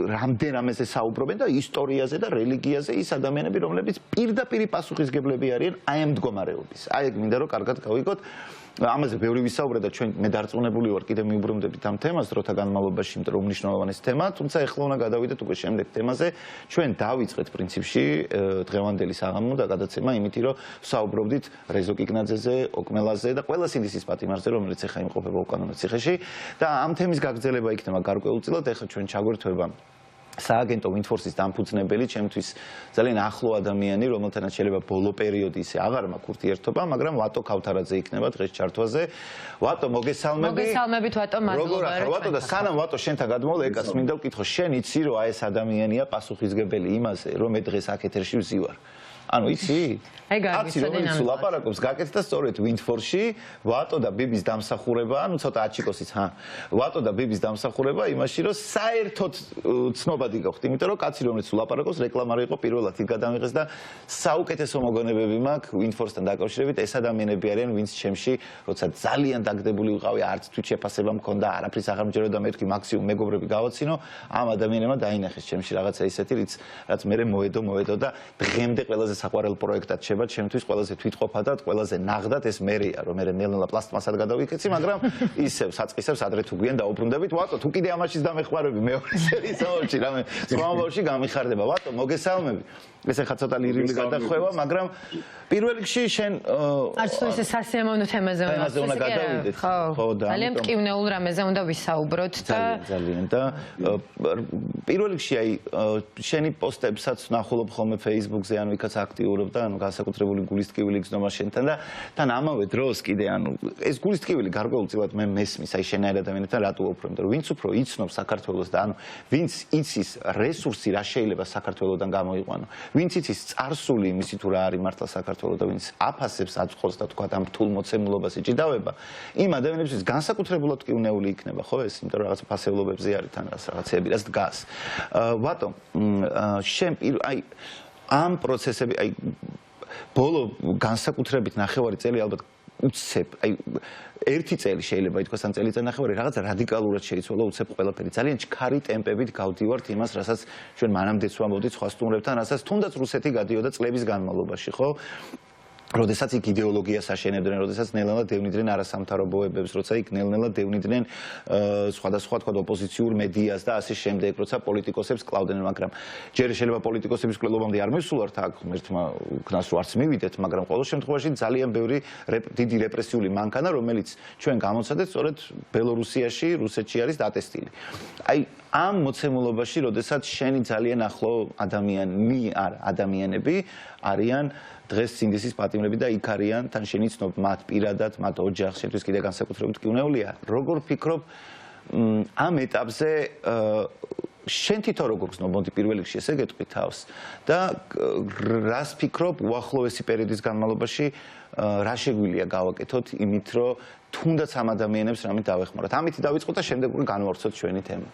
რამდენამეზე საუბრობენ და ისტორიაზე და რელიგიაზე ის ადამიანები, რომლებიც პირდაპირ პასუხისგებლები არიან აი ამ მდგომარეობის. აი ეგ მინდა რომ კარგად გავიგოთ. ამაზე ბევრი ვისაუბრეთ და ჩვენ მე დარწმუნებული ვარ კიდე მიუბრუნდებით ამ თემას დროთა განმავლობაში, იმიტომ რომ უმნიშვნელოვანესი თემაა, თუმცა ეხლა უნდა გადავიდეთ უკვე შემდეგ თემაზე. ჩვენ დავიწყეთ პრინციპში დღევანდელი საღამო და გადაცემა იმით, რომ საუბრობდით რეზო კიკნაძეზე, ოკმელაზე და ყველა სინდისის პატიმარზე, რომელიც ეხლა იმყოფება უკანონო ციხეში და ამ თემის გაგრძელება იქნება გარკვეულწილად. ეხლა ჩვენ ჩაგვერთვება სააგენტო ვინდფორსის დამფუძნებელი, ჩემთვის ძალიან ახლო ადამიანი, რომელთანაც შეიძლება ბოლო პერიოდი ისე აღარ მაქვს ურთიერთობა, მაგრამ ვატო ქავთარაძე იქნება დღეს ჩართვაზე. ვატო, მოგესალმები. მოგესალმებით ვატო, მადლობა. როგორ ახარ ვატო და სანამ ვატო შენთან გადმოვალ ეკას მინდა ვკითხო, შენ იცი რომ აი ეს ადამიანია პასუხისგებელი იმაზე, რომ მე დღეს აქ ეთერში ვზივარ. ანუ იცი? აი გავიცოდე ნამის ლაპარაკობს გაკეთდა სწორედ ვინდფორში, ვატო და ბიბის დამსახურება, ანუ ცოტა აჩიკოსიც, ვატო და ბიბის დამსახურება იმაში, რომ საერთოდ ცნობადი გახვდით, იმიტომ რომ კაცი რომელიც ლაპარაკობს, რეკლამა იყო პირველად იქ გადამიღეს და საუკეთესო მოგონებები მაქვს ვინდფორსთან დაკავშირებით, ეს ადამიანები არიან, ვინც ჩემში, როცა ძალიან დაგდებული ვიყავი, არც თვით შეფასება მქონდა, არაფრის აღარ მჯეროდა, მე ვთქვი მაქსიმუმ მეგობრები გავაცინო, ამ ადამიანებმა დაინახეს ჩემში რაღაცა ისეთი, რაც მე მოედო და დღემდე ყველაზე საყვარელ პროექტად შევა ჩემთვის ყველაზე თვითყოფა და ყველაზე ნაღდად ეს მერეა რომ მე ნელ-ნელა პლასტმასად გადავიქეცი, მაგრამ ისევ საწყისებს ადრე თუ გვიან დაუბრუნდებით. ვატო, თუ კიდე ამაშიც დამეხმარები მეორე სერიის ამბავში, რამე სხვა ამბავში გამიხარდება. ვატო, მოგესალმები. ეს ახლა ცოტა ლირიული გადახვევა, მაგრამ პირველ რიგში შენ არც თუ ისე სასიამოვნო თემაზე უნდა გადავიდეთ. ხო, ძალიან მტკივნეულ რამეზე უნდა ვისაუბროთ და ძალიან და პირველ რიგში აი შენი პოსტებსაც ნახულობ ხოლმე Facebook-ზე, ანუ იქაც აქტიურობ და ანუ განსაკუთრებული გულისტკივილი გზნობა შენთან და თან ამავე დროს კიდე ანუ ეს გულისტკივილი გარკვეულწილად მე მესმის აი შენაირ ადამიანებთან რატო ვფრთხო, იმიტომ რომ ვინც უფრო იცნობს საქართველოს და ანუ ვინც იცის რესურსი რა შეიძლება საქართველოსდან გამოიყვანო, ვინც იცის წარსული იმისი თუ რა არის მართლა საქართველოს და ვინც აფასებს აწყობს და თქვა ამ რთულ მოცემულობას იჭიდავება, იმ ადამიანებისთვის განსაკუთრებულად მტკივნეული იქნება, ხო ეს, იმიტომ რომ რაღაც ფასეულობებზე არის თან რაღაცეები, რაც დგას. ვატო, შენ აი ამ პროცესები, აი ბოლო განსაკუთრებით ნახევარი წელი ალბათ უცებ, აი ერთი წელი შეიძლება ითქვას ან წელიწად ნახევარი რაღაც რადიკალურად შეიცვალა უცებ ყველაფერი. ძალიან ჩქარი ტემპებით გავდივართ იმას, რასაც ჩვენ მანამდეც ვამბობდით სხვა სტუმრებთან, რასაც თუნდაც რუსეთი გადიოდა წლების განმავლობაში, ხო? როდესაც იქ იდეოლოგიას აშენებდნენ, როდესაც ნელ-ნელა დევნიდნენ არასამთავრობოებებს, როცა იქ ნელ-ნელა დევნიდნენ სხვადასხვა თქვა ოპოზიციურ მედიას და ასე შემდეგ, როცა პოლიტიკოსებს კლავდნენ, მაგრამ ჯერ შეიძლება პოლიტიკოსების კლუბამდე არ მივსულართ აქ ერთმა ქნას რო არც მივიდეთ, მაგრამ ყოველ შემთხვევაში ძალიან ბევრი დიდი რეპრესიული მანქანა, რომელიც ჩვენ გამოცადეთ სწორედ ბელორუსიაში, რუსეთში არის დატესტილი. აი ამ მოცემულობაში, როდესაც შენი ძალიან ახლო ადამიანები არიან დღეს სინდისის პატიმრები და იქ არიან, თან შენი ცნობ მათ პირადად, მათ ოჯახს, შენთვის კიდე განსაკუთრებით კიუნეულია. როგორ ფიქრობ ამ ეტაპზე შენ თვითონ როგორ გრძნობ, მოდი პირველ რიგში ესე გეტყვი თავს და რას ფიქრობ უახლოესი პერიოდის განმავლობაში რა შეგვიძლია გავაკეთოთ იმით, რომ თუნდაც ამ ადამიანებს რამე დავეხმაროთ. ამით დავიწყოთ და შემდეგ უკვე განვავრცოთ ჩვენი თემა.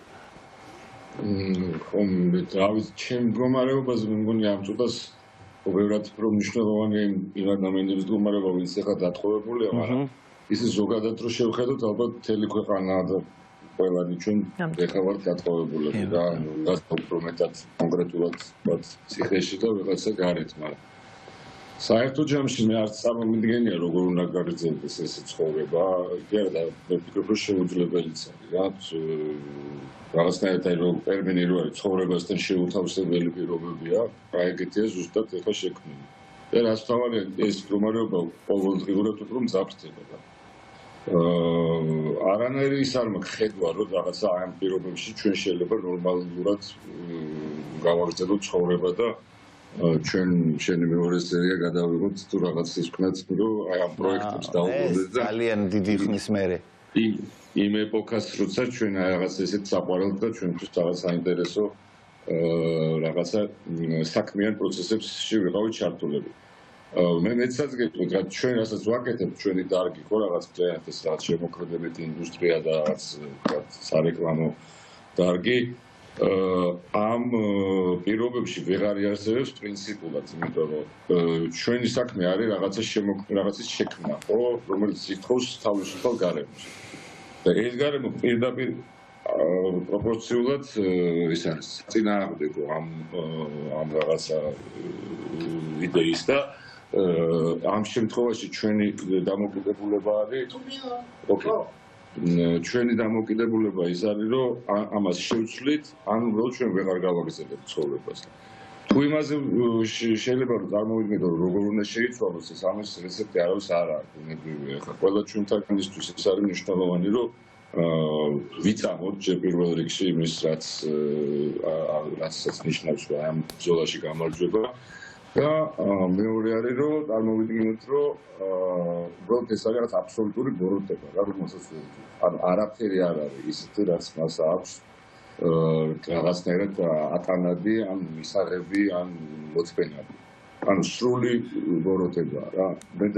ხომ დავით ჩემ მდგომარეობაზე მე მგონი ამ წუთას უბრალოდ უფრო მნიშვნელოვანი იმ ადამიანების მდგომარეობა, ვინც ახლა დათხოვებულია, მაგრამ ისე ზოგადად რო შევხედოთ, ალბათ მთელი ქვეყანა და ყველანი ჩვენ ეხლა ვართ დათხოვებულები და რაც უფრო მეტად კონკრეტულად ვართ ციხეში და ვიღაცა გარეთ, მაგრამ საერთო ჯამში მე არც წარმომიდგენია როგორ უნდა გაგრძელდეს ეს ცხოვრება. კი არა და მე ვფიქრობ რომ შეუძლებელიც არის რა რაღაცნაირად აი რომ ტერმინი რო არის ცხოვრებასთან შეუთავსებელი პირობებია, აი ეგეთია ზუსტად ეხლა შექმნილი. და რაც თავარია ეს მდგომარეობა ყოველდღიურად უფრო მძაფრდება და არანაირი ის არ მაქვს ხედვა რომ რაღაცა ამ პირობებში ჩვენ შეიძლება ნორმალურად გავაგრძელოთ ცხოვრება და ჩვენი მეორე სერია გადავიღოთ თუ რაღაც ის ვქნათ რომ აი ამ პროექტებს დავუბრუნდეთ და ძალიან დიდი ხნის მერე იმ ეპოქას როცა ჩვენ რაღაც ესეთ საყვარელთ და ჩვენთვის რაღაც საინტერესო რაღაცა საქმიან პროცესებში ვიყავით ჩართულები. მე მეცაც გეტყვით რა ჩვენ რასაც ვაკეთებთ ჩვენი დარგი ხო რაღაც კლიენტის რაღაც შემოქმედებითი ინდუსტრია და რაღაც სარეკლამო დარგი ამ პირობებში ვეღარ იარსებებს პრინციპულად, იმიტომ რომ ჩვენი საქმე არის რაღაცის შექმნა, ხო, რომელიც ითხოვს თავისუფალ გარემოს. და ეს გარემო პირდაპირ პროპორციულად ის არის წინააღმდეგო ამ რაღაცა იდეის და ამ შემთხვევაში ჩვენი დამოკიდებულება არის ჩვენი დამოკიდებულება ის არის რომ ამას შევცვლით ან უბრალოდ ჩვენ ვეღარ გავაგრძელებთ ცხოვრებას. თუ იმაზე შეიძლება რომ წარმოვიდგინოთ რომ როგორ უნდა შეიცვალოს ეს ამის რეცეპტი არავის არ არის ბუნებრივია. ახლა ყველა ჩვენთანისთვის ეს არის მნიშვნელოვანი რომ ვიცამოთ ჯერ პირველ რიგში იმის რაცაც ნიშნავს რომ ამ ბრძოლაში გამარჯვება და მეორე არის რომ წარმოვიდგინოთ რომ უბრალოდ ეს არის რაღაც აბსოლუტური ბოროტება რა რომელსაც ანუ არაფერი არ არის ისეთი რაც მას აქვს რაღაცნაირად ატანადი ან მისაღები ან მოწმენადი ანუ სრული ბოროტება რა მე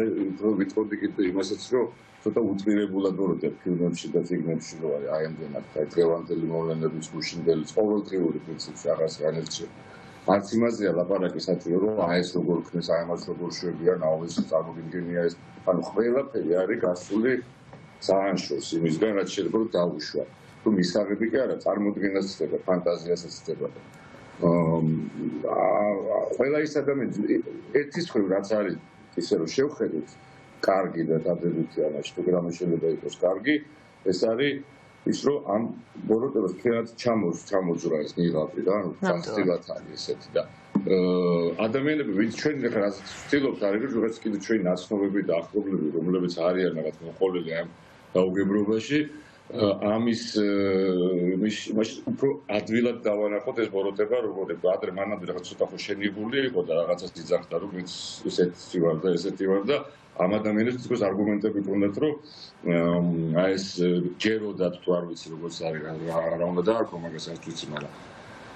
ვიტყოდი კიდე იმასაც რომ ცოტა უწირებულად ბოროტებ ფილმებში და ციგნებში რო არის აი ამდენად აი დღევანდელი მოვლენების გუშინდელი ყოველდღიური პრინციპში აღას განერჩევ არც იმაზეა ლაპარაკი საჭირო რომ აი ეს როგორ ქნეს აი ამას როგორ შვებიან აუზის წარმოგიდგენია ეს ანუ ყველაფერი არის გასული ძალიან შორს იმისგან რაც შეიძლება რომ დავუშვა თუ მისაღები კი არა წარმოდგენას ხდება ფანტაზიასაც ხდება ყველა ის ადამიანი ერთის მხრივ რაც არის ისე რომ შევხედოთ კარგი და დადებითი ამაში თუ რამე შეიძლება იყოს კარგი ეს არის ის რომ ამ ბოროტებას ფრენად ჩამოძრა ეს ნიღაბი რა ანუ ფასტილად არის ესეთი და ადამიანები ვინც ჩვენ ახლა ვცდილობთ არის რომ რაღაც კიდე ჩვენი ნაცნობები და ახლობლები რომლებიც არიან რაღაც მოყოლილი ამ დაუგებრობაში ამის მაშინ უფრო ადვილად დავანახოთ ეს ბოროტება როგორ იყო ადრე მანამდე რაღაც ცოტა ხო შენიღული იყო და რაღაცას იძახდა რომ ვინც ესეთი ვარ და ესეთი ვარ და ამ ადამიანებს თქოს არგუმენტები ქონდათ რომ აი ეს ჯეროდათ თუ არ ვიცი როგორც არის რა უნდა დაარქვა მაგას არ ვიცი მაგრამ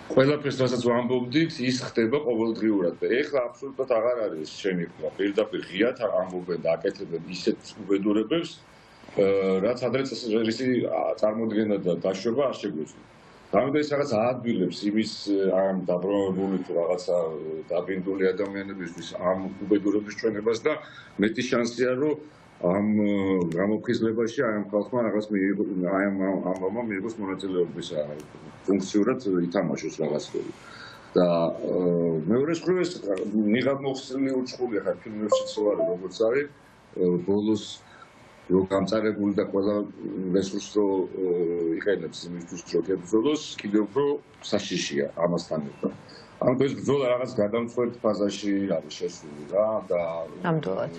ყველაფერს რასაც ვამბობდით ის ხდება ყოველდღიურად და ეხლა აბსოლუტურად აღარ არის შენიღვა პირდაპირ ღიად ამბობენ და აკეთებენ ისეთ უბედურებებს რაც ადრე რისი წარმოდგენა და დაშვება არ შეგვეძლო. გამოდე ის რაღაც აადვილებს იმის ამ დაბრუნებული თუ რაღაცა დაბინდული ადამიანებისთვის ამ უბედურების ჩვენებას და მეტი შანსია რომ ამ გამოფხიზლებაში აი ამ ხალხმა რაღაც აი ამ მიიღოს მონაწილეობის ფუნქციურად ითამაშოს რაღაც როლი. და მეორე მხრივ ეს ნიღაბ მოხსნილი უცხული ხარ ფილმებშიც ვარ როგორც არის ბოლოს რო გამწარებული და ყველა რესურსს რო იყენებს იმისთვის რომ გებრძოლოს კიდევ უფრო საშიშია ამასთან ერთად. ანუ ეს ბრძოლა რაღაც გადამწყვეტ ფაზაში არის შესული რა და ნამდვილად.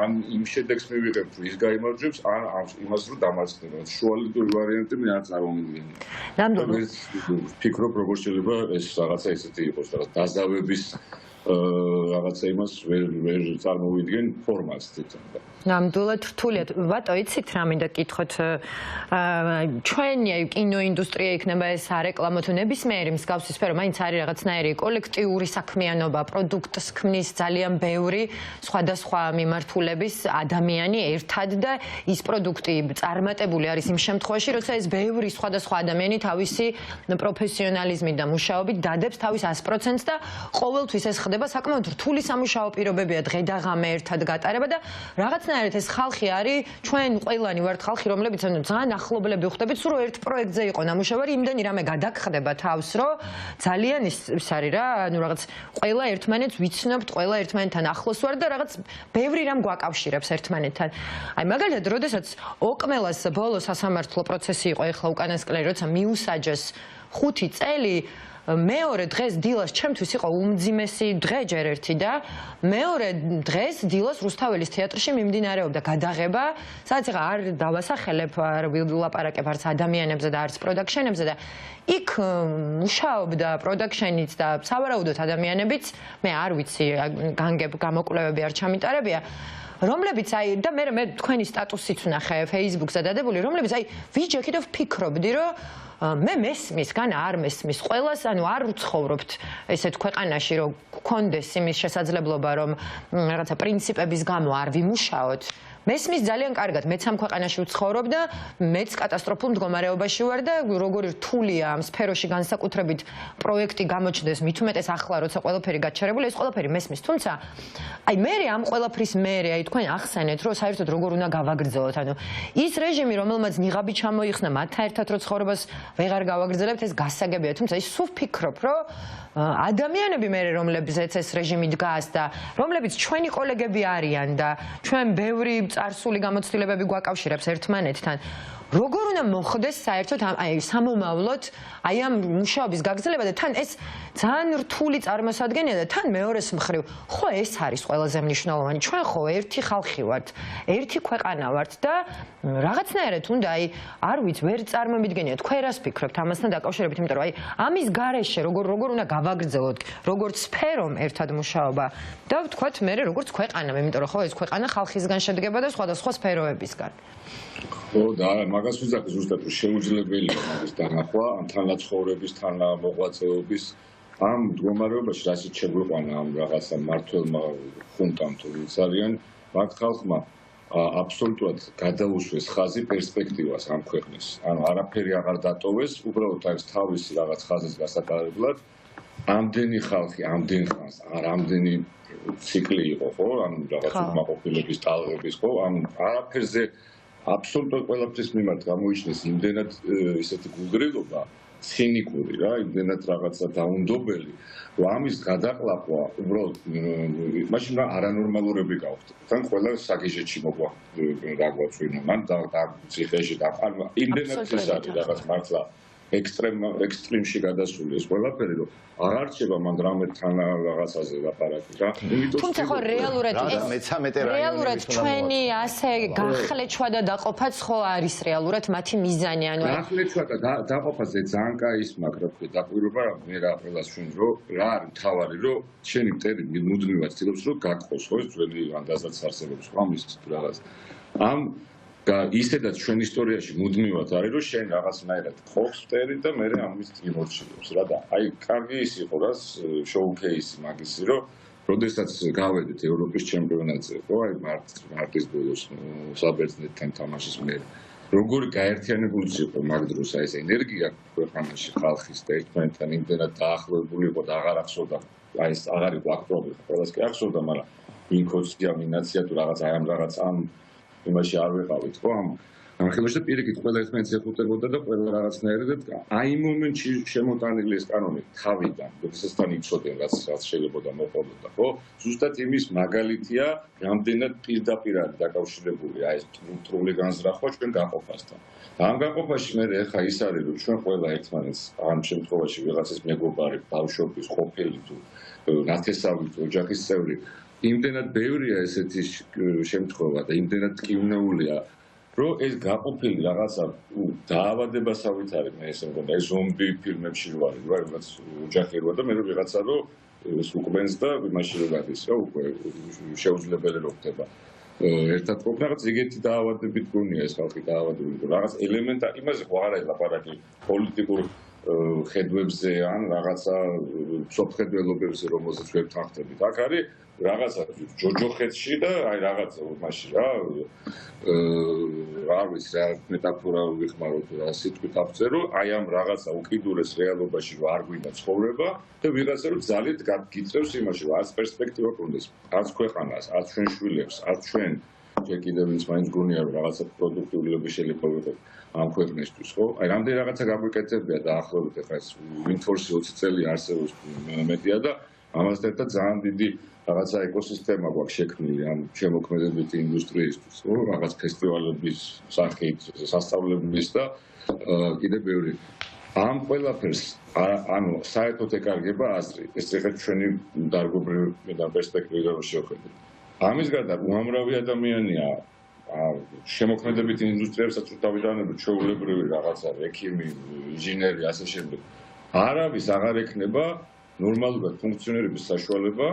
ან იმ შედეგს მივიღებთ, რომ ის გაიმარჯვებს, ან იმას რომ დამარცხდება. შუალედური ვარიანტი მე არ წარმოვიდგენია. ნამდვილად. ფიქრობ, როგორ შეიძლება ეს რაღაცა ისეთი იყოს, რაღაც დაზავების რაღაცა იმას ვერ წარმოვიდგენ ფორმას თვითონ. ნამდვილად რთულია. ბატო, იცით რა მინდა გითხოთ? ჩვენი კინოინდუსტრია იქნება ეს არეკლამო თუ ნებისმიერი მსგავსი სფერო, მაინც არის რაღაცნაირი კოლექტიური საქმიანობა, პროდუქტს ქმნის ძალიან ბევრი სხვადასხვა მიმართულების ადამიანი ერთად და ის პროდუქტი წარმატებული არის იმ შემთხვევაში, როცა ეს ბევრი სხვადასხვა ადამიანი თავისი პროფესიონალიზმით და მუშაობით დადებს თავის 100%-ს და ყოველთვის ეს ხდება საკმაოდ რთული სამუშაო პირობებია, დღე და ღამე ერთად გატარება და რაღაცნაირად ეს ხალხი არის, ჩვენ ყველანი ვართ ხალხი, რომლებიც ძალიან ახლობლები ვხდებით, სულ ერთ პროექტზე იყო ნამუშევარი, იმდენი რამე გადაგხდება თავს, რომ ძალიან ის არის რა, ანუ რაღაც ყველა ერთმანეთს ვიცნობთ, ყველა ერთმანეთთან ახლოს ვარ და რაღაც ბევრი რამ გვაკავშირებს ერთმანეთთან. აი მაგალითად, როდესაც ოკმელას ბოლო სასამართლო პროცესი იყო ეხლა უკანასკნელი, როცა მიუსაჯეს 5 წელი მეორე დღეს დილას ჩემთვის იყო უმძიმესი დღე ჯერ ერთი და მეორე დღეს დილას რუსთაველის თეატრში მიმდინარეობდა გადაღება, სადაც არ დავასახელებ, არ ვილაპარაკებ არც ადამიანებზე და არც პროდაქშენებზე და იქ მუშაობდა პროდაქშენიც და სავარაუდოდ ადამიანებიც, მე არ ვიცი, განგებ გამოკვლევები არ ჩამიტარებია. რომლებიც აი და მე თქვენი სტატუსიც ვნახე Facebook-ზე დადებული, რომლებიც აი ვიჯექი და ვფიქრობდი, რომ მე მესმისგან არ მესმის ყველას, ანუ არ ვცხოვრობთ ესეთ ქვეყანაში, რომ გქონდეს იმის შესაძლებლობა, რომ რაღაცა პრინციპების გამო არ ვიმუშაოთ. მესმის ძალიან კარგად, მეც ამ ქვეყანაში ვცხოვრობ და მეც კატასტროფულ მდგომარეობაში ვარ და როგორი რთულია ამ სფეროში განსაკუთრებით პროექტი გამოჩნდეს, მით უმეტეს ახლა, როცა ყველაფერი გაჩერებული, ეს ყველაფერი მესმის. თუმცა, აი მე ამ ყველაფრის მერე, აი თქვენ ახსენეთ, რომ საერთოდ როგორ უნდა გავაგრძელოთ, ანუ ის რეჟიმი, რომელმაც ნიღაბი ჩამოიხსნა, მათთან ერთად რო ცხოვრებას ვეღარ გავაგრძელებთ, ეს გასაგებია, თუმცა ის სულ ვფიქრობ, რომ ადამიანები მე რომლებზეც ეს რეჟიმი დგას და რომლებიც ჩვენი კოლეგები არიან და ჩვენ ბევრი წარსული გამოცდილებები გვაკავშირებს ერთმანეთთან. როგორ უნდა მოხდეს საერთოდ აი სამომავლოდ აი ამ მუშაობის გაგრძელება და თან ეს ძალიან რთული წარმოსადგენია და თან მეორეს მხრივ ხო ეს არის ყველაზე მნიშვნელოვანი. ჩვენ ხო ერთი ხალხი ვართ, ერთი ქვეყანა ვართ და რაღაცნაირად უნდა აი არ ვიცი, ვერ წარმომიდგენია თქვენ რას ფიქრობთ ამასთან დაკავშირებით, იმიტომ რომ აი ამის გარეშე როგორ უნდა გავაგრძელოთ, როგორც სფერომ ერთად მუშაობა და ვთქვათ მე როგორც ქვეყანა, იმიტომ რომ ხო ეს ქვეყანა ხალხისგან შედგება და სხვადასხვა სფეროებისგან. ხო და მაგას ვიზახი ზუსტად რომ შეუძლებელია მაგის დანახვა ამ თანაცხოვრების, თანამოღვაწეობის ამ მდგომარეობაში რასაც შეგვიყვანა ამ რაღაცა მართველმა ხუნტამ თუ ვინც არიან მაგ ხალხმა აბსოლუტურად გადაუსვეს ხაზი პერსპექტივას ამ ქვეყნის. ანუ არაფერი აღარ დატოვეს, უბრალოდ აი თავისი რაღაც ხაზის გასატარებლად ამდენი ხალხი, ამდენ ხანს, ამდენი ციკლი იყო, ხო? ამ რაღაც უკმაყოფილების ტალღების, ხო? ამ არაფერზე აბსოლუტურად ყველაფრის მიმართ გამოიჩნეს იმდენად ისეთი გულგრილობა, ცინიკური რა, იმდენად რაღაცა დაუნდობელი, რომ ამის გადაყლაპვა უბრალოდ მაშინ არანორმალურები გავხდეთ. თან ყველა საგიჟეთში მოგვა რა გვაწვინა, მან და ციხეში და იმდენად ეს არის რაღაც მართლა ექსტრიმში გადასული ეს ყველაფერი, რომ არ არჩება მან რამე თან რაღაცაზე ლაპარაკი რა. თუმცა ხო რეალურად ჩვენი ასე გახლეჩვა და დაყოფაც ხო არის რეალურად მათი მიზანი, ანუ გახლეჩვა და დაყოფაზე ძალიან კაი ის მაგ რა თქვა დაკვირვება მე რა ყველას ჩვენ რომ რა არის თავარი რომ შენი მტერი მუდმივად ცდილობს რომ გაგყოს ხო ეს ძველი ანდაზაც არსებობს ხო ამის რაღაც ამ და ისედაც ჩვენ ისტორიაში მუდმივად არის რომ შენ რაღაცნაირად ხობს მტერი და მე ამის იმორჩილებს რა და აი კარგი ის იყო რა შოუ-კეისი მაგისი რომ როდესაც გავედით ევროპის ჩემპიონატზე ხო აი მარტის ბოლოს საბერძნეთთან თამაშის მერე როგორი გაერთიანებული იყო მაგ დროს აი ეს ენერგია ქვეყანაში ხალხის და ერთმანეთთან იმდენად დაახლოებული იყო და აღარ ახსოვდა აი ეს აღარ იყო აქტუალური ყველას კი ახსოვდა მაგრამ ინკოცია მინაცია თუ რაღაც აი ამ რაღაც ამ იმაში არ ვეყავით ხო ამ ხელში და პირიქით ყველა ერთმანეთს ეხუტებოდა და ყველა რაღაცნაირად აი მომენტში შემოტანილი ეს კანონი თავიდან როდესაც იცოდნენ რაც შეიძლებოდა მოყოლოდა ხო ზუსტად იმის მაგალითია რამდენად პირდაპირ არის დაკავშირებული აი ეს სტრუქტურული განზრახვა ჩვენ გაყოფასთან და ამ გაყოფაში მე ეხა ის არის რომ ჩვენ ყველა ერთმანეთს ამ შემთხვევაში ვიღაცის მეგობარი ბავშვობის ყოფილი თუ ნათესავი თუ ოჯახის წევრი იმდენად ბევრია ესეთი შემთხვევა და იმდენად ტკივნეულია რომ ეს გაყოფილი რაღაცა დაავადებასავით არის მე ესე მგონია ეს ზომბი ფილმებში რო არის რა რაღაც ოჯახი როა და მე რო ვიღაცა რო ეს უკმენს და იმაში რო გადის რა უკვე შეუძლებელი რო ხდება ერთად ყოფნა რაღაც ეგეთი დაავადებით გონია ეს ხალხი დაავადებული რაღაც ელემენტარი იმაზე ხო არ არის ლაპარაკი პოლიტიკურ ხედვებზე ან რაღაცა სოფხედველობებზე რომელზეც ვებთან ხდებით აქ არის რაღაცა ჯოჯოხეთში და აი რაღაცა მაშინ რა არ ვიცი რა მეტაფორა ვიხმაროთ რა სიტყვით აღწერო აი ამ რაღაცა უკიდურეს რეალობაში რომ არ გვინდა ცხოვრება და ვიღაცა რომ ძალით გაგიწევს იმაში რომ არც პერსპექტივა კონდეს არც ქვეყანას არც ჩვენ შვილებს არც ჩვენ ჯერ კიდევ ვინც მაინც გონია რომ რაღაცა პროდუქტიულები შეიძლება ვიყოთ ამ ქვეყნისთვის ხო აი რამდენი რაღაცა გაგვიკეთებია დაახლოებით ეხლა ეს ვინფორსი 20 წელი არსებობს მედია და ამასთან ერთად ძალიან დიდი რაღაცა ეკოსისტემა გვაქვს შექმნილი ამ შემოქმედებითი ინდუსტრიისთვის ხო რაღაც ფესტივალების სახით სასწავლებლის და კიდე ბევრი ამ ყველაფერს ანუ საერთოდ ეკარგება აზრი ეს ეხლა ჩვენი დარგობრივი და პერსპექტივიდან შევხედოთ ამის გარდა უამრავი ადამიანია შემოქმედებითი ინდუსტრიებსაც თავიდანებით ჩვეულებრივი რაღაცა ექიმი ინჟინერი ასე შემდეგ არავის აღარ ექნება ნორმალურად ფუნქციონირების საშუალება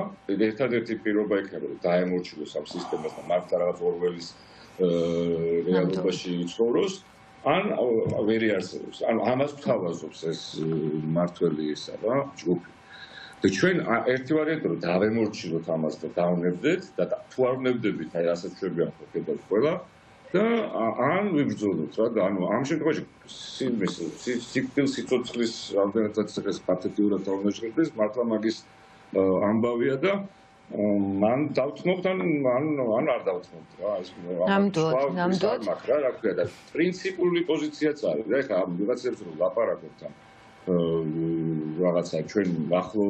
ერთადერთი პირობა ექნება რომ დაემორჩილოს ამ სისტემას და მართლა რაღაც ორველის რეალობაში იცხოვროს ან ვერ იარსებობს ანუ ამას გვთავაზობს ეს მართველი ისა რა ჯგუფი და ჩვენ ერთი ვარიანტი რომ დავემორჩილოთ ამას და დავნებდეთ და თუ არ ვნებდებით აი რასაც ჩვენგან ხედავთ ყველა და ან ვიბრძოლოთ რა და ანუ ამ შემთხვევაში სიკვდილ სიცოცხლის რამდენადაც ეს პათეტიურად დაუნაშრდეს მართლა მაგის ამბავია და მან დავთმობთ ან არ დავთმობთ რა ეს ნამდვილად მაგრამ რა ქვია და პრინციპული პოზიციაც არის რა ეხლა ვიღაცებს რომ ლაპარაკობთ რაღაცა ჩვენ ახლო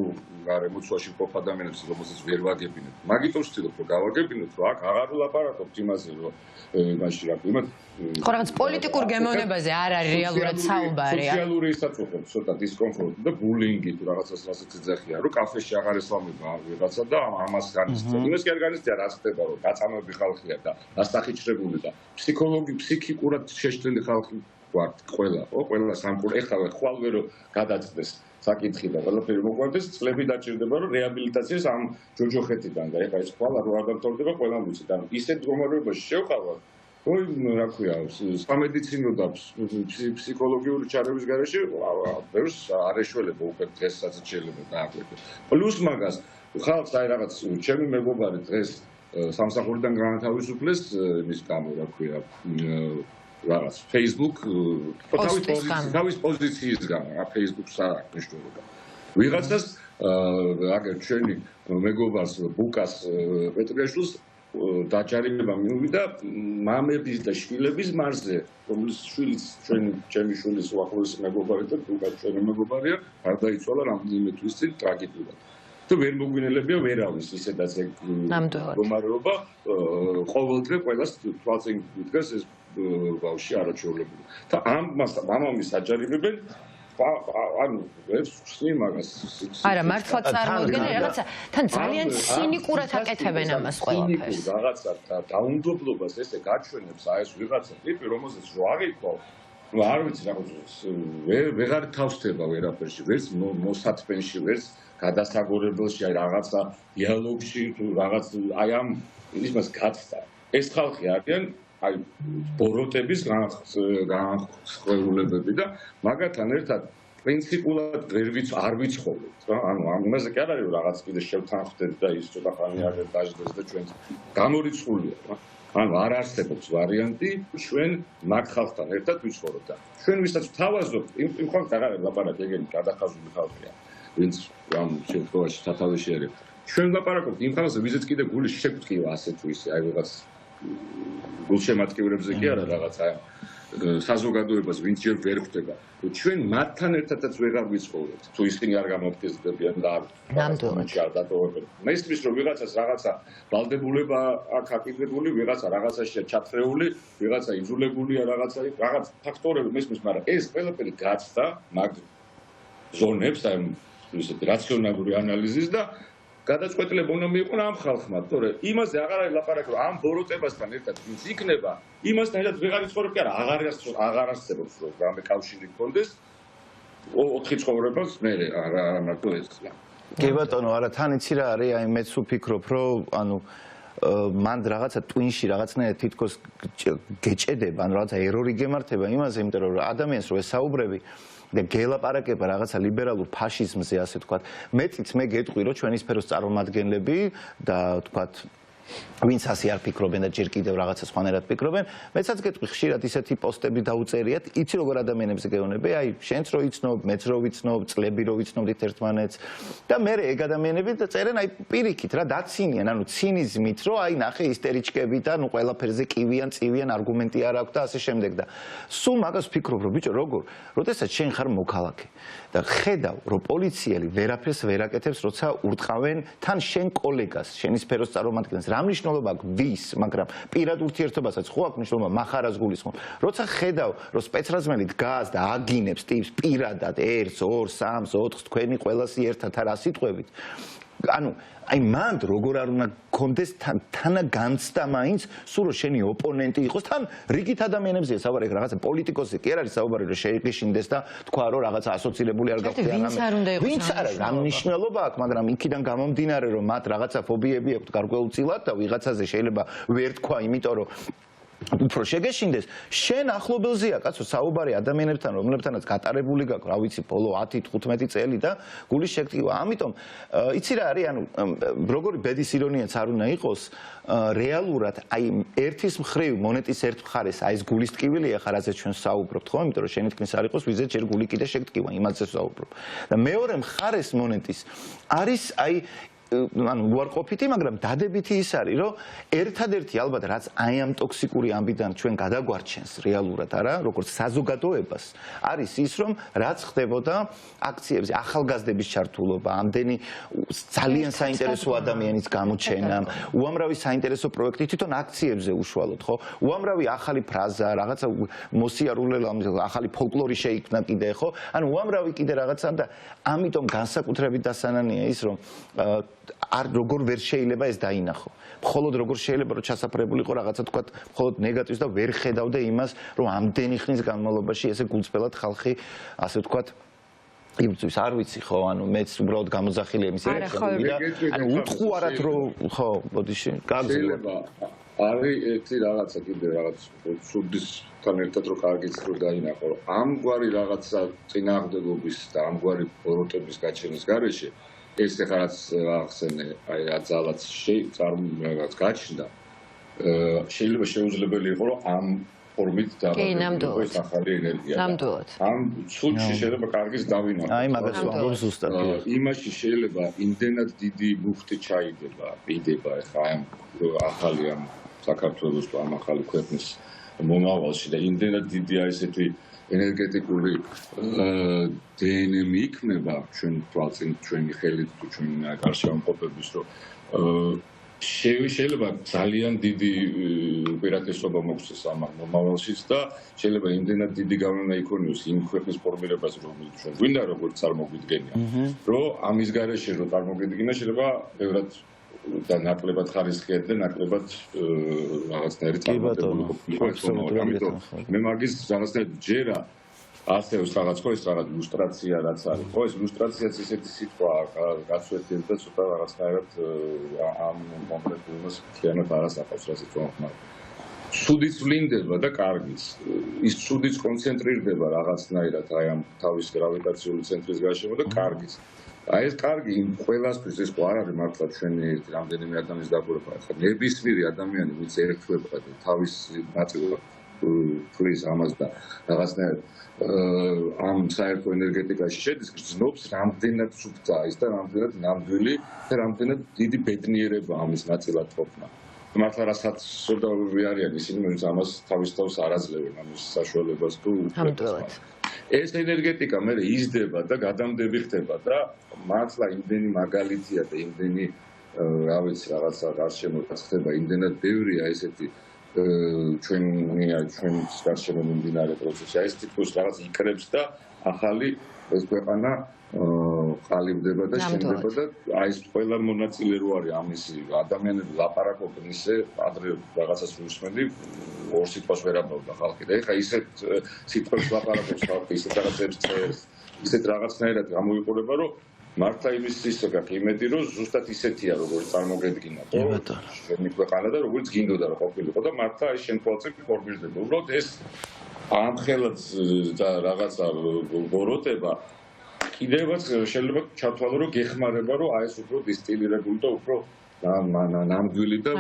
გარემოცვაში ყოფ ადამიანებს რომელსაც ვერ ვაგებინებთ მაგიტომ ვცდილობ რომ გავაგებინოთ რომ აქ აღარ ვლაპარაკობთ იმაზე რომ მაშინ რა ქვია ხო რაღაც პოლიტიკურ გემოვნებაზე არ არის რეალურად საუბარი სოციალური ისაც ვუყურებთ ცოტა დისკომფორტი და ბულინგი თუ რაღაცას რასაც ეძახიან რომ კაფეში აღარ ესლამება ვიღაცა და ამას განიცდია იმას კი არ განიცდია რაც ხდება რომ გაწამები ხალხია და დასტახიჩრებული და ფსიქიკურად შეშლილი ხალხი ვართ ყველა ხო ყველა სამკურნალო ეხლა ხვალვე რომ გადაწყდეს საკითხი და ყველაფერი მოყვარდეს წლები დაჭირდება რომ რეაბილიტაციას ამ ჯოჯოხეთიდან და ეხლა ეს ხვალა რო არ დამთავრდება ყველამ ვიცით და ისეთ მდგომარეობაში შევყავართ ой, რა ქვია, სამედიცინო და ფსიქოლოგიური ჩარევის გარეშე ბევრს არ ეშველება უკვე დღესაც შეიძლება დააკვირდეთ. პლუს მაგას ხალხს აი რაღაც ჩემი მეგობარი დღეს სამსახურიდან განათავისუფლეს მის გამო რა ქვია რაღაც Facebook თავის პოზიციისგან რა Facebook-ს არ აქვს მნიშვნელობა. ვიღაცას აგერ ჩვენი მეგობარს ბუკას პეტრიაშვილს დაჯარიმება მიუვიდა მამების და შვილების მარზე, რომლის შვილიც ჩემი შვილის უახლოესი მეგობარი და ბუკას ჩვენი მეგობარია, გარდაიცვალა რამდენიმე თვის წინ ტრაგედიულად. და ვერ მოგვინელებია ვერავის ისედაც მდგომარეობა ყოველდღე ყველას თვალწინ გვიდგას ეს ბავშვი არაჩვეულებრივი. და მამამის აჯარიმებენ ანუ ეს ხსნი მაგას არა მართლა წარმოუდგენელი რაღაცა თან ძალიან ცინიკურად აკეთებენ ამას ყველაფერს რაღაცა დაუნდობლობას ესე გაჩვენებს აი ეს ვიღაცა ტიპი რომელზეც რო აღიქვა ну არ ვიცი რაღაცა ვეღარ თავსდება ვერაფერში ვერც მოსათმენში ვერც გადასაგორებელში აი რაღაცა დიალოგში თუ რაღაც აი ამ იმას გაცდა ეს ხალხი არიან აი ბოროტების განხსხვეულებები და მაგათთან ერთად პრინციპულად არ ვიცხოვთ რა ანუ ამ იმაზე კი არ არის რომ რაღაც კიდე შევთანხმდეთ და ის ცოტა ხანი არ დაждდეს და ჩვენ გამორიცხულია რა ანუ არ არსებობს ვარიანტი ჩვენ მაგ ხალხთან ერთად ვიცხოვროთ და ჩვენ ვისაც ვთავაზობთ იმ ხალხს აღარ ლაპარაკი ეგენი გადახაზული ხალხია ვინც ამ შემთხვევაში სათავეში არის ჩვენ ლაპარაკობთ იმ ხალხზე ვიზეც კიდე გული შეგწკივა ასე თუ ისე აი რაღაც გულშემატკივრებზე კი არა რაღაცა საზოგადოებას ვინც ჯერ ვერ ხვდება. ჩვენ მათთან ერთადაც ვეღარ ვიცხოვრებთ. თუ ისინი არ გამოფხიზდებიან და არ დატოვებენ. მესმის რომ ვიღაცას რაღაცა ვალდებულება აქვს აკიდებული, ვიღაცა რაღაცაშია ჩათრეული, ვიღაცა იძულებულია რაღაც ფაქტორები მესმის, მაგრამ ეს ყველაფერი გაცდა მაგ ზონებს, აი ისეთი რაციონალური ანალიზის და გადაწყვეტილება უნდა მიიღონ ამ ხალხმა, თორე იმაზე აღარ არის ლაპარაკი, რომ ამ ბოროტებასთან ერთად ვინც იქნება, იმასთან ერთად ვეღარ იცხოვრებ კი არა, აღარ არსებობს რომ რამე კავშირი გქონდეს 4 ცხოვრებას მე არა მარტო ეს. კი ბატონო, არა თან იცი რა არის, აი მეც ვფიქრობ, რომ ანუ მან რაღაცა ტვინში რაღაცნაირად თითქოს გეჭედება, ანუ რაღაცა ერორი გემართება იმაზე, იმიტომ რომ ადამიანს რო ესაუბრები და გელაპარაკება რაღაცა ლიბერალურ ფაშიზმზე, ასე ვთქვათ. მე გეტყვი, რომ ჩვენი სფეროს წარმომადგენლები და ვთქვათ ვინც ასე არ ფიქრობენ და ჯერ კიდევ რაღაცა სხვანაირად ფიქრობენ, მეცაც გეტყვი ხშირად ისეთი პოსტები დაუწერიათ, იცი როგორ ადამიანებს გეუბნები, აი შენც რო იცნობ, მეც რო ვიცნობ, წლები რო ვიცნობდით ერთმანეთს და მე ეგ ადამიანები და წერენ აი პირიქით რა დაცინიან, ანუ ცინიზმით, რომ აი ნახე ისტორიჩკები და ნუ ყველაფერზე კივიან, წივიან, არგუმენტი არ აქვს და ასე შემდეგ და სულ მაგას ვფიქრობ, რომ ბიჭო როგორ, როდესაც შენ ხარ მოქალაქე და ხედავ, რომ პოლიციელი ვერაფერს ვერ აკეთებს, როცა ურტყავენ თან შენ კოლეგას, შენი სფეროს წარმომადგენელს, რა მნიშვნელობა აქვს ვის, მაგრამ პირად ურთიერთობასაც ხო აქვს მნიშვნელობა, მახარას გულისხმობ. როცა ხედავ, რომ სპეცრაზმელი დგას და აგინებს ტიპს პირადად 1, 2, 3, 4 თქვენი ყველასი ერთად არა სიტყვებით. ანუ აი მანდ როგორ არ უნდა გქონდეს თანა განცდა მაინც, სულ რომ შენი ოპონენტი იყოს, თან რიგით ადამიანებზეა საუბარი, რაღაცა პოლიტიკოსზე კი არ არის საუბარი, რომ შეეგეშინდეს და თქვა, რომ რაღაცა ასოცირებული არ გახვდიან ამე. ვინც არა, რა მნიშვნელობა აქვს, მაგრამ იქიდან გამომდინარე, რომ მათ რაღაცა ფობიები აქვთ გარკვეულწილად და ვიღაცაზე შეიძლება ვერ თქვა, იმიტომ რომ უფრო შეგეშინდეს, შენ ახლობელზეა კაცო საუბარი ადამიანებთან, რომლებთანაც გატარებული გაქვს, რა ვიცი, ბოლო 10-15 წელი და გულის შეგტკივა. ამიტომ იცი რა არის, ანუ როგორი ბედის ირონიაც არ უნდა იყოს, რეალურად აი ერთის მხრივ მონეტის ერთ მხარეს აი ეს გულის ტკივილია ხარ, ასე ჩვენ საუბრობთ, ხო? იმიტომ რომ შენი თქმის არ იყოს, ვიზეთ ჯერ გული კიდე შეგტკივა, იმაზე საუბრობ. და მეორე მხარეს მონეტის არის აი ანუ უარყოფითი, მაგრამ დადებითი ის არის, რომ ერთადერთი ალბათ რაც აი ამ ტოქსიკური ამბიდან ჩვენ გადაგვარჩენს რეალურად, არა, როგორც საზოგადოებას, არის ის, რომ რაც ხდებოდა აქციებზე, ახალგაზრდების ჩართულობა, ამდენი ძალიან საინტერესო ადამიანის გამოჩენა, უამრავი საინტერესო პროექტი თვითონ აქციებზე უშუალოდ, ხო? უამრავი ახალი ფრაზა, რაღაცა მოსიარულე, ახალი ფოლკლორი შეიქმნა კიდე, ხო? ანუ უამრავი კიდე რაღაცა და ამიტომ განსაკუთრებით დასანანია ის, რომ არ როგორ ვერ შეიძლება ეს დაინახო. მხოლოდ როგორ შეიძლება რომ ჩასაფრებულიყო რაღაცა თქვა მხოლოდ ნეგატივს და ვერ ხედავდე იმას, რომ ამდენი ხნის განმავლობაში ესე გულწრფელად ხალხი ასე თქვა იბრძვის, არ ვიცი ხო, ანუ მეც უბრალოდ გამოძახილი იმის ერქები და ანუ უთყუარად რომ ხო, ბოდიში, გაგზავნოთ. არის ერთი რაღაცა კიდე რაღაც სუდის-თან ერთად რომ კარგიც რო დაინახო, რომ ამგვარი რაღაცა წინააღმდეგობის და ამგვარი ბოროტების გაჩენის გარეშე ეს ახალაც ახსენე, აი აძალაც წარმოგვიდგენს გაჩნდა. შეიძლება შეუძლებელი იყოს, რომ ამ ფორმით დაგვიწყოს ახალი ენერგია. ნამდვილად. ამ ცუდში შეიძლება კარგის დავინახოთ. აი მაგას ვამბობ ზუსტად. იმაში შეიძლება იმდენად დიდი მუხტი ჩაიდება ახლა ამ ახალი ამ საქართველოს და ამ ახალი ქვეყნის მომავალში და იმდენად დიდი არის ესეთი ენერგეტიკული დნმ იქნება ჩვენ თვალწინ ჩვენი ხელით თუ ჩვენი გარშემოყოფების რომ შეიძლება ძალიან დიდი უპირატესობა მოგვცეს ამ მომავალშიც და შეიძლება იმდენად დიდი გავლენა იქონიოს იმ ქვეყნის ფორმირებას რომელიც ჩვენ გვინდა როგორც წარმოგვიდგენია რომ ამის გარეშე რომ წარმოგვიდგინა შეიძლება ბევრად და ნაკლებად ხარისხიერი და ნაკლებად რაღაცნაირი წარმატებული ყოფილიყო. ამიტომ მე მაგის რაღაცნაირად ჯერა არსებობს რაღაც ხო ეს რაღაც ილუსტრაცია რაც არის. ხო ეს ილუსტრაციაც ისეთი სიტყვა გაცვეთილი და ცოტა რაღაცნაირად ამ კონკრეტულობას მთლიანად არასაყავს რა სიტყვა მაგრამ სუდიც ვლინდება და კარგიც. ის სუდიც კონცენტრირდება რაღაცნაირად აი ამ თავის გრავიტაციული ცენტრის გარშემო და კარგიც. აი ეს კარგი იმ ყველასთვის ეს ხო არ არის მართლა ჩვენი ერთი რამდენიმე ადამიანის დაკურება. ხა ნებისმიერი ადამიანი ვინც ერთხება და თავის ნაწილად ფრის ამას და რაღაცნაირად ამ საერთო ენერგეტიკაში შედის, გრძნობს რამდენად სუფთა ის და რამდენად ნამდვილი და რამდენად დიდი ბედნიერება ამის ნაწილად ყოფნა. მართლა რასაც სოდავები არიან ისინი მეც ამას თავის თავს არ აძლევენ ამის საშუალებას თუ ნამდვილად. ეს ენერგეტიკა მე იზრდება და გადამდები ხდება და მართლა იმდენი მაგალითია და იმდენი რა ვიცი რაღაცა გარშემო ხდება იმდენად ბევრია ესეთი ჩვენს გარშემო მიმდინარე პროცესი ეს თითქოს რაღაც იქრებს და ახალი ეს ქვეყანა ყალიბდება და შენდება და აი ეს ყველა მონაწილე რო არის ამისი ადამიანები ლაპარაკობენ ისე ადრე რაღაცას ვუსმენდი ორ სიტყვას ვერ ამბობდა ხალხი და ეხა ისეთ სიტყვებს ლაპარაკობს ხალხი ისეთ რაღაცებს წერს ისეთ რაღაცნაირად გამოიყურება რომ მართლა იმის ისე გაქვს იმედი რომ ზუსტად ისეთია როგორც წარმოგედგინა ჩვენი ქვეყანა და როგორც გინდოდა რომ ყოფილიყო და მართლა აი შენ თვალწე ფორმირდება უბრალოდ ეს ამხელად და რაღაცა ბოროტება კიდევაც შეიძლება ჩათვალო რომ გეხმარება რომ აი ეს უფრო დისტილირებული და უფრო ნამდვილი და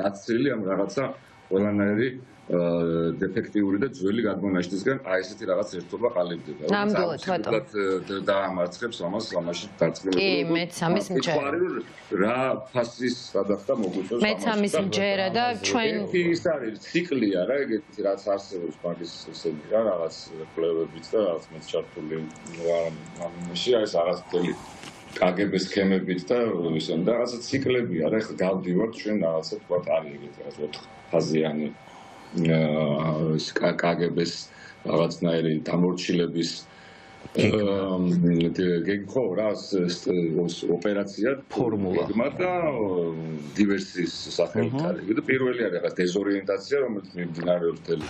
დაცილი ამ რაღაცა ყველანაირი დეფექტიური და ძველი გადმონაშთისგან აი ესეთი რაღაც ერთობა ყალიბდება. ნამდვილად ბატონო. დაამარცხებს ამას ამაში დაწყებებს. კი, მეც ამის მჯერა. რა ფასის გადახდა მოგვიწევს ამას. მეც ამის მჯერა და ჩვენ ის არის ციკლია რა ეგეთი რაც არსებობს მაგის ესენი რა რაღაც კვლევებით და რაღაც მეც ჩართული ამაში არის რაღაც თელი კგბ-ს სქემებით და ისინი და რაღაცა ციკლებია რა ეხლა გავდივართ ჩვენ რაღაცა თქვა არის ეგეთი რაღაც 4 ფაზიანი კგბ-ს რაღაცნაირი დამორჩილების გეგმო რა ოპერაცია ფორმულა და დივერსიის სახელით არის და პირველი არის რაღაც დეზორიენტაცია რომელიც მიმდინარეობს თელი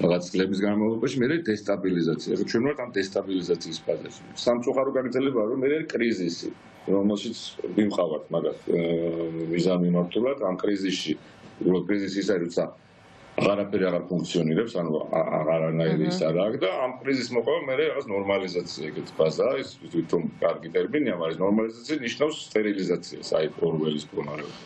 რაღაც წლების განმავლობაში მე დესტაბილიზაცია ჩვენ ვართ ამ დესტაბილიზაციის ფაზაში სამწუხარო გაგრძელებაა რომ მე კრიზისი რომელშიც ვიმყავართ მაგას მიზანმიმართულად ამ კრიზისში უბრალოდ კრიზისი ის არის როცა აღარაფერი აღარ ფუნქციონირებს, ანუ აღარანაირი ის არ აქვს და ამ კრიზისის მოყვა მე რაღაც ნორმალიზაცია ეგეთ ფაზაა, ის თვითონ კარგი ტერმინია, მაგრამ ნორმალიზაცია ნიშნავს სტერილიზაციას, აი ორველის მდგომარეობა.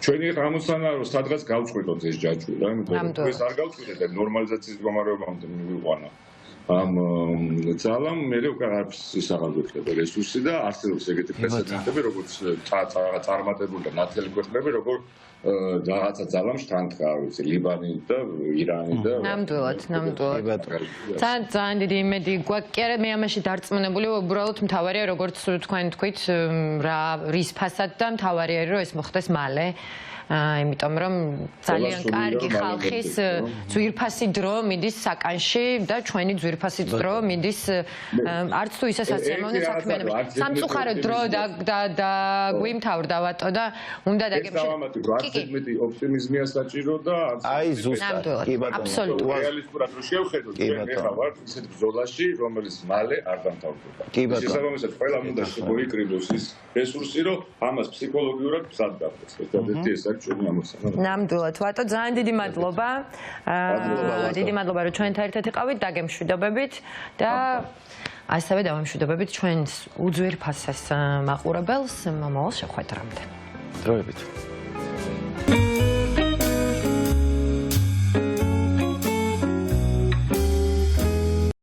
ჩვენი გამოცანა რომ სადღაც გავწყვიტოთ ეს ჯაჭვი რა, იმიტომ რომ ეს არ გავწყვიტეთ და ნორმალიზაციის მდგომარეობამდე მივიყვანა. ამ ძალამ მე უკვე არც ის აღარ გვექნება რესურსი და არსებობს ეგეთი პრეცედენტები, როგორც წარმატებული და ნათელი ქვეყნები, როგორც რაღაცა ძალამ შთანთქა, ვიცი, ლიბანი და ირანი და ნამდვილად. ძალიან დიდი იმედი გვაქვს. კი არა, მე ამაში დარწმუნებული ვარ, უბრალოდ მთავარია, როგორც თქვენ თქვით, რის ფასად და მთავარია, რომ ეს მოხდეს მალე. იმიტომ რომ ძალიან კარგი ხალხის ძვირფასი დრო მიდის საკანში და ჩვენი ძვირფასი დრო მიდის არც თუ ისე სასიამოვნო საქმიანობაში. სამწუხარო დრო და გვიმთავრდა ვატო და უნდა დაგემშვიდობოთ. კი, ოპტიმიზმია საჭირო და აი ზუსტად. კი ბატონო. აბსოლუტურად. რეალისტურად რო შევხედოთ, ჩვენ ეხლა ვართ ისეთ ბრძოლაში, რომელიც მალე არ დამთავრდება. კი ბატონო. შესაბამისად, ყველა უნდა მოიკრიბოს ის რესურსი, რომ ამას ფსიქოლოგიურად მზად გახდეს. ერთადერთი ეს არის ჩვენი ამოცანა. ნამდვილად, ვატო, ძალიან დიდი მადლობა. დიდი მადლობა, რომ ჩვენთან ერთად იყავით, დაგემშვიდობებით და ასევე დავამშვიდობებით ჩვენს უძვირფასეს მაყურებელს მომავალ შეხვედრამდე. დროებით.